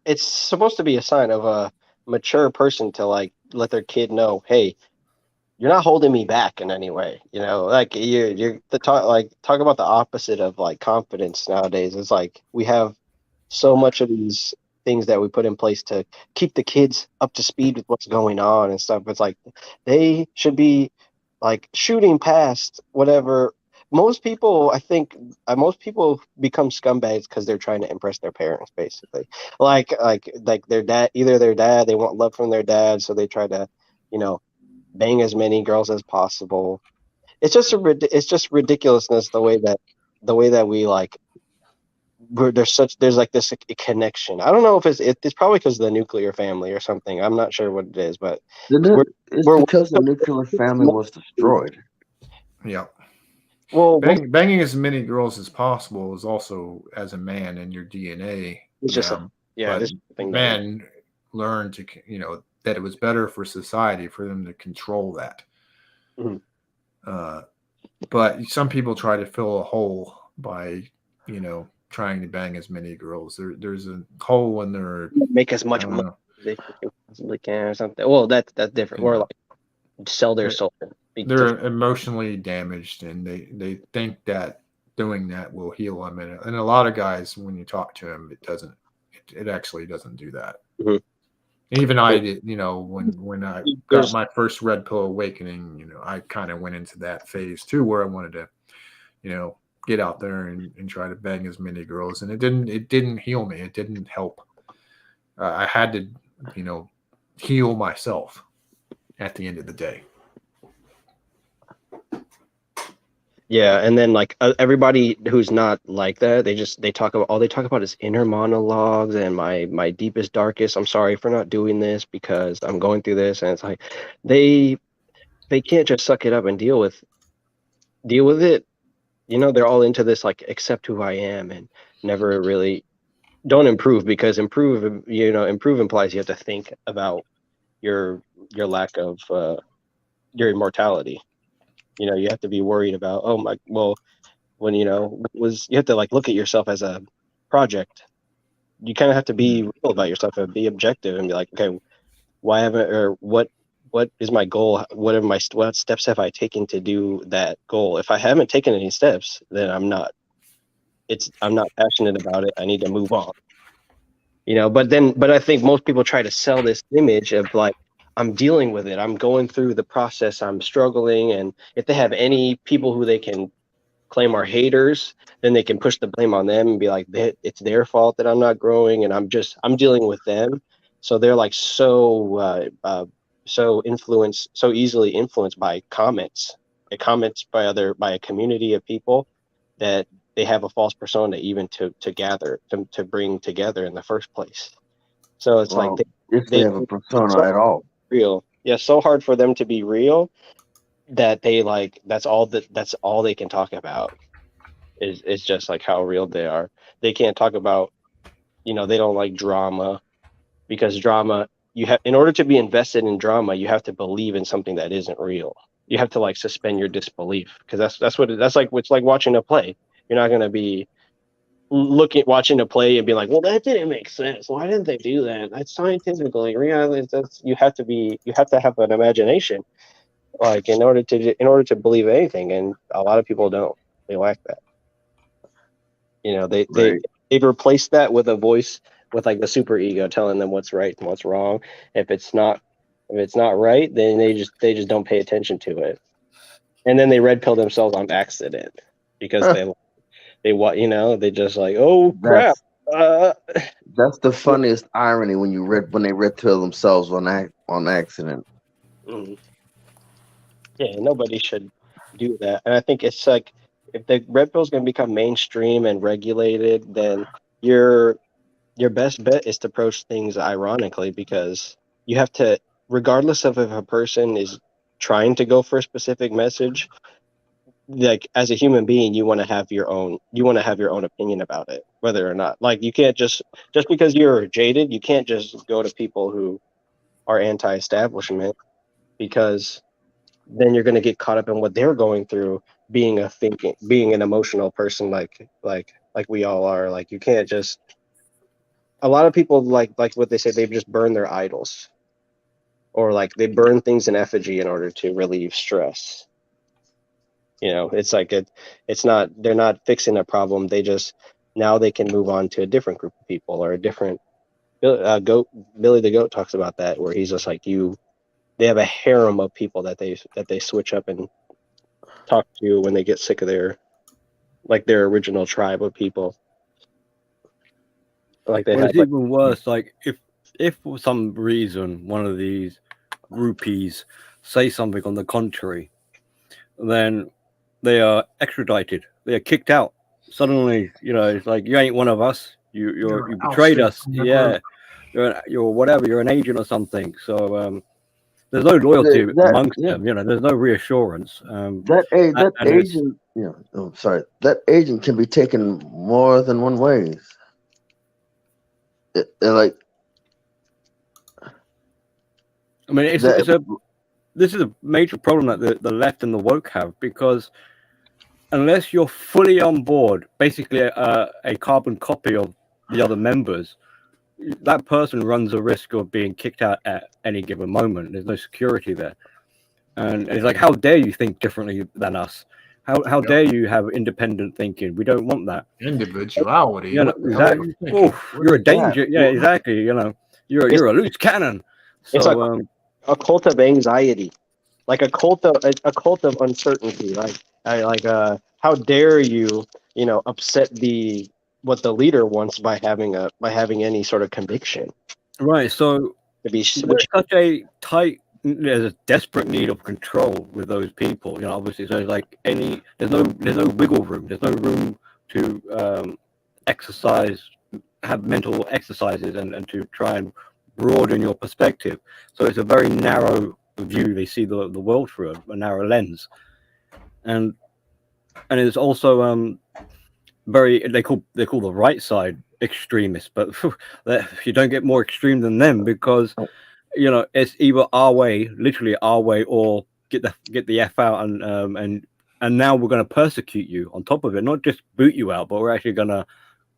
it's supposed to be a sign of a mature person to like let their kid know, hey, you're not holding me back in any way. Like you're talk about the opposite of like confidence nowadays. It's like we have so much of these things that we put in place to keep the kids up to speed with what's going on and stuff. It's like they should be like shooting past whatever. Most people, I think, most people become scumbags because they're trying to impress their parents, basically. Like their dad, they want love from their dad, so they try to, bang as many girls as possible. It's just ridiculousness the way that we like. There's like this connection. I don't know if it's probably because of the nuclear family or something. I'm not sure what it is, but It's because the nuclear family was destroyed. Yeah. Well, banging as many girls as possible is also, as a man, in your DNA. It's just but men learned to, that it was better for society for them to control that. Mm-hmm. But some people try to fill a hole by, trying to bang as many girls. There's a hole in their make as much money as they possibly can or something. Well, that's different. Or like sell their soul. They're emotionally damaged, and they think that doing that will heal them. And a lot of guys, when you talk to them, it doesn't. It actually doesn't do that. Mm-hmm. Even I did, when I got my first red pill awakening, I kind of went into that phase too, where I wanted to, get out there and try to bang as many girls, and it didn't heal me. It didn't help. I had to, heal myself at the end of the day. Yeah, and then like everybody who's not like that, they talk about is inner monologues and my deepest, darkest. I'm sorry for not doing this because I'm going through this, and it's like they can't just suck it up and deal with it. They're all into this like accept who I am and never really don't improve, because improve implies you have to think about your lack of your immortality. You have to be worried about, when you have to like look at yourself as a project. You kind of have to be real about yourself and be objective and be like, okay, why haven't, or what is my goal? What steps have I taken to do that goal? If I haven't taken any steps, then I'm not passionate about it. I need to move on. But I think most people try to sell this image of like, I'm dealing with it. I'm going through the process. I'm struggling. And if they have any people who they can claim are haters, then they can push the blame on them and be like, it's their fault that I'm not growing, and I'm dealing with them. So they're like so easily influenced by comments by a community of people, that they have a false persona even to bring together in the first place. So it's like they have a persona at all. Real. Yeah, so hard for them to be real that they like that's all they can talk about is just like how real they are. They can't talk about, they don't like drama, because drama, in order to be invested in drama, you have to believe in something that isn't real. You have to like suspend your disbelief, because that's like it's like watching a play. You're not going to be watching a play and be like, well, that didn't make sense. Why didn't they do that? That's scientifically reality. You have to have an imagination. Like in order to believe anything, and a lot of people don't. They lack that. You know, Right. they've replaced that with a voice with like the super ego telling them what's right and what's wrong. If it's not right, then they just don't pay attention to it, and then they red pill themselves on accident because they just like, oh crap. That's that's the funniest irony when they red pill themselves on accident. Mm. Yeah, nobody should do that. And I think it's like if the red pill is going to become mainstream and regulated, then your best bet is to approach things ironically because you have to, regardless of if a person is trying to go for a specific message, like as a human being, you want to have your own opinion about it, whether or not. Like you can't just because you're jaded, you can't just go to people who are anti-establishment because then you're going to get caught up in what they're going through being an emotional person like we all are. Like you can't just, a lot of people like what they say, they've just burned their idols or like they burn things in effigy in order to relieve stress. You know, it's like it's not, they're not fixing a problem, they just, now they can move on to a different group of people or a different Billy the Goat talks about that, where he's just like, they have a harem of people that they switch up and talk to when they get sick of their original tribe of people. Like they Well, have it's even worse. Like if for some reason one of these groupies say something on the contrary, then they are extradited. They are kicked out. Suddenly, it's like you ain't one of us. You betrayed us. Yeah, you're whatever. You're an agent or something. So there's no loyalty amongst them. There's no reassurance. That agent, sorry, that agent can be taken more than one way. Like, I mean, this is a major problem that the left and the woke have, because unless you're fully on board, basically a carbon copy of the other members, that person runs a risk of being kicked out at any given moment. There's no security there. And it's like, how dare you think differently than us? How dare you have independent thinking? We don't want that. Individuality. Exactly. You're a danger. Yeah, exactly. You're a loose cannon. So, it's like a cult of anxiety, like a cult of uncertainty. How dare you, upset what the leader wants by having any sort of conviction. Right. So to be there's such a tight, there's a desperate need of control with those people. Obviously, so it's like there's no wiggle room. There's no room to exercise, have mental exercises, and to try and broaden your perspective. So it's a very narrow view. They see the world through a narrow lens, and it's also they call the right side extremists, but you don't get more extreme than them, because it's either our way, literally our way, or get the F out, and now we're going to persecute you on top of it, not just boot you out, but we're actually going to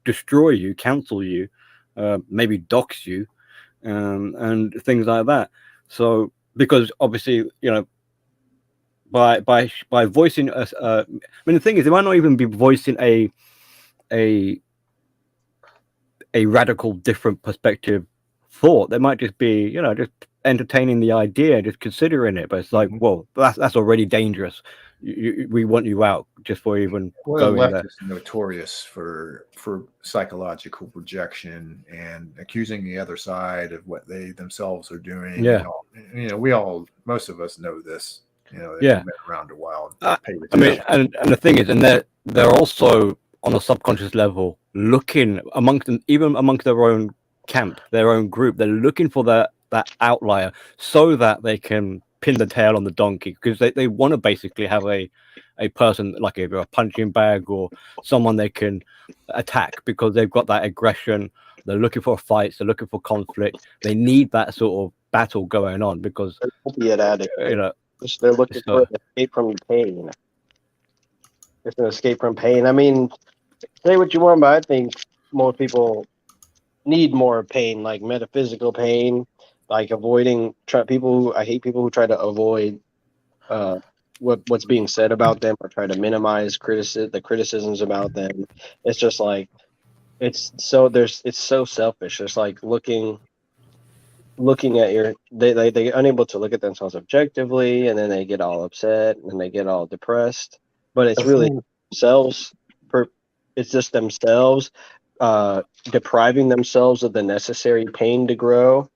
destroy you, cancel you, maybe dox you, and things like that. So because obviously by voicing I mean, the thing is, they might not even be voicing a radical different perspective thought. They might just be just entertaining the idea, just considering it, but it's like, well, that's already dangerous. We want you out just for even going left there. is notorious for psychological projection and accusing the other side of what they themselves are doing. Yeah. Most of us know this. They've been around a while. I mean, and the thing is, and they're also on a subconscious level looking amongst them, even amongst their own camp, their own group. They're looking for that outlier so that they can pin the tail on the donkey, because they want to basically have a person like either a punching bag or someone they can attack, because they've got that aggression. They're looking for fights. They're looking for conflict. They need that sort of battle going on, because opiate addict. They're looking for an escape from pain. It's an escape from pain. I mean, say what you want, but I think most people need more pain, like metaphysical pain, like avoiding I hate people who try to avoid what's being said about them or try to minimize the criticisms about them. It's just like it's so selfish. It's like looking at they're unable to look at themselves objectively, and then they get all upset and they get all depressed. But it's really themselves. It's just themselves depriving themselves of the necessary pain to grow.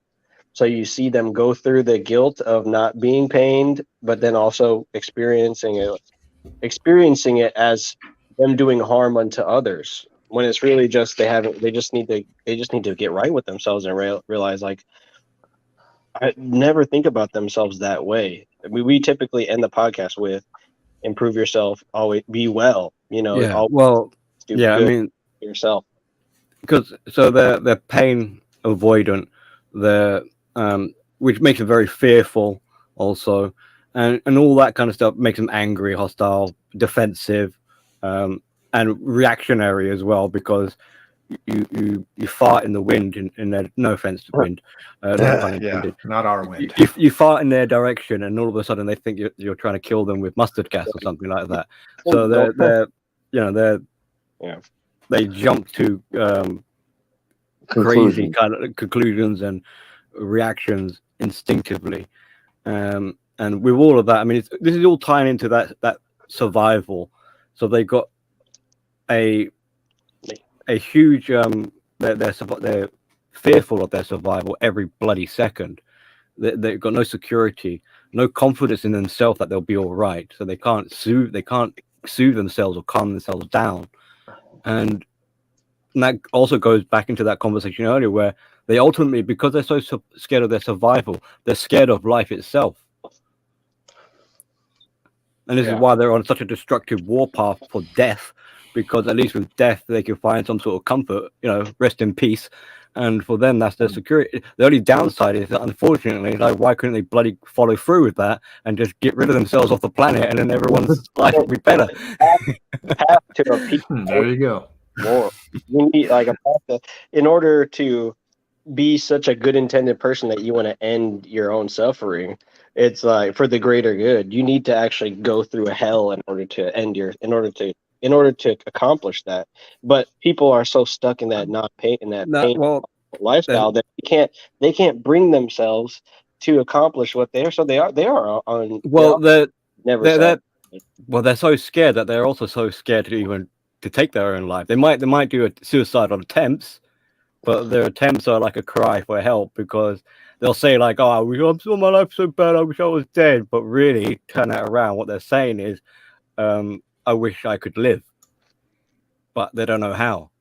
So you see them go through the guilt of not being pained, but then also experiencing it as them doing harm unto others. When it's really just they just need to get right with themselves and realize like I never think about themselves that way. We typically end the podcast with improve yourself, always be well, Yeah. always Well, do yeah. I good mean, for yourself. because so they're pain avoidant, they're which makes them very fearful also, and all that kind of stuff makes them angry, hostile, defensive, and reactionary as well, because you fart in the wind in their, no offense to wind, no pun intended. Not our wind. You fart in their direction, and all of a sudden they think you're trying to kill them with mustard gas or something like that. So they jump to crazy kind of conclusions and reactions instinctively, and with all of that, I mean, this is all tying into that survival. So they got a huge they're fearful of their survival every bloody second. They've got no security, no confidence in themselves that they'll be all right. So they can't soothe themselves or calm themselves down, and that also goes back into that conversation earlier, where they ultimately, because they're so scared of their survival, they're scared of life itself. And this is why they're on such a destructive war path for death, because at least with death, they can find some sort of comfort, rest in peace. And for them, that's their security. The only downside is that, unfortunately, like, why couldn't they bloody follow through with that and just get rid of themselves off the planet, and then everyone's life would be better? Path to a peace. There you go. More. You need like a path in order to be such a good intended person that you want to end your own suffering. It's like for the greater good. You need to actually go through a hell in order to accomplish that. But people are so stuck in that pain lifestyle that they can't bring themselves to accomplish what they are. So they are on. Well, they're so scared that they're also so scared to take their own life. They might do suicidal attempts, but their attempts are like a cry for help, because they'll say like, "Oh, I'm so, my life's so bad, I wish I was dead." But really, turn that around. What they're saying is, "I wish I could live," but they don't know how.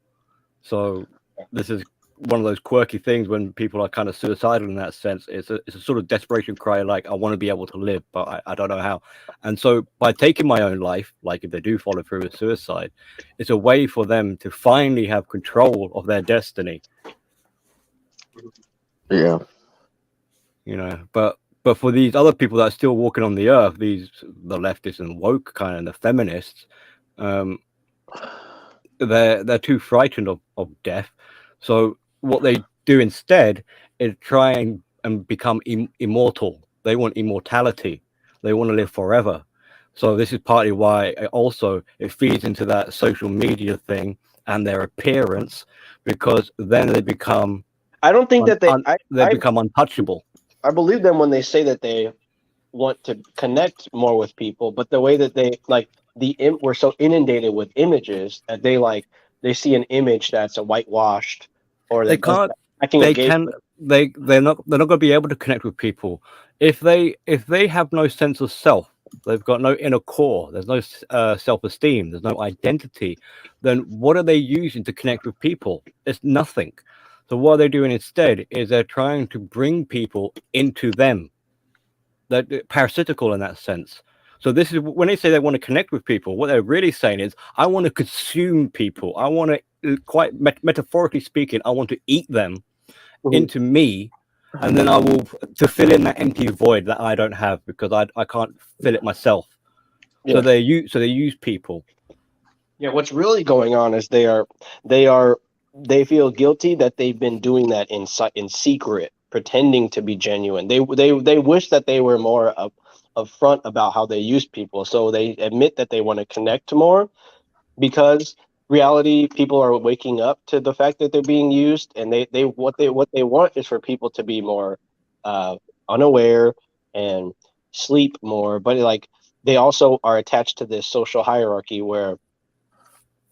So this is one of those quirky things when people are kind of suicidal in that sense. It's a sort of desperation cry, like, I want to be able to live, but I don't know how. And so by taking my own life, like if they do follow through with suicide, it's a way for them to finally have control of their destiny. Yeah. But for these other people that are still walking on the earth, the leftists and woke kind and the feminists, they're too frightened of death. So what they do instead is try and become immortal. They want immortality. They want to live forever. So this is partly why it feeds into that social media thing and their appearance, because then they become. I don't think that they become untouchable. I believe them when they say that they want to connect more with people, but the way that they we're so inundated with images that they see an image that's a whitewashed, or they can't. They're not going to be able to connect with people if they have no sense of self. They've got no inner core. There's no self-esteem. There's no identity. Then what are they using to connect with people? It's nothing. So what they're doing instead is they're trying to bring people into them. They're parasitical in that sense. So this is when they say they want to connect with people, what they're really saying is, I want to consume people. I want to, quite metaphorically speaking, I want to eat them into me, and then I will, to fill in that empty void that I don't have, because I can't fill it myself. Yeah. So they use people. Yeah, what's really going on is they feel guilty that they've been doing that in secret, pretending to be genuine. They wish that they were more upfront about how they use people. So they admit that they want to connect more because reality people are waking up to the fact that they're being used, and what they want is for people to be more unaware and sleep more. But like they also are attached to this social hierarchy where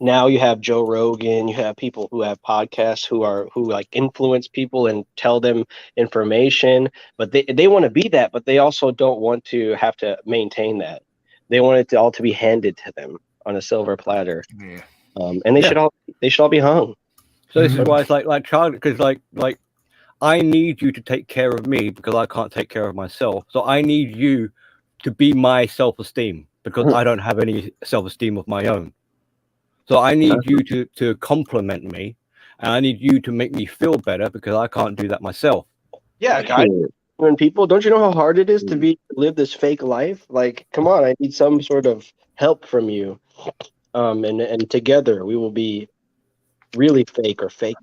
now you have Joe Rogan, you have people who have podcasts who like influence people and tell them information, but they want to be that, but they also don't want to have to maintain that. They want it to all to be handed to them on a silver platter. Yeah. And they should all be hung. So this is why it's like child, because like I need you to take care of me because I can't take care of myself. So I need you to be my self-esteem because I don't have any self-esteem of my own. So I need you to compliment me, and I need you to make me feel better because I can't do that myself. Yeah, guys. When people, don't you know how hard it is to live this fake life? Like, come on, I need some sort of help from you. And together we will be really fake or fake.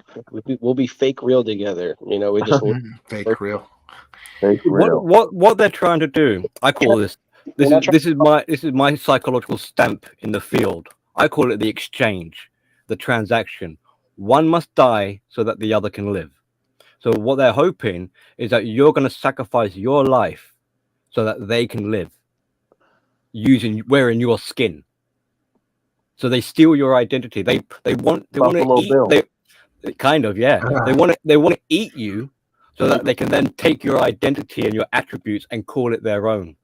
We'll be fake real together. You know, we just Fake real. Fake real. What they're trying to do, I call this is my psychological stamp in the field. I call it the exchange, the transaction. One must die so that the other can live. So what they're hoping is that you're going to sacrifice your life so that they can live, wearing your skin. So they steal your identity. They want to eat. Kind of, yeah. They want to eat you so that they can then take your identity and your attributes and call it their own.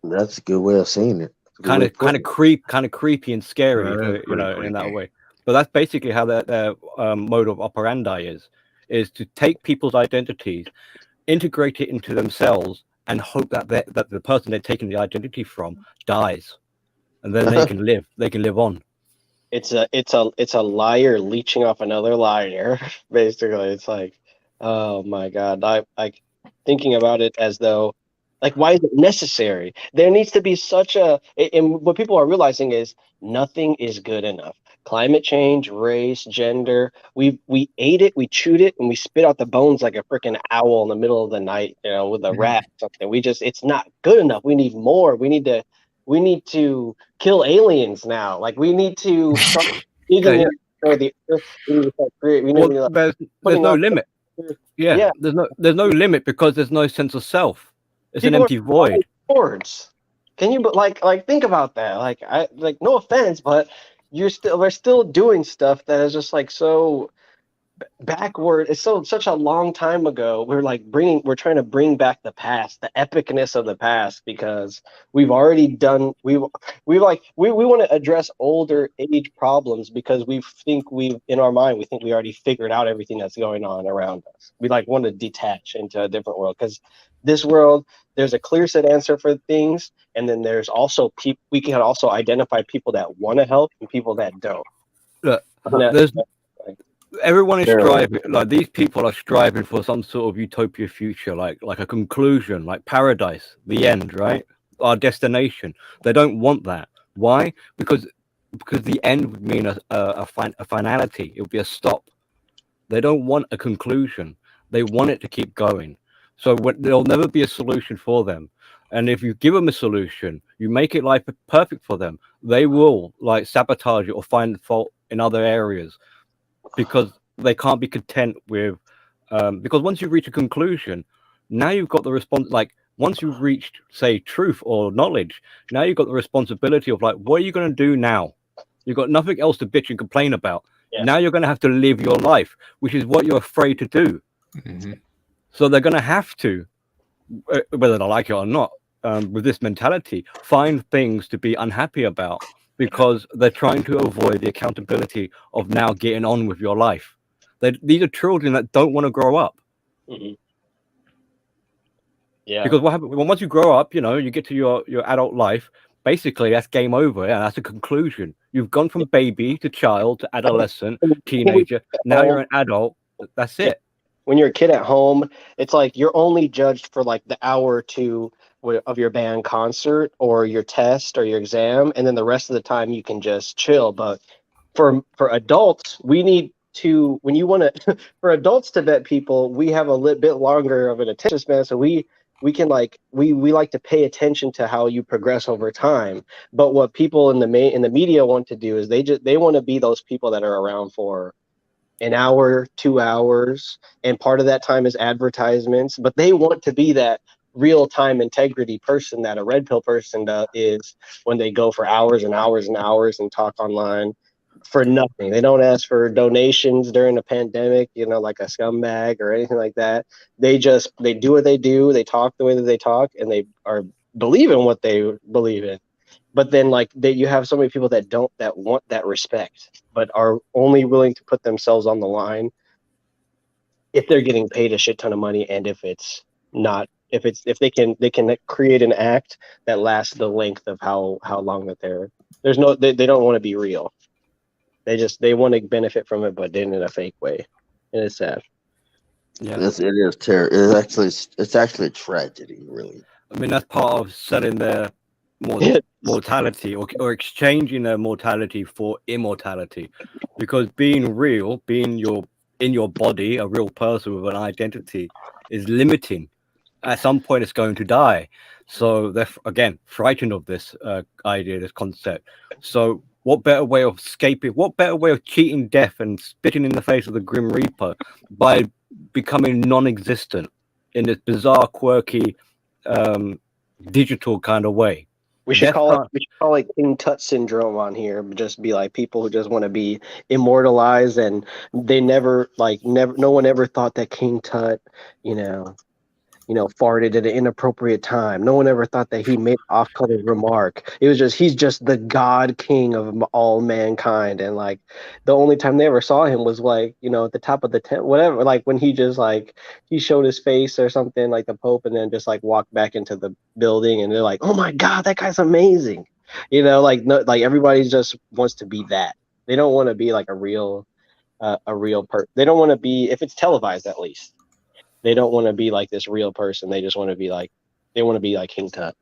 That's a good way of seeing it. Kind of creepy and scary, in that way. But that's basically how their mode of operandi is to take people's identities, integrate it into themselves, and hope that the person they're taking the identity from dies, and then they can live. They can live on. It's a liar leeching off another liar. Basically, it's like, oh my God, I thinking about it as though. Like, why is it necessary? There needs to be and what people are realizing is nothing is good enough. Climate change, race, gender, we ate it, we chewed it, and we spit out the bones like a freaking owl in the middle of the night, with a rat or something. it's not good enough. We need more. We need to kill aliens now. Like, we need to start digging in the earth. We need to start creating. There's no limit. Yeah, there's no limit because there's no sense of self. It's an empty void. Words. Can you think about that? Like no offense, but we're still doing stuff that is just like so backward. It's such a long time ago. We're trying to bring back the past, the epicness of the past, because we've already done we want to address older age problems because in our mind we think we already figured out everything that's going on around us. We want to detach into a different world because this world, there's a clear set answer for things, and then there's also we can also identify people that want to help and people that don't. Look, everyone is striving. Like, these people are striving for some sort of utopia future, like a conclusion, like paradise, the end, right? Our destination. They don't want that. Why? Because the end would mean a finality. It would be a stop. They don't want a conclusion. They want it to keep going. So there'll never be a solution for them. And if you give them a solution, you make it life perfect for them, they will sabotage it or find fault in other areas because they can't be content with. Because once you reach a conclusion, now you've got the response. Like, once you've reached, say, truth or knowledge, now you've got the responsibility of what are you going to do now? You've got nothing else to bitch and complain about. Yeah. Now you're going to have to live your life, which is what you're afraid to do. Mm-hmm. So they're going to have to, whether they like it or not, with this mentality, find things to be unhappy about because they're trying to avoid the accountability of now getting on with your life. These are children that don't want to grow up. Mm-hmm. Yeah. Because what happens once you grow up, you get to your adult life. Basically, that's game over. Yeah, that's a conclusion. You've gone from baby to child to adolescent, teenager. Now you're an adult. That's it. When you're a kid at home, it's like you're only judged for the hour or two of your band concert or your test or your exam, and then the rest of the time you can just chill. But for adults, we need to for adults to vet people, we have a little bit longer of an attention span, so we we can like we like to pay attention to how you progress over time. But what people in the media want to do is they want to be those people that are around for an hour, 2 hours, and part of that time is advertisements. But they want to be that real time integrity person that a red pill person is when they go for hours and hours and hours and talk online for nothing. They don't ask for donations during a pandemic, like a scumbag or anything like that. They do what they do. They talk the way that they talk, and they are believe in what they believe in. But then you have so many people that want that respect, but are only willing to put themselves on the line if they're getting paid a shit ton of money, and if if they can create an act that lasts the length of how long that they don't want to be real. They want to benefit from it, but in a fake way, and it's sad. Yeah, It is terrible. It's actually a tragedy, really. I mean that's part of selling their mortality or exchanging their mortality for immortality, because being real, being in your body, a real person with an identity, is limiting. At some point, it's going to die. So they're again frightened of this idea, this concept. So what better way of escaping? What better way of cheating death and spitting in the face of the Grim Reaper by becoming non-existent in this bizarre, quirky, digital kind of way? We should call it King Tut syndrome on here. Just be like people who just want to be immortalized, and they never no one ever thought that King Tut, farted at an inappropriate time. No one ever thought that he made an off-color remark. It was just he's just the God King of all mankind, and the only time they ever saw him was at the top of the tent, whatever. When he just he showed his face or something, like the Pope, and then just walked back into the building, and they're like, "Oh my God, that guy's amazing!" No, everybody just wants to be that. They don't want to be a real person. They don't want to be, if it's televised at least. They don't want to be like this real person. They just want to be like King Tut,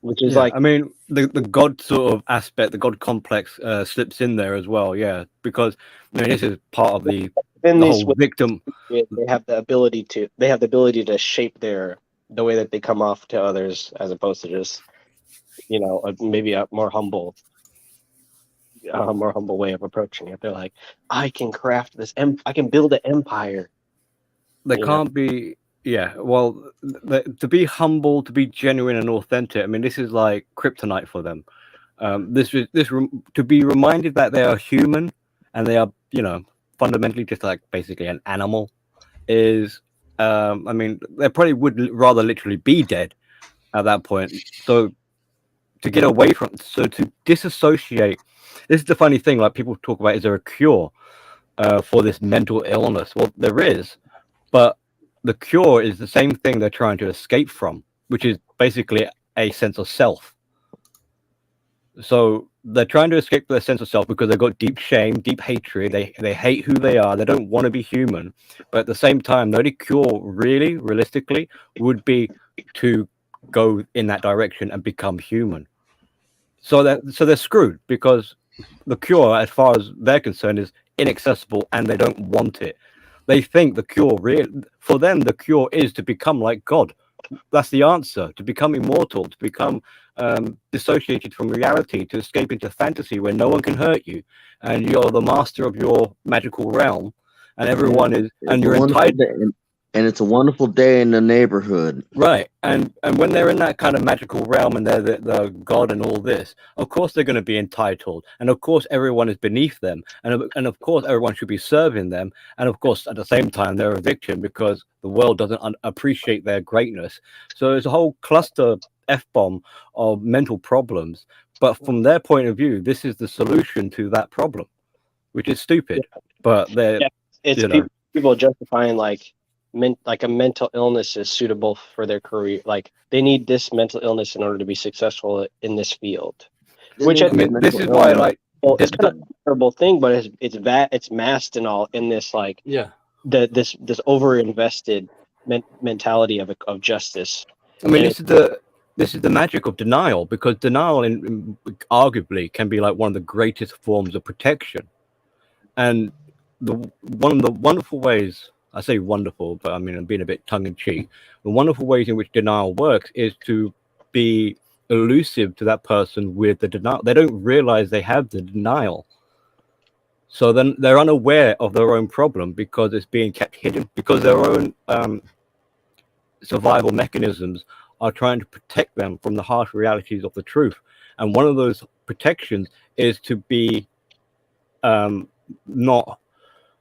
which is I mean, the God sort of aspect, the God complex slips in there as well. Yeah, because this is part of the whole victim. They have the ability to shape the way that they come off to others, as opposed to just maybe a more humble way of approaching it. They're like, I can craft this. I can build an empire. They can't be, well, to be humble, to be genuine and authentic. I mean, this is like kryptonite for them. To be reminded that they are human and they are, fundamentally just basically an animal is, I mean, they probably would rather literally be dead at that point. So to get away from, to disassociate, this is the funny thing. People talk about, is there a cure for this mental illness? Well, there is. But the cure is the same thing they're trying to escape from, which is basically a sense of self. So they're trying to escape their sense of self because they've got deep shame, deep hatred. They hate who they are. They don't want to be human. But at the same time, the only cure, really, realistically, would be to go in that direction and become human. So they're screwed, because the cure, as far as they're concerned, is inaccessible and they don't want it. They think the cure, for them, the cure is to become like God. That's the answer, to become immortal, to become dissociated from reality, to escape into fantasy where no one can hurt you, and you're the master of your magical realm, and everyone is, and you're entitled. And it's a wonderful day in the neighborhood. Right. And when they're in that kind of magical realm and they're the God and all this, of course they're going to be entitled. And of course everyone is beneath them. And of course everyone should be serving them. And of course at the same time they're a victim because the world doesn't appreciate their greatness. So it's a whole cluster F-bomb of mental problems. But from their point of view, this is the solution to that problem, which is stupid. But it's people justifying a mental illness is suitable for their career. They need this mental illness in order to be successful in this field. Which this is why it's kind of a terrible thing, but it's masked and all in this this over-invested mentality of justice. I mean, this is the magic of denial, because denial arguably can be one of the greatest forms of protection. And one of the wonderful ways I say wonderful, but I mean, I'm being a bit tongue in cheek. The wonderful ways in which denial works is to be elusive to that person with the denial. They don't realize they have the denial. So then they're unaware of their own problem because it's being kept hidden, because their own survival mechanisms are trying to protect them from the harsh realities of the truth. And one of those protections is to be not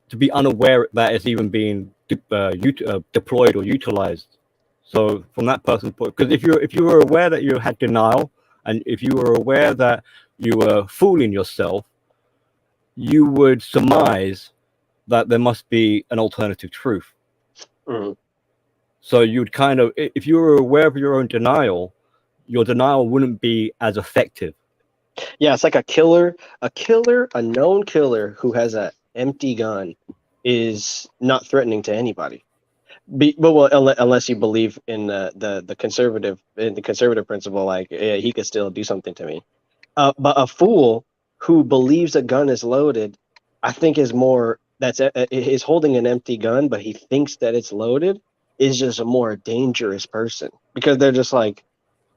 to be unaware that it's even being deployed or utilized. So from that person's point, because if you were aware that you had denial, and if you were aware that you were fooling yourself, you would surmise that there must be an alternative truth. Mhm. So you'd kind of, if you were aware of your own denial, your denial wouldn't be as effective. Yeah, it's like a known killer who has an empty gun is not threatening to anybody. Unless you believe in the conservative principle, like, yeah, he could still do something to me. But a fool who believes a gun is loaded, I think is holding an empty gun, but he thinks that it's loaded, is just a more dangerous person, because they're just like,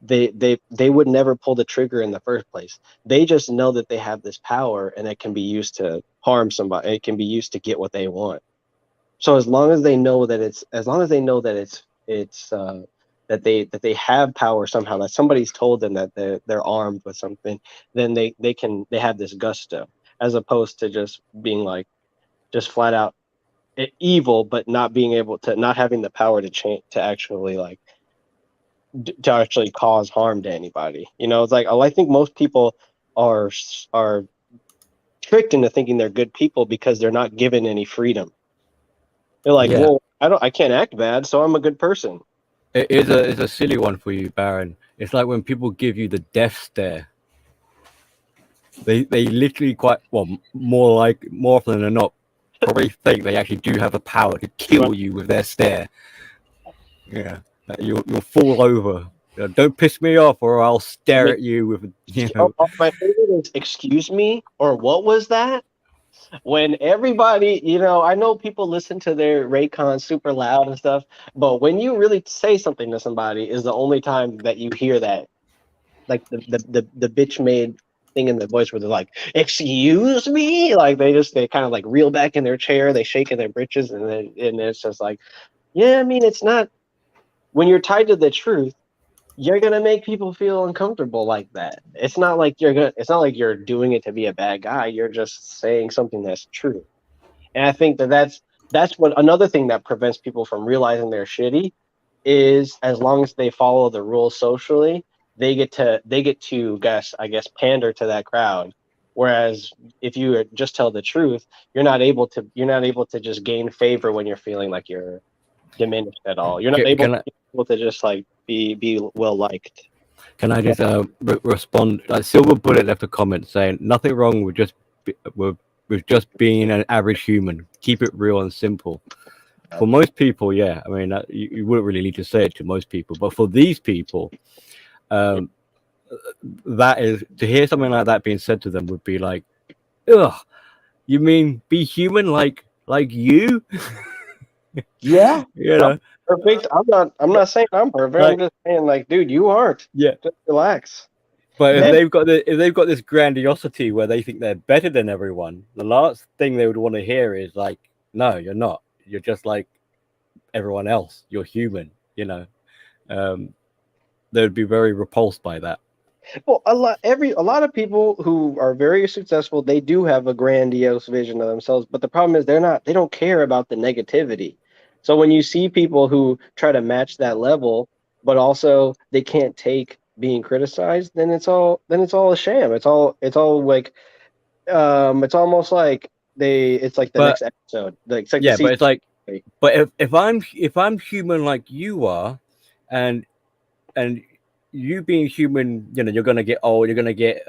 they would never pull the trigger in the first place. They just know that they have this power and it can be used to harm somebody. It can be used to get what they want. So as long as they know that they have power somehow, that somebody's told them that they're armed with something, then they have this gusto, as opposed to just being like, just flat out evil, but not having the power to change, to actually like to actually cause harm to anybody. It's like, I think most people are tricked into thinking they're good people because they're not given any freedom. They're like, Yeah. well, I can't act bad, so I'm a good person. It's a silly one for you, Baron. It's like when people give you the death stare. They literally more often than not probably think they actually do have the power to kill you with their stare. Yeah, you'll fall over. Don't piss me off, or I'll stare at you with. My favorite is, excuse me, or what was that? When everybody, I know people listen to their Raycon super loud and stuff, but when you really say something to somebody is the only time that you hear that, like the bitch made thing in the voice where they're like, excuse me, like they kind of like reel back in their chair, they shake in their britches, and it's just like, yeah, I mean, it's not, when you're tied to the truth, you're gonna make people feel uncomfortable like that. It's not like you're doing it to be a bad guy. You're just saying something that's true. And I think that's what another thing that prevents people from realizing they're shitty is, as long as they follow the rules socially, they get to I guess pander to that crowd. Whereas if you just tell the truth, you're not able to just gain favor when you're feeling like you're diminished at all. You're not able to just like be well liked. Can I just respond? Silver Bullet left a comment saying nothing wrong with just being an average human. Keep it real and simple. For most people, yeah, I mean, you wouldn't really need to say it to most people, but for these people, that is, to hear something like that being said to them would be like, ugh, you mean be human like you? Yeah. Perfect. I'm not saying I'm perfect. I'm just saying, like, dude, you aren't. Yeah. Just relax. But if they've got this grandiosity where they think they're better than everyone, the last thing they would want to hear is like, no, you're not. You're just like everyone else. You're human. They would be very repulsed by that. Well, a lot of people who are very successful, they do have a grandiose vision of themselves, but the problem is they don't care about the negativity. So when you see people who try to match that level, but also they can't take being criticized, then it's all a sham. It's all like it's almost like it's like the next episode. Like, it's like, yeah, but it's like, but if I'm human like you are, and you being human, you're gonna get old, you're gonna get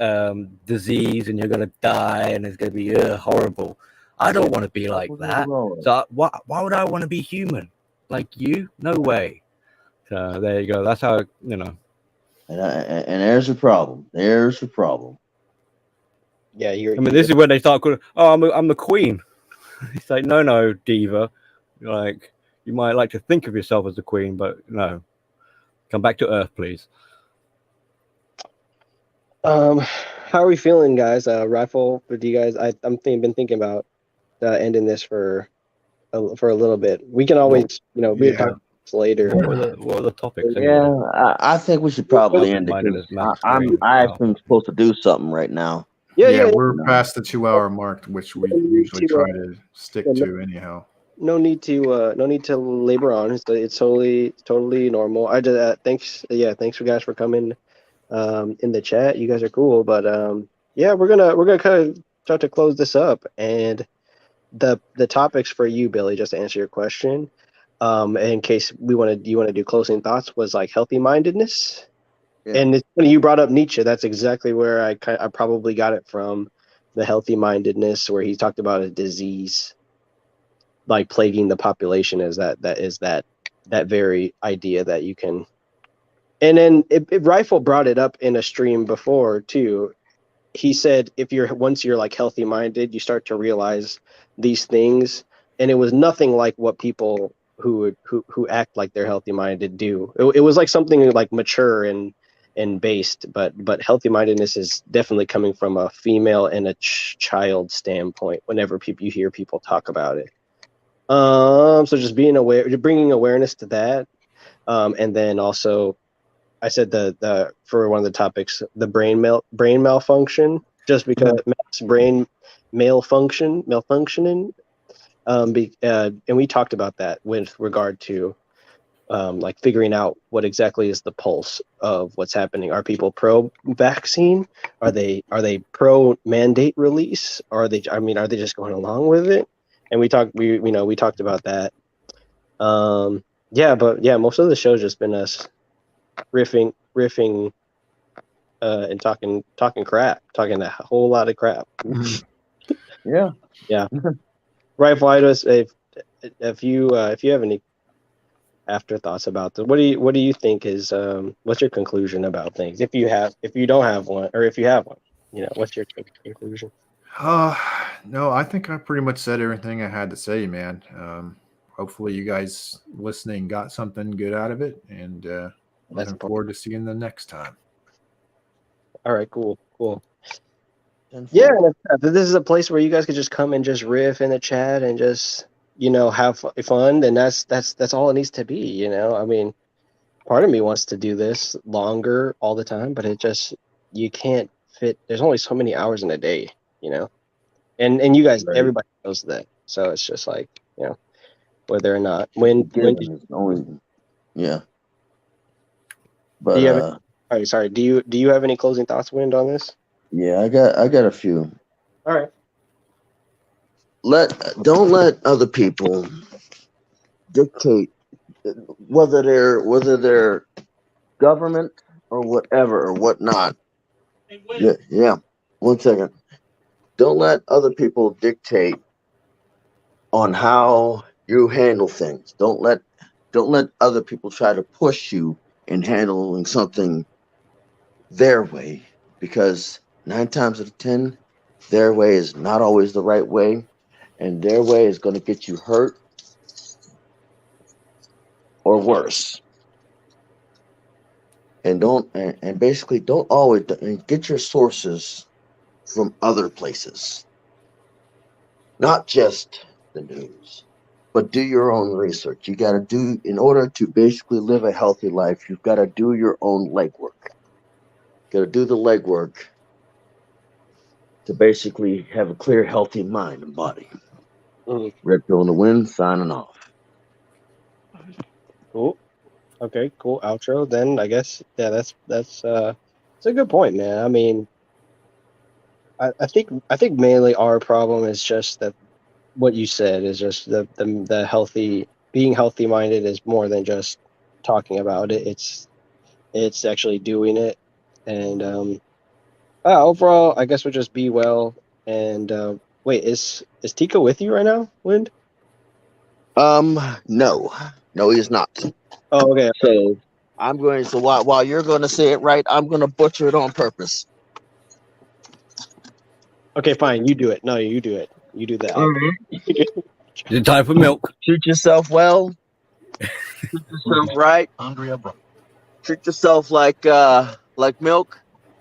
disease, and you're gonna die, and it's gonna be horrible. I don't want to be like that. So why would I want to be human like you? No way. So there you go. That's how And there's a problem. There's a problem. Yeah, this is when they start calling. Oh, I'm the queen. It's like, no, diva. Like, you might like to think of yourself as the queen, but no, come back to Earth, please. How are we feeling, guys? Rifle, do you guys? Been thinking about ending this for a little bit. We can always, we can talk later. What are the topics? Yeah, I think we should probably end it. Mindedness, 'Cause Max I'm Green. I actually supposed to do something right now. Yeah. We're past the 2 hour mark, which we usually try to stick to anyhow. No need to labor on. It's totally normal. I just thanks for guys for coming in the chat. You guys are cool, but we're gonna kind of start to close this up. And the topics for you, Billy, just to answer your question, in case you want to do closing thoughts, was like healthy mindedness. Yeah. And it's funny you brought up Nietzsche. That's exactly where I probably got it from, the healthy mindedness, where he talked about a disease like plaguing the population, is that very idea that you can. And then Rifle brought it up in a stream before too. He said once you're like healthy minded, you start to realize these things, and it was nothing like what people who act like they're healthy minded do. It was like something like mature and based, but healthy mindedness is definitely coming from a female and a child standpoint whenever you hear people talk about it. So just being aware, bringing awareness to that, and then also, I said the for one of the topics, the brain malfunction, just because brain malfunctioning, and we talked about that with regard to like figuring out what exactly is the pulse of what's happening. Are people pro vaccine? Are they pro mandate release? Are they just going along with it? And we talked about that. Most of the show's just been us riffing and talking crap, talking a whole lot of crap. Yeah. Rifle, if you have any afterthoughts about this, what do you think is what's your conclusion about things? If you don't have one, or if you have one, what's your conclusion? No, I think I pretty much said everything I had to say, man. Hopefully you guys listening got something good out of it, and looking forward to seeing them next time. All right, cool. Yeah, if this is a place where you guys could just come and just riff in the chat and just have fun, then that's all it needs to be. I mean, part of me wants to do this longer all the time, but you can't fit. There's only so many hours in a day, and you guys, Right. everybody knows that. So it's just like, whether or not when yeah. But do you have sorry, do you have any closing thoughts, Wind, on this? yeah, I got a few. All right. Don't let other people dictate whether they're government or whatever or whatnot. Yeah. 1 second. Don't let other people dictate on how you handle things. Don't let other people try to push you in handling something their way, because 9 times out of 10, their way is not always the right way, and their way is going to get you hurt or worse. And basically don't always get your sources from other places, not just the news, but do your own research. You got to do, in order to basically live a healthy life, you've got to do your own legwork. Got to do the legwork to basically have a clear, healthy mind and body. Red Pill in the Wind, signing off. Cool. Okay, cool outro. Then I guess that's a good point, man. I mean, I think mainly our problem is just that what you said is just the healthy, being healthy minded is more than just talking about it. It's actually doing it. And overall, I guess we'll just be well. And wait, is Tika with you right now, Wind? No, he's not. Oh, okay. So I'm going. So while you're going to say it right, I'm going to butcher it on purpose. Okay, fine. You do it. No, you do it. You do that. Is it time for milk? Treat yourself well. Treat yourself right. Treat yourself like milk.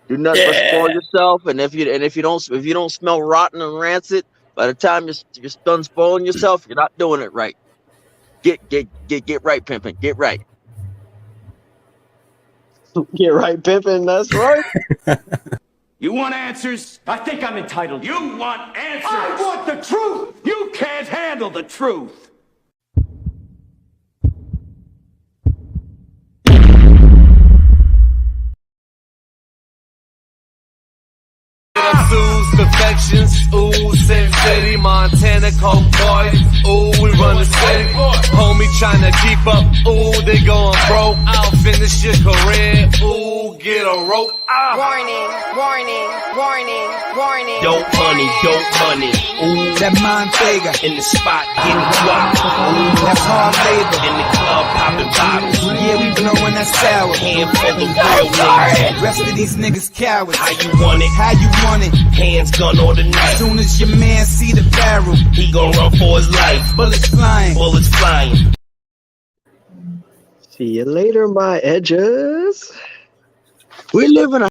Do nothing but spoil yourself. And if you don't smell rotten and rancid, by the time you're done spoiling yourself, you're not doing it right. Get right, pimping. Get right. Get right, pimping. That's right. You want answers? I think I'm entitled. You want answers? I want the truth. You can't handle the truth. Sue's Confections, ooh, Sin City, Montana, Coke Boys, ooh, we run the city. Homie tryna keep up, ooh, they going broke. I'll finish your career, ooh, get a rope. Warning, warning, warning, warning. Dope money. Ooh, That Montega, in the spot, getting guap. Ooh, that's hard labor. in the club, popping bottles. Yeah, we blowing that sour. Handful of real niggas. Rest of these niggas cowards. How you want it? How you want it? Hands, gun, or the knife. Soon as your man see the barrel, He gon' run for his life. bullets flying. Bullets flying. See you later, my edges. We live in a